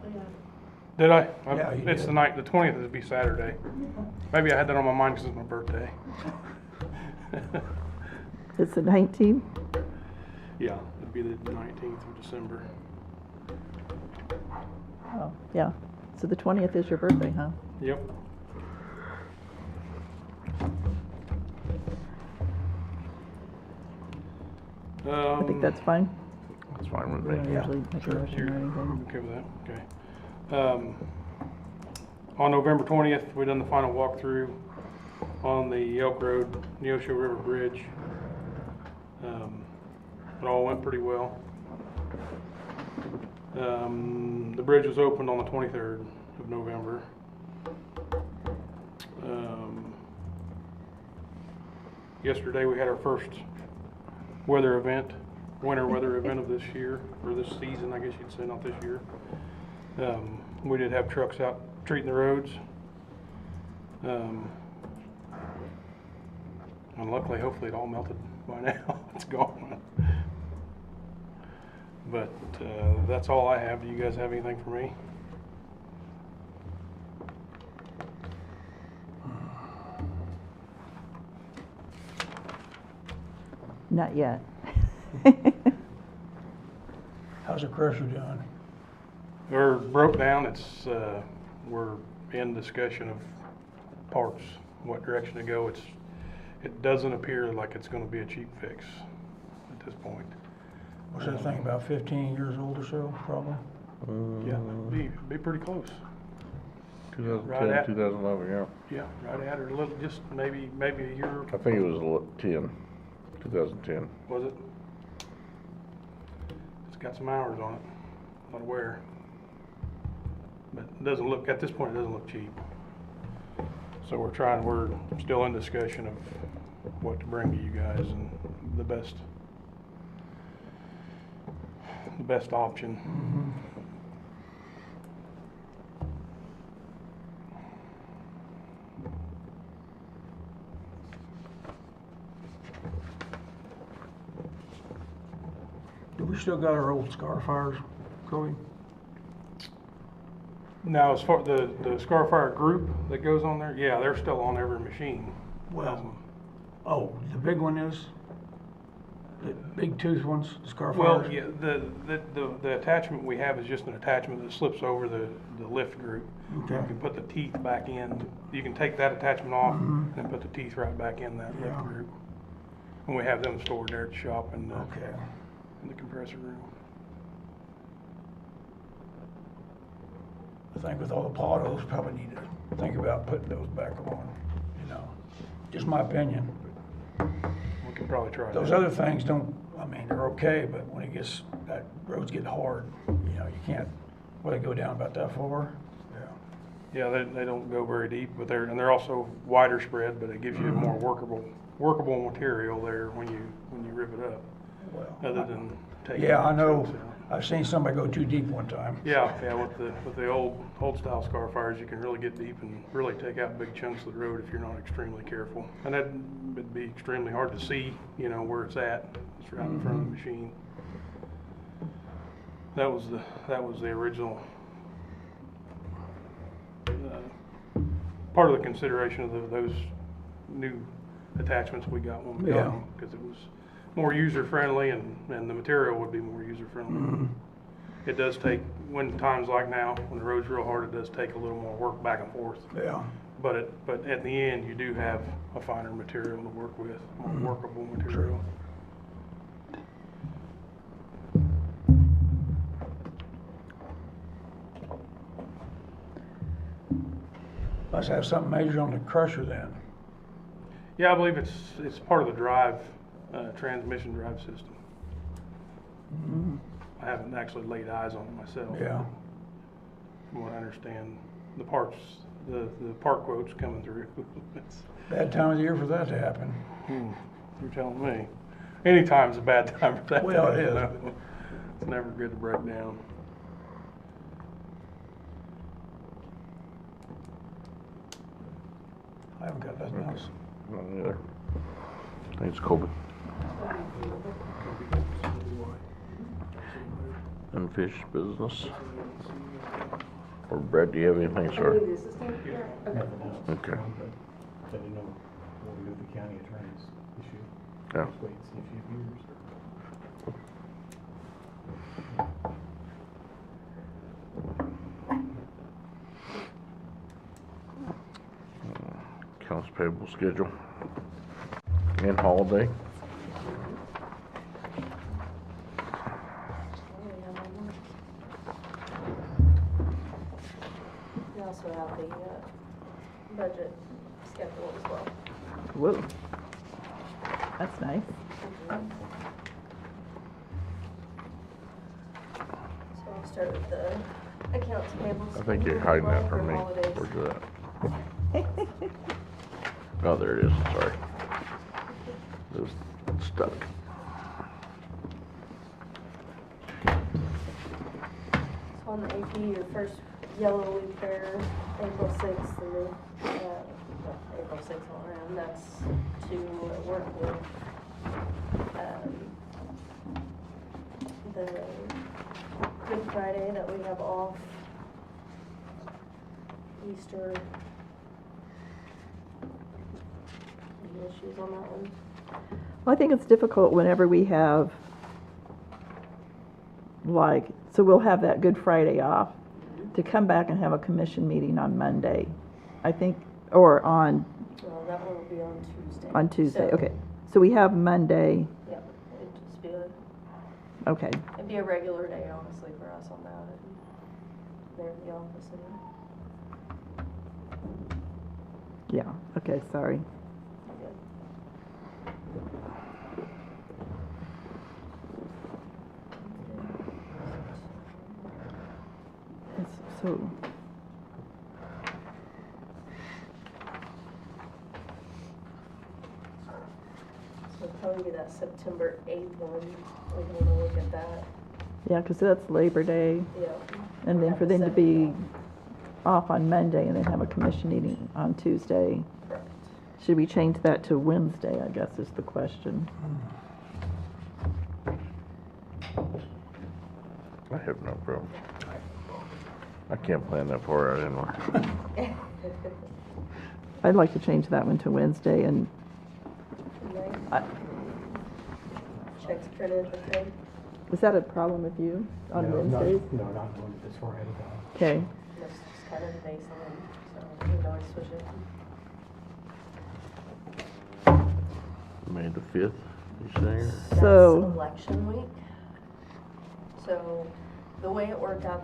Did I? Yeah, you It's did. the night, the 20th would be Saturday. Maybe I had that on my mind because it's my birthday. It's the 19th? Yeah, it'd be the 19th of December. Oh, yeah. So the 20th is your birthday, huh? Yep. I think that's fine. That's fine with We don't me. usually make a motion or anything. Okay with that? Okay. On November 20th, we done the final walkthrough on the Elk Road, Neosho River Bridge. It all went pretty well. The bridge was opened on the 23rd of November. Yesterday, we had our first winter weather event of this year, or this season, I guess you'd say, not this year. We did have trucks out treating the roads. And luckily, hopefully it all melted by now. It's gone. But that's all I have. Do you guys have anything for me? Not yet. How's the crusher doing? We're broke down. It's we're in discussion of parts, what direction to go. It doesn't appear like it's going to be a cheap fix at this point. What's that thing, about 15 years old or so, probably? Yeah, it'd be pretty close. 2010, Right at- 2011, yeah. Yeah, right at or a little, just maybe a year. I think it was 2010. Was it? It's got some hours on it, not aware. But it doesn't look, at this point, it doesn't look cheap. So we're still in discussion of what to bring to you guys and the best the best option. Do we still got our old Scar Fires, Cody? Now, as far the Scarfire group that goes on there, yeah, they're still on every machine. Well, oh, the big one is? The big tooth ones, the Scar Well, Fires? yeah, the attachment we have is just an attachment that slips over the lift group. Okay. You can put the teeth back in, you can take that attachment off and then put the teeth right back in that lift Yeah. group. And we have them stored there at the shop in Okay. the compressor room. I think with all the potholes, probably need to think about putting those back on, you know, just my opinion. We can probably try Those that. other things don't, I mean, they're okay, but when it gets, that roads get hard, you know, you can't, well, they go down about that far? Yeah. Yeah, they don't go very deep, but they're also wider spread, but it gives you a more workable material there when you rip it up, Well, other than taking. yeah, I know, chunks out. I've seen somebody go too deep one time. Yeah, with the old style Scar Fires, you can really get deep and really take out big chunks of the road if you're not extremely careful. And that would be extremely hard to see, you know, where it's at. It's right in front of the machine. That was the original part of the consideration of those new attachments we got when we got Yeah. them, because it was more user friendly and the material would be more user friendly. It does take, when times like now, when the road's real hard, it does take a little more work back and forth. Yeah. But at the end, you do have a finer material to work with, more workable material. Must have something measured on the crusher then. Yeah, I believe it's part of the drive, transmission drive system. I haven't actually laid eyes on it myself. Yeah. From what I understand, the part quotes coming through. It's, Bad time of the year for that to happen. you're telling me. Anytime's a bad time for that. to Well, it happen, is. though. It's never good to break down. I haven't got nothing else. Not either. Thanks, Colby. Unfinished business? Or Brad, do you have anything, sir? Okay. I didn't know what we do with the county attorney's issue. Yeah. Just wait and see if she hears. Accounts payable schedule. And holiday. We also have the budget schedule as well. Whoa. That's nice. So I'll start with the accounts payable. I think you're schedule hiding that for from me. holidays. Where's that? Oh, there it is, sorry. It was stuck. So on the AP, your first yellow week there, April 6th through, April 6th all around, that's to work with, the Good Friday that we have off, Easter. Any issues on that one? Well, I think it's difficult whenever we have, like, so we'll have that Good Friday off, to come back and have a commission meeting on Monday, I think, or on Well, that one will be on Tuesday. Tuesday, So, okay. So we have Monday, Yep, it'd just be okay. it'd be a regular day, honestly, for us on that, and there in the office and. Yeah, okay, sorry. It's so, So it'd probably be that September 8th one, we can look at that. Yeah, because that's Labor Day, Yeah. and then for them to be off on Monday and then have a commission meeting on Tuesday. Correct. Should we change that to Wednesday, I guess is the question. I have no problem. I can't plan that far out anymore. I'd like to change that one to Wednesday, and I- Checks printed, okay? is that a problem with you on No, not- Wednesdays? No, not going this far ahead of time. Okay, That's just kind of the baseline, so we can always switch it. May the 5th, you say? That's So- election week. So the way it worked out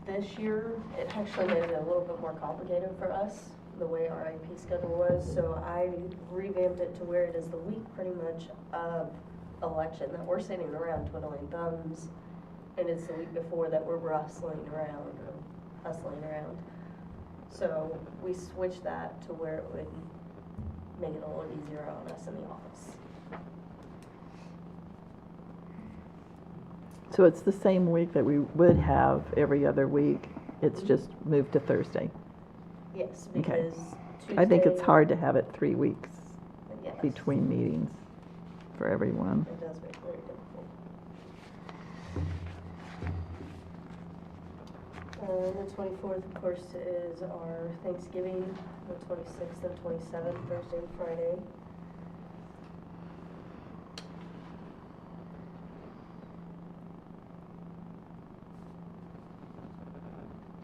this year, it actually made it a little bit more complicated for us, the way our IP schedule was. So I revamped it to where it is the week pretty much of election, that we're sitting around twiddling thumbs, and it's the week before that we're hustling around. So we switched that to where it would make it a little easier on us in the office. so it's the same week that we would have every other week, it's just moved to Thursday. Yes, Okay. because I think it's Tuesday- hard to have it 3 weeks Yes. between meetings for everyone. It does make it very difficult. The 24th, of course, is our Thanksgiving, the 26th and 27th, Thursday and Friday.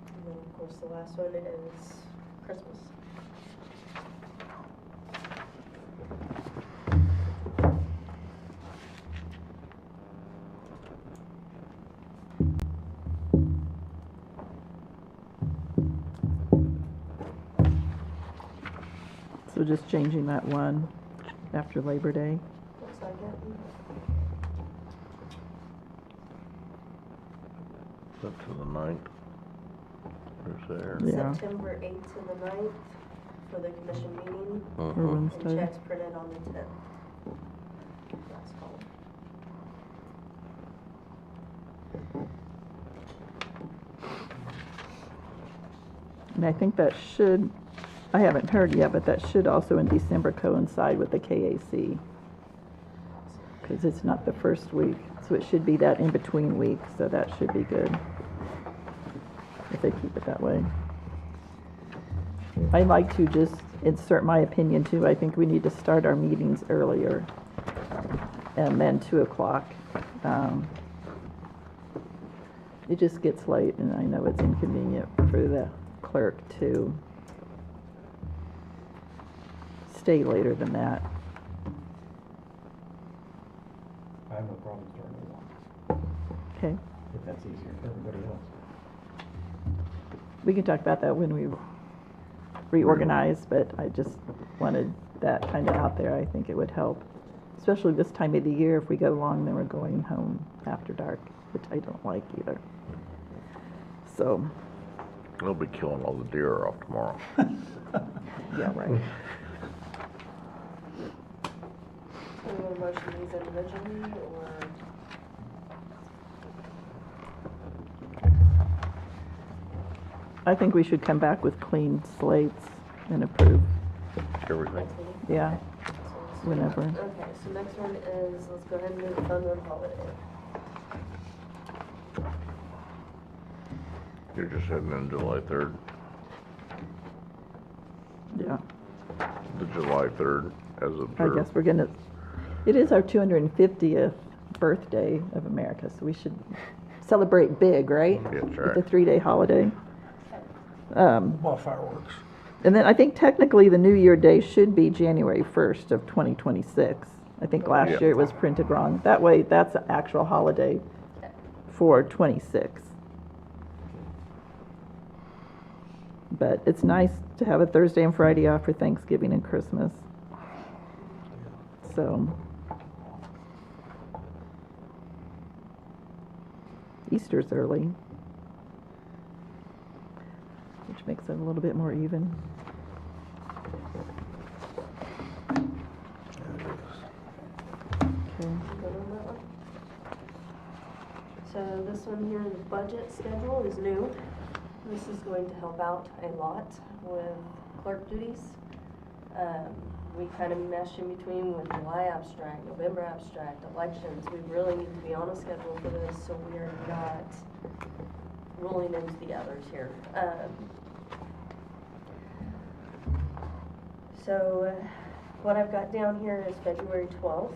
And then, of course, the last one is Christmas. So just changing that one after Labor Day. Looks like it. Up to the 9th. Or there. Yeah. September 8th to the 9th for the commission meeting, Or Mhm. and Wednesday. checks printed on the 10th. Last column. And I think that should, I haven't heard yet, but that should also in December coincide with the KAC. Because it's not the first week, so it should be that in-between week, so that should be good. If they keep it that way. I'd like to just insert my opinion too. I think we need to start our meetings earlier. And then 2 o'clock. It just gets late and I know it's inconvenient for the clerk to stay later than that. I have no problem starting at 1, Okay, if that's easier for everybody else. we can talk about that when we reorganize, but I just wanted that kind of out there. I think it would help, especially this time of the year. If we go long, then we're going home after dark, which I don't like either. So, They'll be killing all the deer off tomorrow. yeah, right. Do you want to motion these individually, or? I think we should come back with clean slates and approve, Everything. Next meeting? yeah, So let's do whenever. that. Okay, so next one is, let's go ahead and move fund run holiday. You're just heading in July 3rd. Yeah. The July 3rd as I observed. guess we're gonna, it is our 250th birthday of America, so we should celebrate big, right? That's With the right. 3-day holiday. Well, fireworks. And then I think technically the New Year Day should be January 1st of 2026. I think last Yeah. year it was printed wrong. That way, that's an actual holiday for 26. But it's nice to have a Thursday and Friday off for Thanksgiving and Christmas. So. Easter's early, which makes it a little bit more even. Okay. Good on that one? So this one here, the budget schedule is new. This is going to help out a lot with clerk duties. We kind of mesh in between with July abstract, November abstract, elections. We really need to be on a schedule for this so we are not rolling into the others here. So what I've got down here is February 12th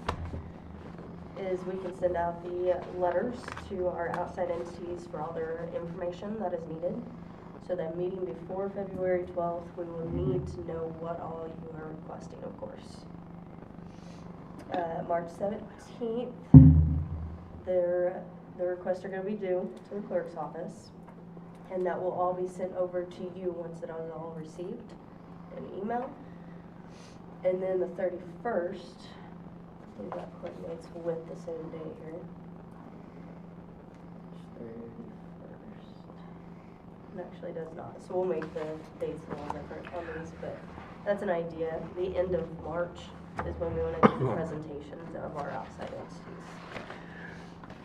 is we can send out the letters to our outside entities for all their information that is needed. So that meeting before February 12th, we will need to know what all you are requesting, of course. March 17th, the requests are going to be due to the clerk's office, and that will all be sent over to you once it is all received in email. And then the 31st, we've got coordinates with the same day here. 31st. It actually does not, so we'll make the dates a little different on these, but that's an idea. The end of March is when we want to do presentations of our outside entities.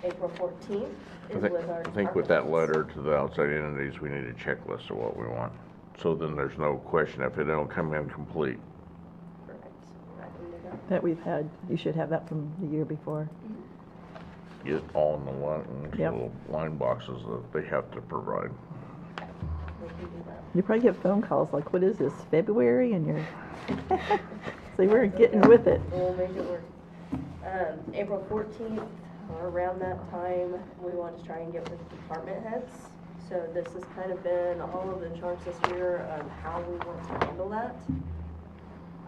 April 14th is with our I think with that department letter to the outside entities, we need a checklist of what we want. So then there's no question if it don't come in complete. heads. Correct. I can do that. That we've had, you should have that from the year before. Get all in the line, Yep. little line boxes that they have to provide. We can do that. You probably get phone calls like, what is this, February? And you're, so we're getting with it. We'll make it work. April 14th, or around that time, we want to try and get with department heads. So this has kind of been all of the charts this year of how we want to handle that.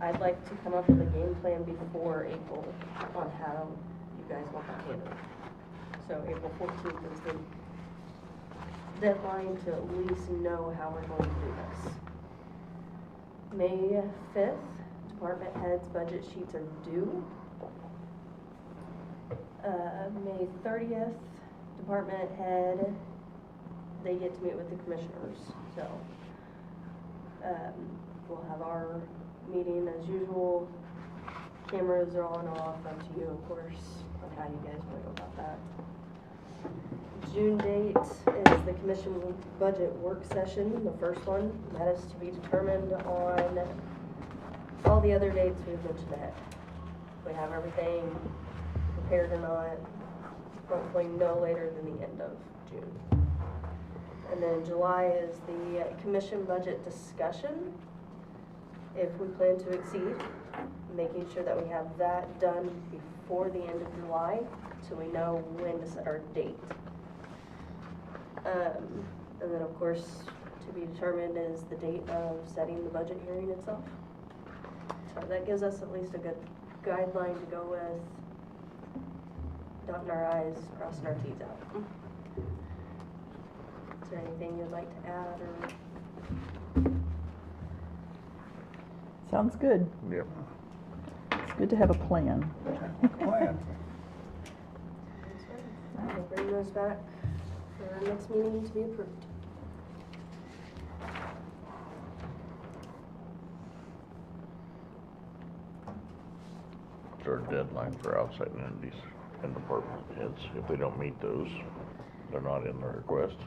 I'd like to come up with a game plan before April on how you guys want that handled. So April 14th is the deadline to at least know how we're going to do this. May 5th, department heads' budget sheets are due. May 30th, department head, they get to meet with the commissioners. So we'll have our meeting as usual. Cameras are on and off, up to you, of course, on how you guys want to go about that. June date is the commission budget work session, the first one. That is to be determined on all the other dates we've mentioned ahead. We have everything prepared or not, hopefully no later than the end of June. And then July is the commission budget discussion. If we plan to exceed, making sure that we have that done before the end of July so we know when to set our date. And then, of course, to be determined is the date of setting the budget hearing itself. So that gives us at least a good guideline to go with, dotting our I's, crossing our T's out. Is there anything you'd like to add or? Sounds good. Yep. It's good to have a plan. Plan. We'll bring those back for our next meeting to be approved. It's our deadline for outside entities and department heads. If they don't meet those, they're not in the request.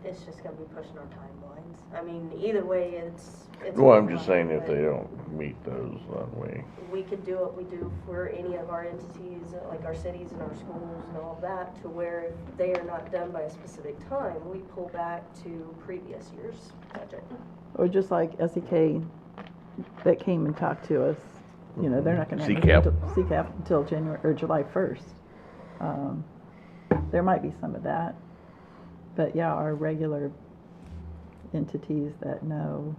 It's just gonna be pushing our timelines. I mean, either way, it's. Well, I'm just saying if but they don't meet those, then we could do what we do for any of our entities, like our cities and our schools and all of that, to where if they are not done by a specific time, we pull back to previous year's budget. Or just like SEK that came and talked to us, you know, they're not gonna have CCAP. CCAP until January, or July 1st. There might be some of that. But yeah, our regular entities that know,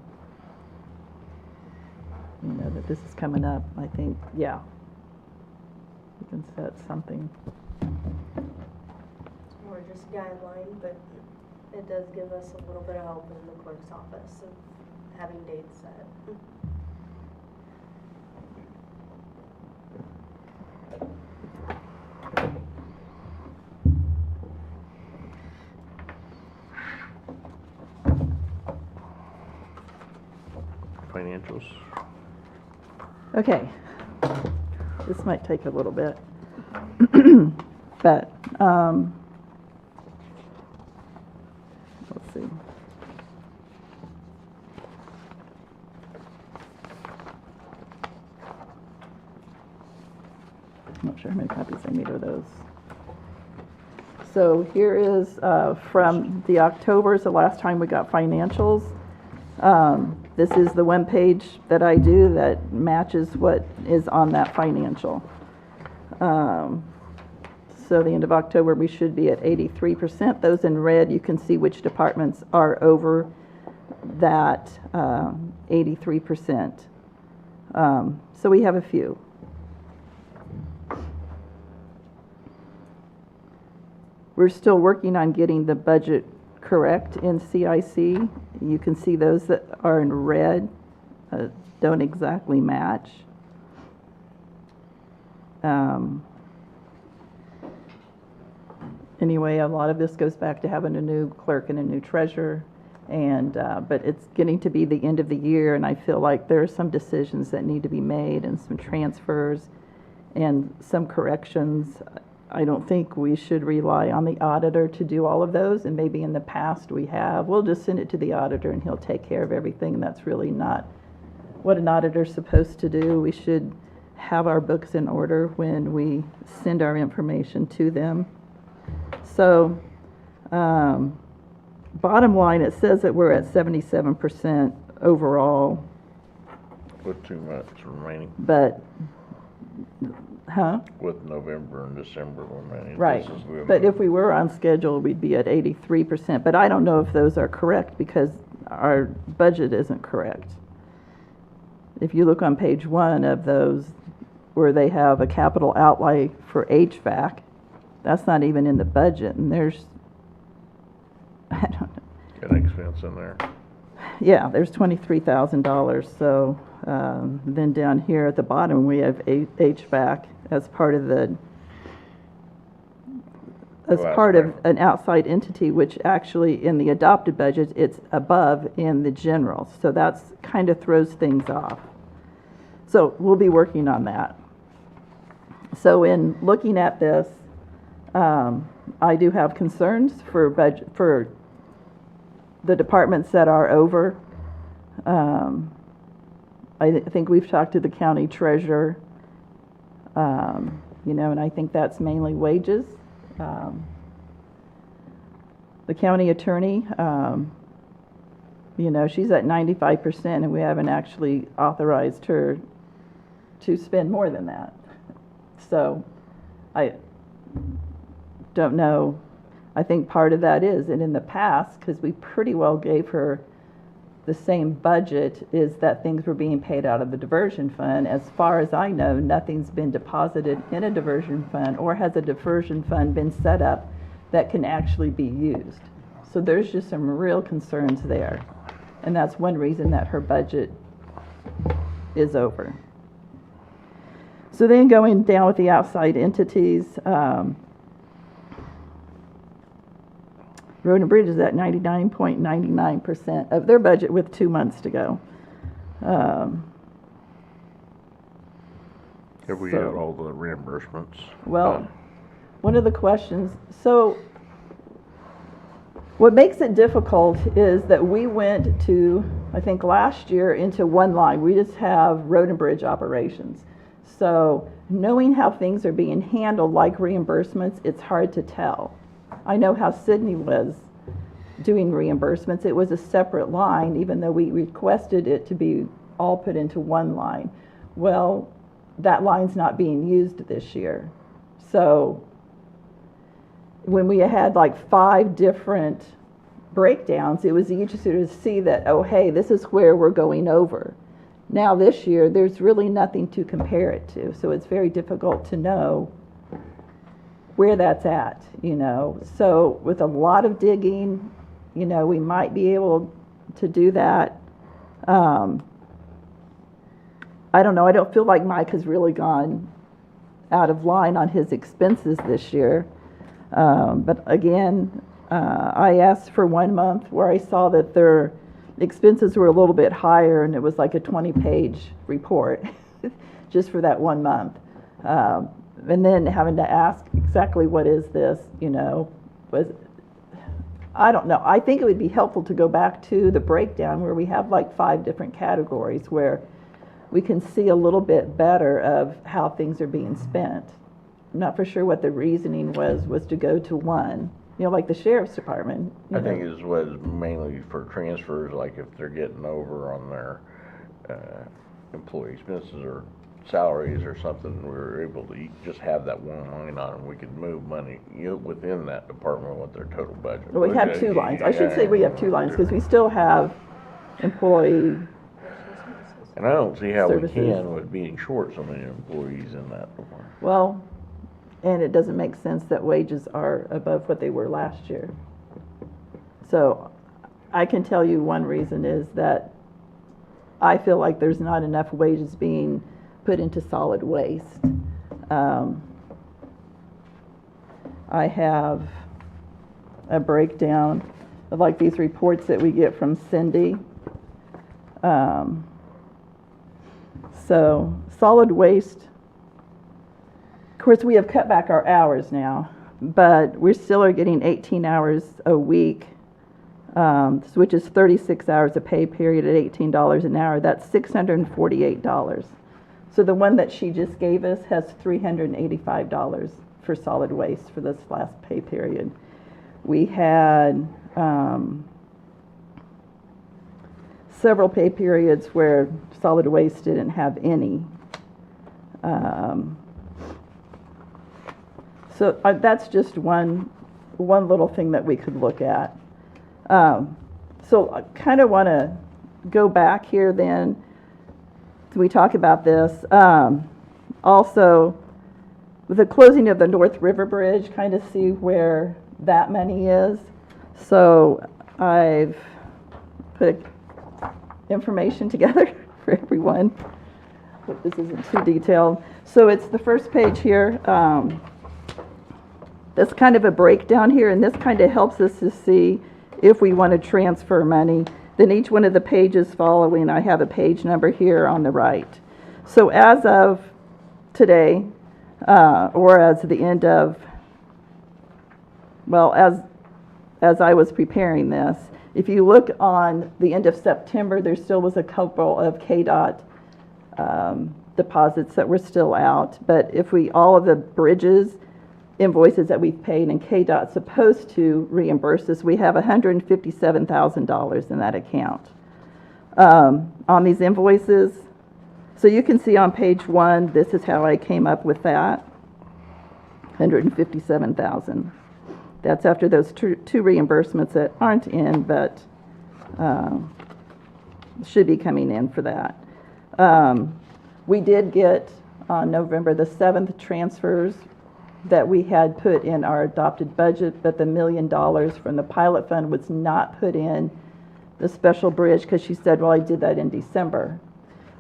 you know, that this is coming up, I think, yeah, we can set something. It's more just guideline, but it does give us a little bit of help in the clerk's office of having dates set. financials. Okay, this might take a little bit. But, let's see. I'm not sure how many copies I made of those. So here is from the October, is the last time we got financials. This is the one page that I do that matches what is on that financial. So the end of October, we should be at 83%. Those in red, you can see which departments are over that 83%. So we have a few. We're still working on getting the budget correct in CIC. You can see those that are in red don't exactly match. Anyway, a lot of this goes back to having a new clerk and a new treasurer, and but it's getting to be the end of the year, and I feel like there are some decisions that need to be made and some transfers and some corrections. I don't think we should rely on the auditor to do all of those, and maybe in the past we have. We'll just send it to the auditor and he'll take care of everything, and that's really not what an auditor's supposed to do. We should have our books in order when we send our information to them. So, bottom line, it says that we're at 77% overall, With 2 months remaining, but, with November and December remaining. Right, This is the- but if we were on schedule, we'd be at 83%, but I don't know if those are correct because our budget isn't correct. If you look on page 1 of those, where they have a capital outlay for HVAC, that's not even in the budget, and there's, I don't know. Got an expense in there. Yeah, there's $23,000, so then down here at the bottom, we have HVAC as part of the, as that's part of right. an outside entity, which actually in the adopted budget, it's above in the general, so that's kind of throws things off. So we'll be working on that. So in looking at this, I do have concerns for budget, for the departments that are over. I think we've talked to the county treasurer, you know, and I think that's mainly wages. The county attorney, you know, she's at 95%, and we haven't actually authorized her to spend more than that. So I don't know. I think part of that is, and in the past, because we pretty well gave her the same budget, is that things were being paid out of the diversion fund. As far as I know, nothing's been deposited in a diversion fund, or has a diversion fund been set up that can actually be used. So there's just some real concerns there. And that's one reason that her budget is over. So then going down with the outside entities, Road and Bridge is at 99.99% of their budget with 2 months to go. Have we so- got all the reimbursements? Well, one of the questions, so what makes it difficult is that we went to, I think last year, into one line. We just have Road and Bridge operations. So knowing how things are being handled, like reimbursements, it's hard to tell. I know how Sydney was doing reimbursements. It was a separate line, even though we requested it to be all put into one line. Well, that line's not being used this year. So when we had like 5 different breakdowns, it was easy to see that, oh, hey, this is where we're going over. Now this year, there's really nothing to compare it to, so it's very difficult to know where that's at, you know. So with a lot of digging, you know, we might be able to do that. I don't know, I don't feel like Mike has really gone out of line on his expenses this year. But again, I asked for 1 month where I saw that their expenses were a little bit higher, and it was like a 20-page report just for that 1 month. and then having to ask exactly what is this, you know, was, I don't know. I think it would be helpful to go back to the breakdown where we have like 5 different categories where we can see a little bit better of how things are being spent. I'm not for sure what the reasoning was to go to one, you know, like the sheriff's department. I think it was mainly for transfers, like if they're getting over on their employee expenses or salaries or something, we were able to just have that one line on, and we could move money, you know, within that department what their total budget Well, we was. have 2 lines. I should say we have 2 lines because we still have employee. And I don't see how we Services. can with being short so many employees in that department. Well, and it doesn't make sense that wages are above what they were last year. So I can tell you one reason is that I feel like there's not enough wages being put into solid waste. I have a breakdown of like these reports that we get from Cindy. So solid waste, of course, we have cut back our hours now, but we still are getting 18 hours a week, which is 36 hours a pay period at $18 an hour. That's $648. So the one that she just gave us has $385 for solid waste for this last pay period. We had several pay periods where solid waste didn't have any. So that's just one little thing that we could look at. So I kind of want to go back here then. We talk about this. Also, with the closing of the North River Bridge, kind of see where that money is. So I've put information together for everyone. Hope this isn't too detailed. So it's the first page here. That's kind of a breakdown here, and this kind of helps us to see if we want to transfer money. Then each one of the pages following, I have a page number here on the right. So as of today, or as the end of, well, as I was preparing this, if you look on the end of September, there still was a couple of KDOT deposits that were still out. But if all of the bridges invoices that we've paid and KDOT's supposed to reimburse us, we have $157,000 in that account. On these invoices, so you can see on page 1, this is how I came up with that, $157,000. That's after those 2 reimbursements that aren't in, but should be coming in for that. We did get on November the 7th transfers that we had put in our adopted budget, but the $1 million from the pilot fund was not put in the special bridge because she said, well, I did that in December.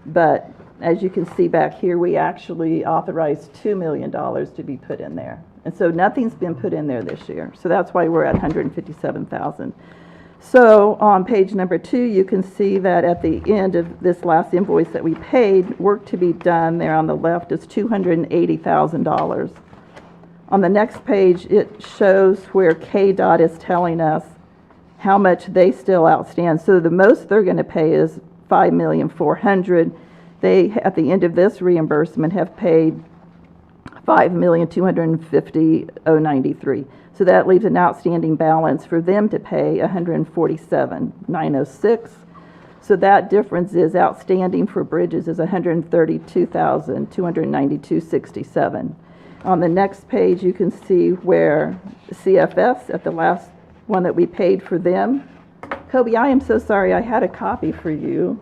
But as you can see back here, we actually authorized $2 million to be put in there. And so nothing's been put in there this year. So that's why we're at $157,000. So on page number 2, you can see that at the end of this last invoice that we paid, work to be done there on the left is $280,000. On the next page, it shows where KDOT is telling us how much they still outstand. So the most they're going to pay is $5,400,000. They, at the end of this reimbursement, have paid $5,250,093. So that leaves an outstanding balance for them to pay $147,906. So that difference is outstanding for bridges is $132,292.67. On the next page, you can see where CFS, at the last one that we paid for them. Kobe, I am so sorry. I had a copy for you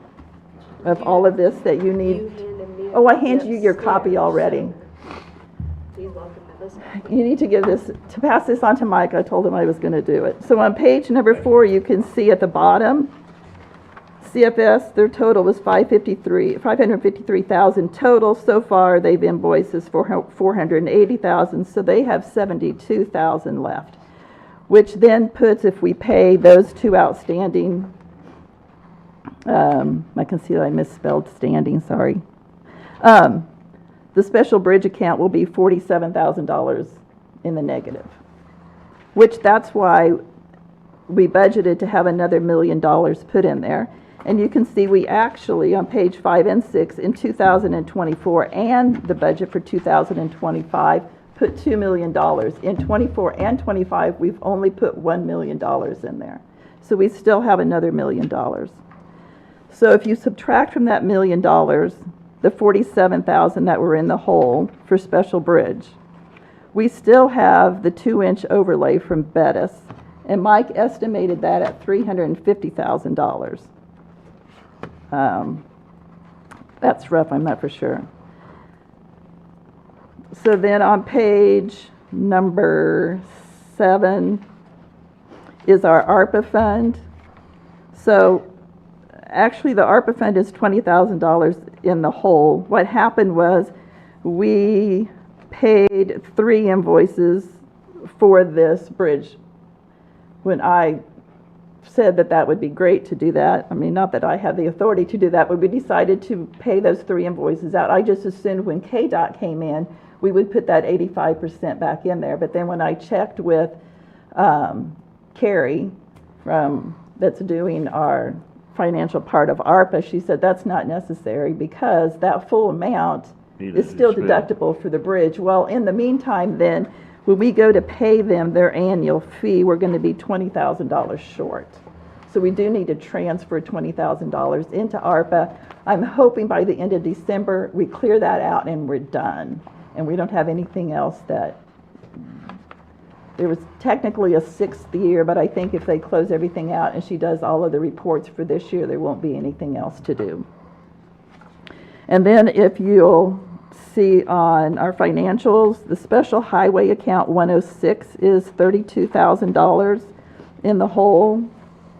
of all of this that you need. You handed me. Oh, I handed you your copy already. Please welcome to this. You need to give this, to pass this on to Mike. I told him I was going to do it. So on page number 4, you can see at the bottom, CFS, their total was $553,000 total. So far, they've invoiced us for $480,000, so they have $72,000 left, which then puts, if we pay those 2 outstanding, I can see that I misspelled standing, sorry. the special bridge account will be $47,000 in the negative, which that's why we budgeted to have another $1 million put in there. And you can see we actually, on page 5 and 6, in 2024 and the budget for 2025, put $2 million. In 24 and 25, we've only put $1 million in there. So we still have another $1 million. So if you subtract from that $1 million, the $47,000 that were in the hole for special bridge, we still have the 2-inch overlay from Bettis, and Mike estimated that at $350,000. That's rough, I'm not for sure. So then on page number 7 is our ARPA fund. So actually the ARPA fund is $20,000 in the hole. What happened was we paid 3 invoices for this bridge. When I said that that would be great to do that, I mean, not that I have the authority to do that, but we decided to pay those 3 invoices out. I just assumed when KDOT came in, we would put that 85% back in there. But then when I checked with Carrie that's doing our financial part of ARPA, she said that's not necessary because that full amount is still deductible for the bridge. Well, in the meantime, then, when we go to pay them their annual fee, we're going to be $20,000 short. So we do need to transfer $20,000 into ARPA. I'm hoping by the end of December, we clear that out and we're done. And we don't have anything else that, there was technically a 6th year, but I think if they close everything out and she does all of the reports for this year, there won't be anything else to do. And then if you'll see on our financials, the special highway account 106 is $32,000 in the hole.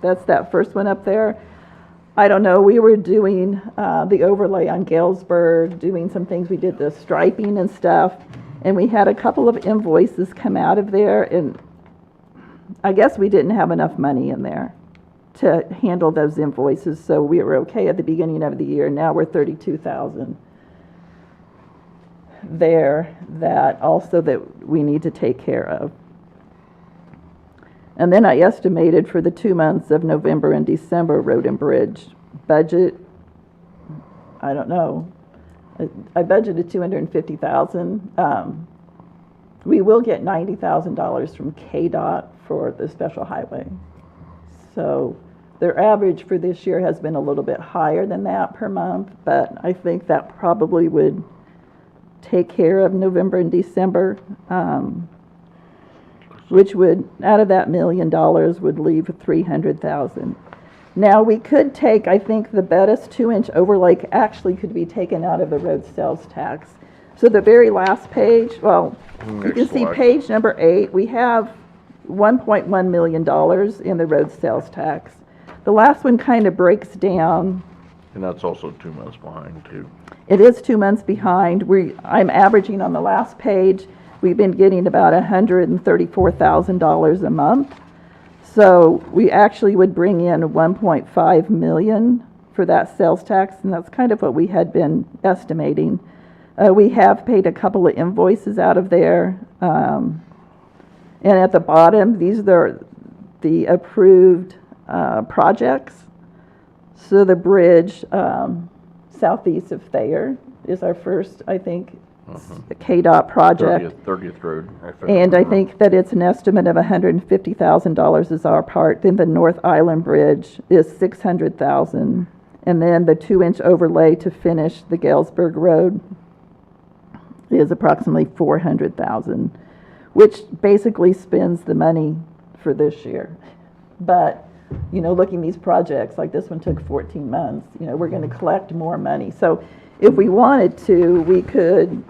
That's that first one up there. I don't know, we were doing the overlay on Galesburg, doing some things, we did the striping and stuff, and we had a couple of invoices come out of there, and I guess we didn't have enough money in there to handle those invoices, so we were okay at the beginning of the year. Now we're $32,000 there that also that we need to take care of. And then I estimated for the 2 months of November and December road and bridge budget, I don't know, I budgeted $250,000. We will get $90,000 from KDOT for the special highway. So their average for this year has been a little bit higher than that per month, but I think that probably would take care of November and December, which would, out of that $1 million, would leave $300,000. Now, we could take, I think the Bettis 2-inch overlay actually could be taken out of the road sales tax. So the very last page, well, you can see page number 8, we have $1.1 million in the road sales tax. The last one kind of breaks down. And that's also 2 months behind, too. It is 2 months behind. I'm averaging on the last page, we've been getting about $134,000 a month. So we actually would bring in $1.5 million for that sales tax, and that's kind of what we had been estimating. We have paid a couple of invoices out of there. And at the bottom, these are the approved projects. So the bridge southeast of Thayer is our first, I think, KDOT project. 30th Road. And I think that it's an estimate of $150,000 is our part. Then the North Island Bridge is $600,000. And then the 2-inch overlay to finish the Galesburg Road is approximately $400,000, which basically spends the money for this year. But, you know, looking at these projects, like this one took 14 months, you know, we're going to collect more money. So if we wanted to, we could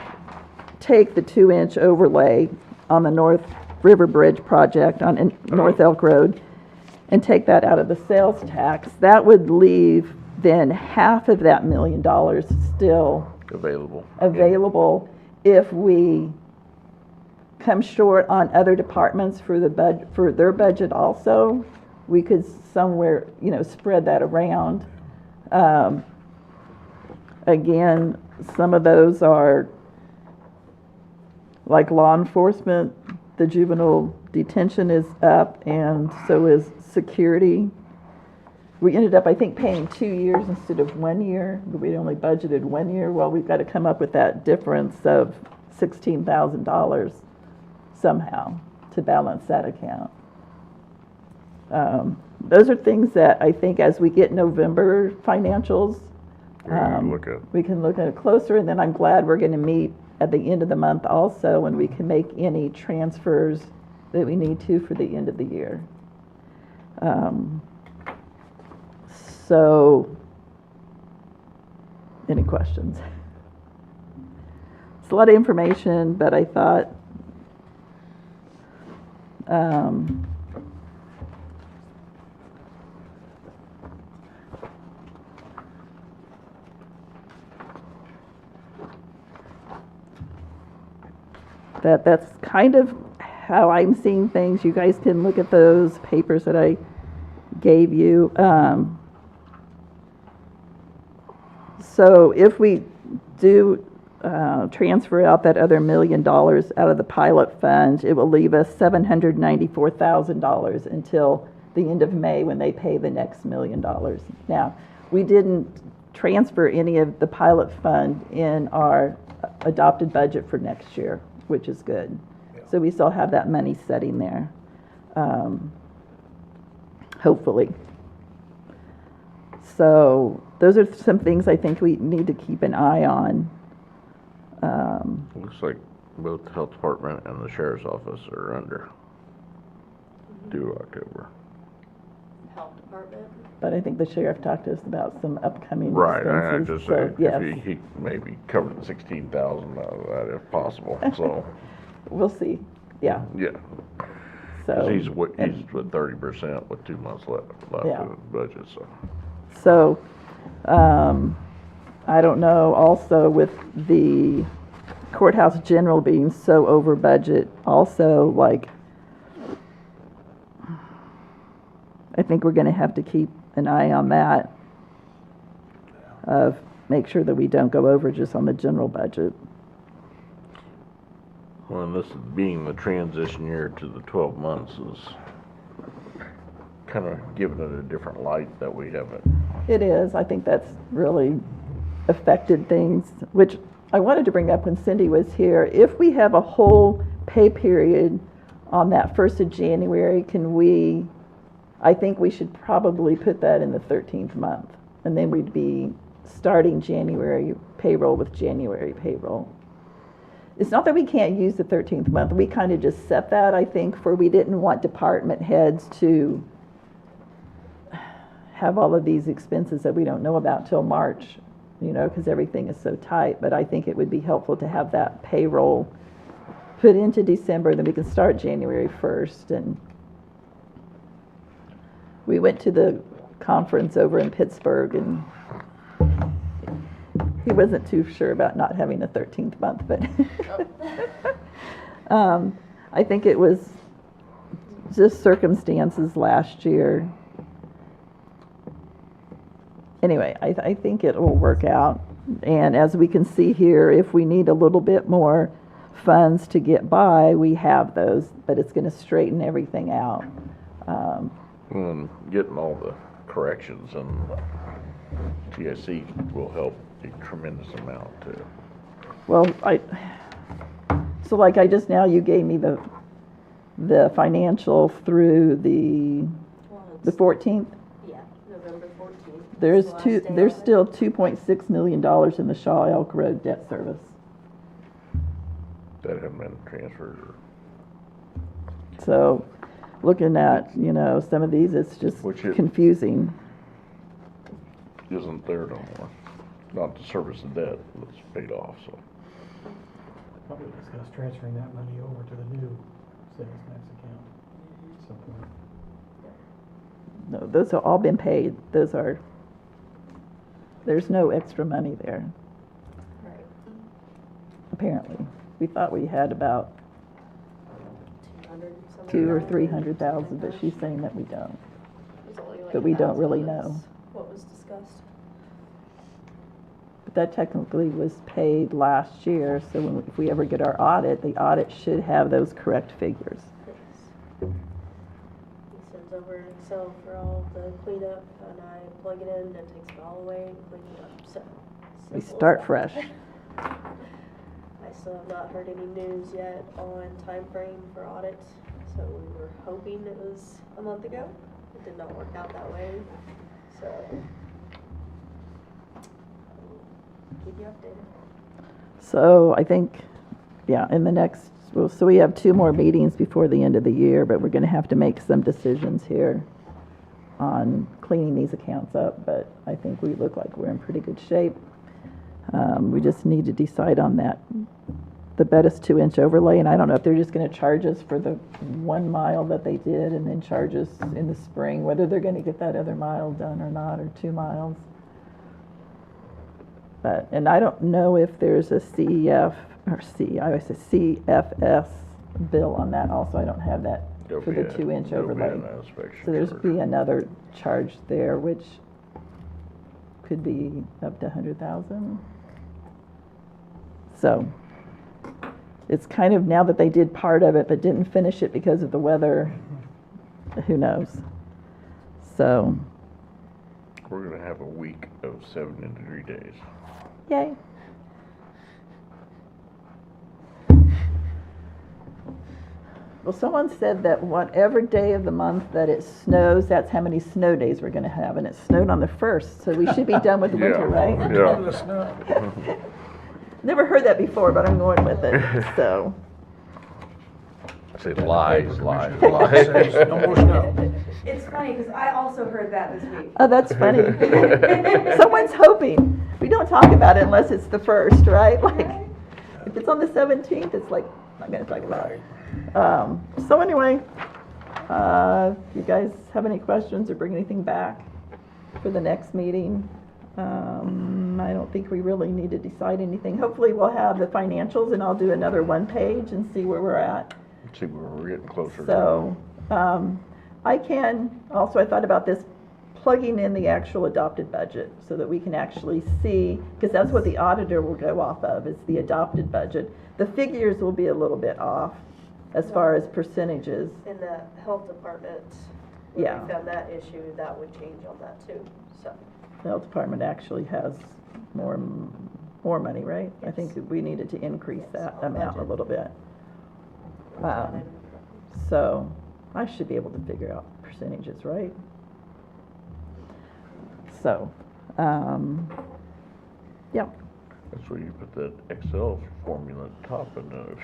take the 2-inch overlay on the North River Bridge project on North Elk Road and take that out of the sales tax. That would leave then half of that $1 million still available if we come short on other departments for their budget also. We could somewhere, you know, spread that around. Again, some of those are like law enforcement, the juvenile detention is up, and so is security. We ended up, I think, paying 2 years instead of 1 year, but we only budgeted 1 year. Well, we've got to come up with that difference of $16,000 somehow to balance that account. Those are things that I think as we get November financials, we can look at it closer, and then I'm glad we're going to meet at the end of the month also, and we can make any transfers that we need to for the end of the year. So, any questions? It's a lot of information, but I thought that's kind of how I'm seeing things. You guys can look at those papers that I gave you. So if we do transfer out that other $1 million out of the pilot fund, it will leave us $794,000 until the end of May when they pay the next $1 million. Now, we didn't transfer any of the pilot fund in our adopted budget for next year, which is good. So we still have that money sitting there, hopefully. So those are some things I think we need to keep an eye on. Looks like both the health department and the sheriff's office are under due October. Health department. But I think the sheriff talked to us about some upcoming Right, I expenses. just So, said yes, if he maybe covered 16,000 out of that if possible, so, we'll see. Yeah. yeah. So 'Cause he's with and- 30% with 2 months left Yeah. of the budget, so. So, I don't know, also with the courthouse general being so over budget, also, like, I think we're gonna have to keep an eye on that, of make sure that we don't go over just on the general budget. Well, and this being the transition year to the 12 months is kind of giving it a different light that we haven't. It is. I think that's really affected things, which I wanted to bring up when Cindy was here. If we have a whole pay period on that 1st of January, I think we should probably put that in the 13th month. And then we'd be starting January payroll with January payroll. It's not that we can't use the 13th month. We kind of just set that, I think, for we didn't want department heads to have all of these expenses that we don't know about till March, because everything is so tight. But I think it would be helpful to have that payroll put into December, then we can start January 1st. And we went to the conference over in Pittsburgh, and he wasn't too sure about not having a 13th month, but I think it was just circumstances last year. Anyway, I think it will work out. And as we can see here, if we need a little bit more funds to get by, we have those, but it's going to straighten everything out. And getting all the corrections and TSC will help a tremendous amount too. Well, so like you gave me the financial through the 14th. Yeah, November 14th. There's It's the last day there's of it. still $2.6 million in the Shaw Elk Road debt service. That haven't been transferred or. So, looking at, some of these, it's just confusing. Isn't there no more. Not to service the debt that's paid off, so. Probably discuss transferring that money over to the new sales tax account at some point. No, those have all been paid. There's no extra money there, Right. apparently. We thought we had about 200 something. 200,000 or 300,000, but she's saying that we don't. It was only like But we don't 1,000 really was know. What was discussed? that technically was paid last year, so if we ever get our audit, the audit should have those correct figures. He sends over an Excel for all the cleanup, and I plug it in, and takes it all away and cleans it up, so. We simple as start that. fresh. I still have not heard any news yet on time frame for audit, so we were hoping it was a month ago. It did not work out that way, so. I'll keep you updated. So I think, yeah, in the next, well, so we have 2 more meetings before the end of the year, but we're gonna have to make some decisions here on cleaning these accounts up, but I think we look like we're in pretty good shape. We just need to decide on that, the Bettis 2-inch overlay, and I don't know if they're just gonna charge us for the 1 mile that they did and then charge us in the spring, whether they're gonna get that other mile done or not, or 2 miles. But, and I don't know if there's a CEF, or I always say CFS bill on that also. I don't have that for the 2-inch overlay. So there's be another charge there, which could be up to 100,000. So it's kind of, now that they did part of it but didn't finish it because of the weather, who knows? So, We're gonna have a week of 70-degree days. yay. Well, someone said that whatever day of the month that it snows, that's how many snow days we're gonna have, and it snowed on the 1st, so we should be done with the winter, right? Yeah. Never heard that before, but I'm going with it, so. I say lies. No more snow. It's funny, because I also heard that this week. Oh, that's funny. Someone's hoping. We don't talk about it unless it's the 1st, right? Like, if it's on the 17th, it's like, not gonna talk about it. So anyway, you guys have any questions or bring anything back for the next meeting? I don't think we really need to decide anything. Hopefully we'll have the financials and I'll do another 1 page and see where we're at. See where we're getting closer to. So, I thought about this, plugging in the actual adopted budget so that we can actually see, because that's what the auditor will go off of, is the adopted budget. The figures will be a little bit off as far as percentages. In the health department, when Yeah. we found that issue, that would change on that too, so. The health department actually has more money, right? I think we needed to increase that amount a little bit. So I should be able to figure out percentages, right? So, yeah, That's where you put that Excel formula at the top and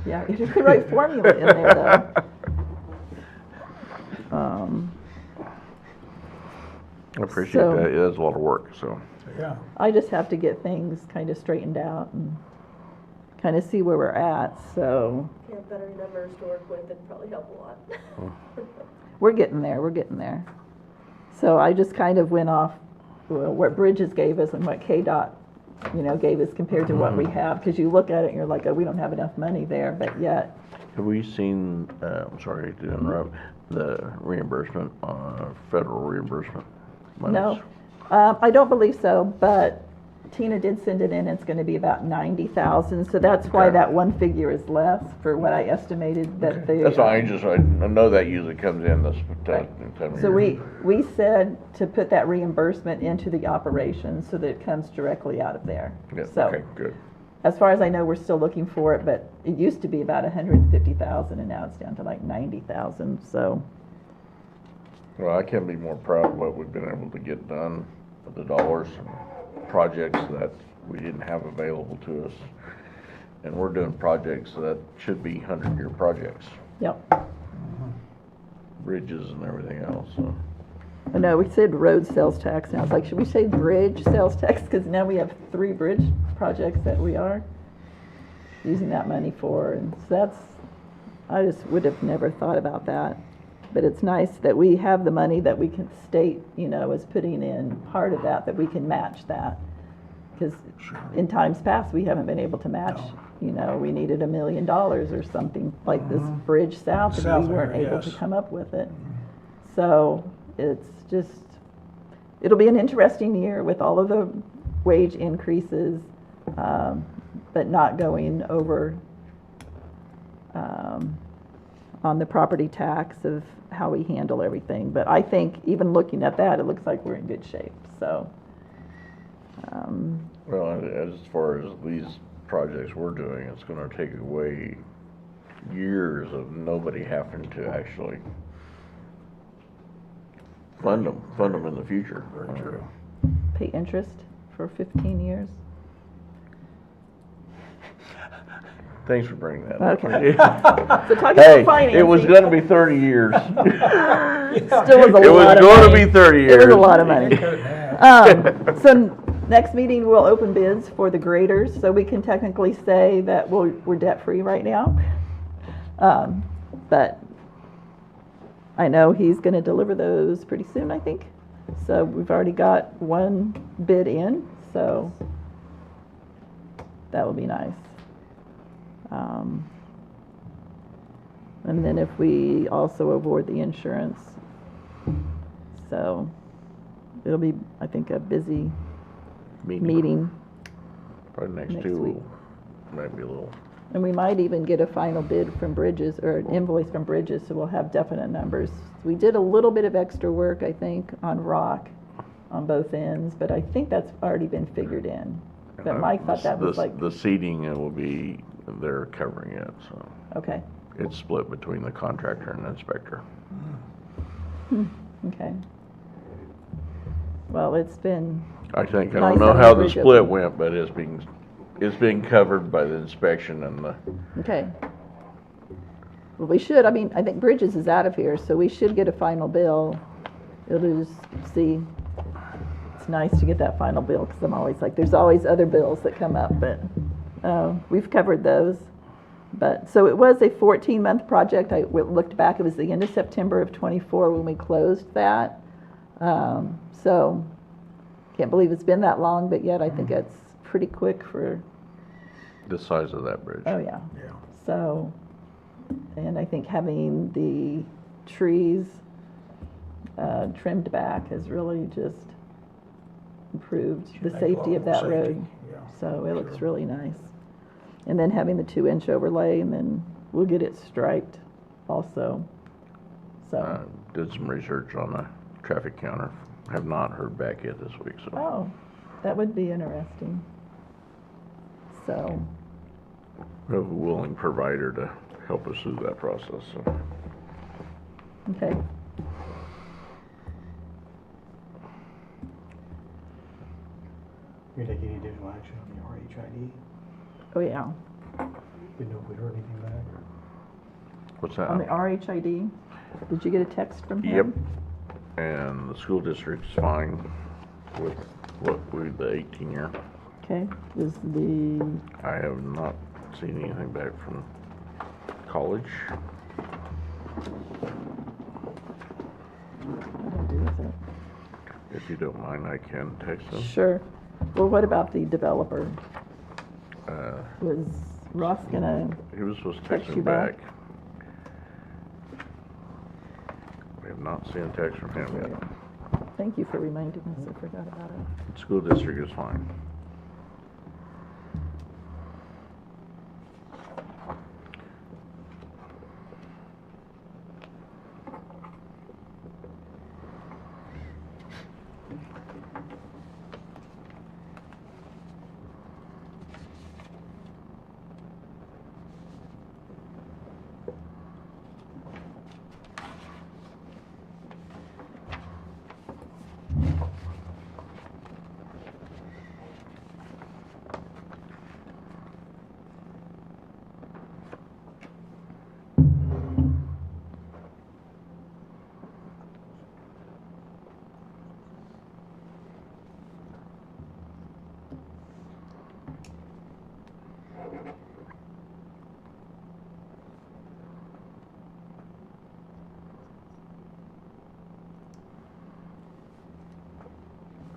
yeah, it's the right formula in there though. I appreciate So- that. Yeah, that's a lot of work, so. Yeah. I just have to get things kind of straightened out and kind of see where we're at, so If you have better numbers to work with, it'd probably help a lot. we're getting there. So I just kind of went off, well, what Bridges gave us and what KDOT, gave us compared to what we have, because you look at it and you're like, oh, we don't have enough money there, but yet, Have we seen, I'm sorry to interrupt, the reimbursement, federal reimbursement monies? no. I don't believe so, but Tina did send it in, it's gonna be about 90,000, so that's why Okay. that one figure is less for what I estimated that the. That's fine, I know that usually comes in this time of So year. we said to put that reimbursement into the operation so that it comes directly out of there. Yeah, So, okay, good. as far as I know, we're still looking for it, but it used to be about 150,000 and now it's down to like 90,000, so. Well, I can't be more proud of what we've been able to get done with the dollars and projects that we didn't have available to us. And we're doing projects that should be 100-year projects, Yep. bridges and everything else, so. I know, we said road sales tax, and I was like, should we say bridge sales tax? Because now we have 3 bridge projects that we are using that money for, and so that's, I just would have never thought about that. But it's nice that we have the money that we can state, as putting in part of that we can match that. Because in times past, we haven't been able to match, we needed $1 million or something like this bridge south, and South we weren't area, able to yes. come up with it. So it's just, it'll be an interesting year with all of the wage increases, but not going over on the property tax of how we handle everything. But I think even looking at that, it looks like we're in good shape, so. Well, as far as these projects we're doing, it's gonna take away years of nobody having to actually fund them in the future. Very true. Pay interest for 15 years. Thanks for bringing that up. Okay. So talking Hey, about financing. it was gonna be 30 years. Still was a It was lot of gonna money. be 30 It was a years. lot of money. So next meeting, we'll open bids for the graders, so we can technically say that we're debt-free right now. But I know he's gonna deliver those pretty soon, I think. So we've already got one bid in, so that will be nice. And then if we also award the insurance, so it'll be, I think, a busy meeting. Probably next next two week. might be a little, And we might even get a final bid from Bridges, or an invoice from Bridges, so we'll have definite numbers. We did a little bit of extra work, I think, on rock on both ends, but I think that's already been figured in. But Mike thought that was like, the seating will be, they're covering it, so okay, it's split between the contractor and the inspector. okay. Well, it's been, I think, I Nice don't know having how the the bridge split open. went, but it's being covered by the inspection and the, okay. Well, we should, I mean, I think Bridges is out of here, so we should get a final bill. It'll just see, it's nice to get that final bill, because I'm always like, there's always other bills that come up, but we've covered those. But, so it was a 14-month project. I looked back, it was the end of September of '24 when we closed that. So, can't believe it's been that long, but yet I think it's pretty quick for, the size of that bridge. oh yeah. Yeah. So, and I think having the trees trimmed back has really just improved the Make a safety lot of more that safety, road. yeah, So it looks sure. really nice. And then having the 2-inch overlay, and then we'll get it striped also. So, Did some research on the traffic counter. Have not heard back yet this week, so. oh, that would be interesting. So, We have a willing provider to help us through that process, so. okay. You take any additional action on the RHID? Oh, yeah. Didn't know if we'd heard anything back. What's that? On the RHID, did you get a text from him? Yep. And the school district's fine with the 18-year. Okay, is the, I have not seen anything back from college. what do I do with it? If you don't mind, I can text them. Sure. Well, what about the developer? Was Ross gonna, He was supposed to Text text you me back? back. We have not seen a text from him yet. thank you for reminding us, I forgot about it. School district is fine.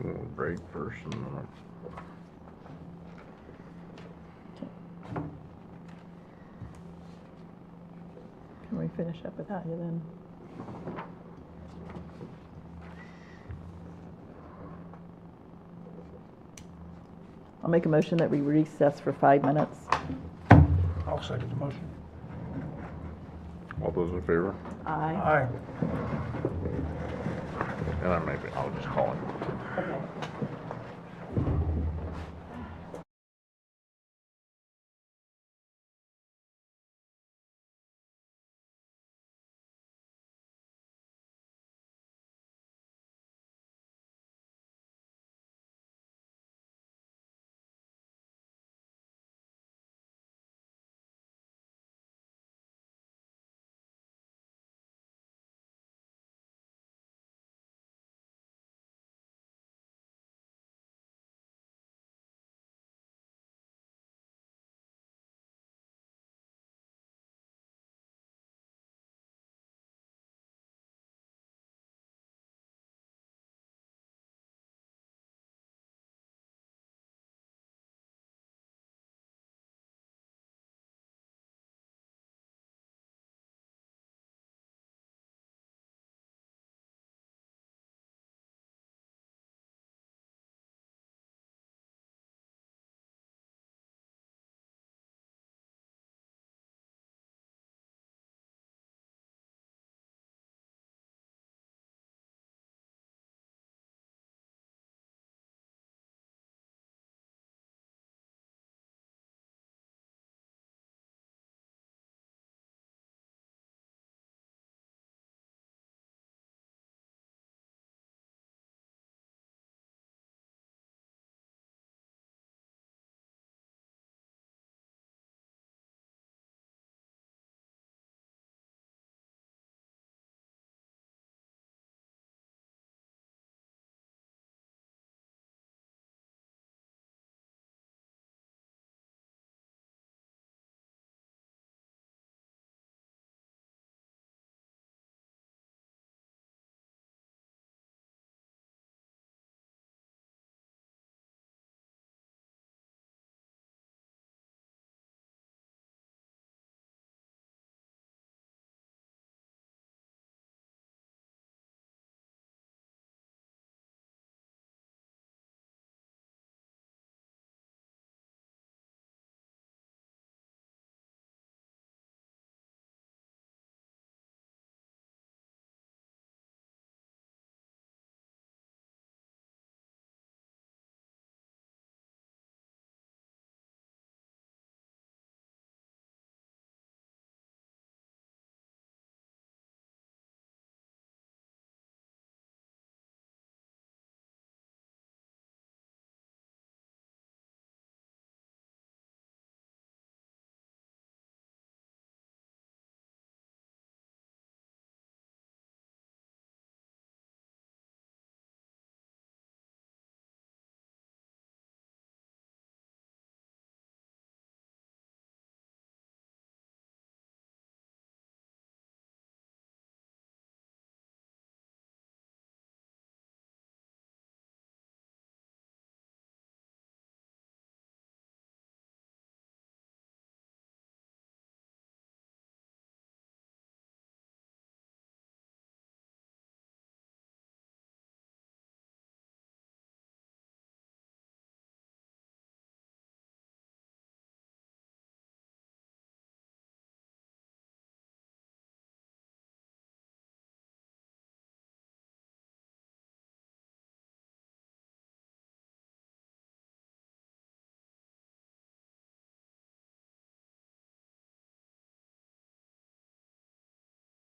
We'll break first and then Can we finish up without you then? I'll make a motion that we recess for 5 minutes. I'll second the motion. All those in favor? Aye. Aye. And I'll just call him.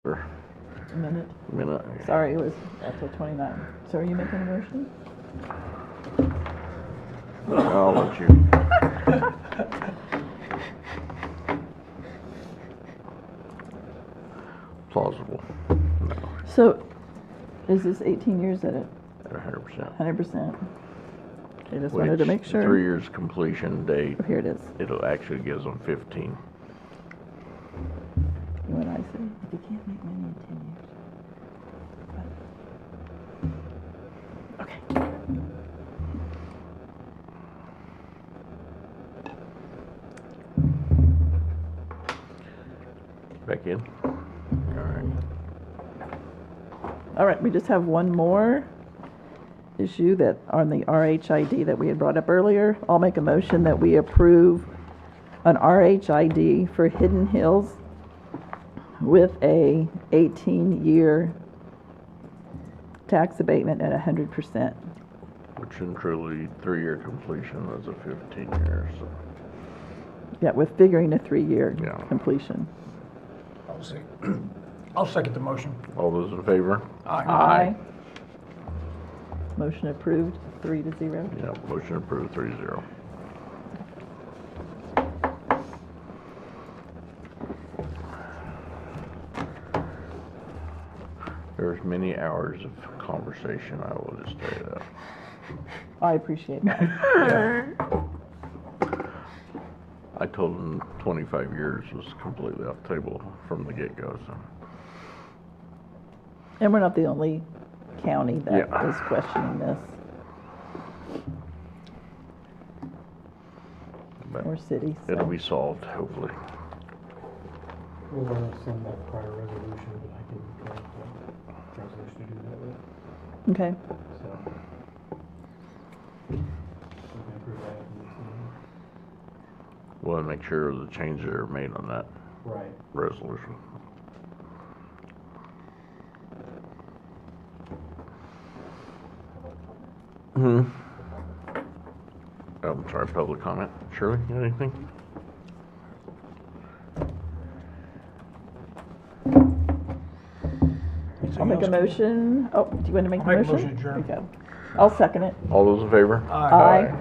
A minute. Minute. Sorry, it was April 29. So are you making a motion? I'll let you. Plausible. No, So is this 18 years at it? at 100%. 100%? I just wanted to make sure. 3 years completion date. Oh, here it is. It'll actually gives them 15. What I say, if you can't make money in 10 years. But- Okay. Back in? All right. All right, we just have one more. issue that, on the RHID that we had brought up earlier, I'll make a motion that we approve an RHID for Hidden Hills with a 18-year tax abatement at 100%. Which include 3-year completion as a 15 years. Yeah, with figuring a 3-year Yeah. completion. I'll second the motion. All those in favor? Aye. Motion approved, 3-0. Yeah, motion approved, 3-0. There's many hours of conversation, I will just tell you that. I appreciate that. I told him 25 years was completely off the table from the get-go, so. And we're not the only county that Yeah. is questioning this, But or city, it'll so. be solved, hopefully. We'll send that prior resolution, but I can draft a resolution to do that with, Okay, so. We can approve that in this meeting. We'll make sure the changes are made on that Right. resolution. Hmm. Oh, I'm sorry, public comment. Shirley, anything? I'll make a motion. Oh, do you want to make the I'll make a motion? motion to adjourn. Okay. I'll second it. All those in favor? Aye.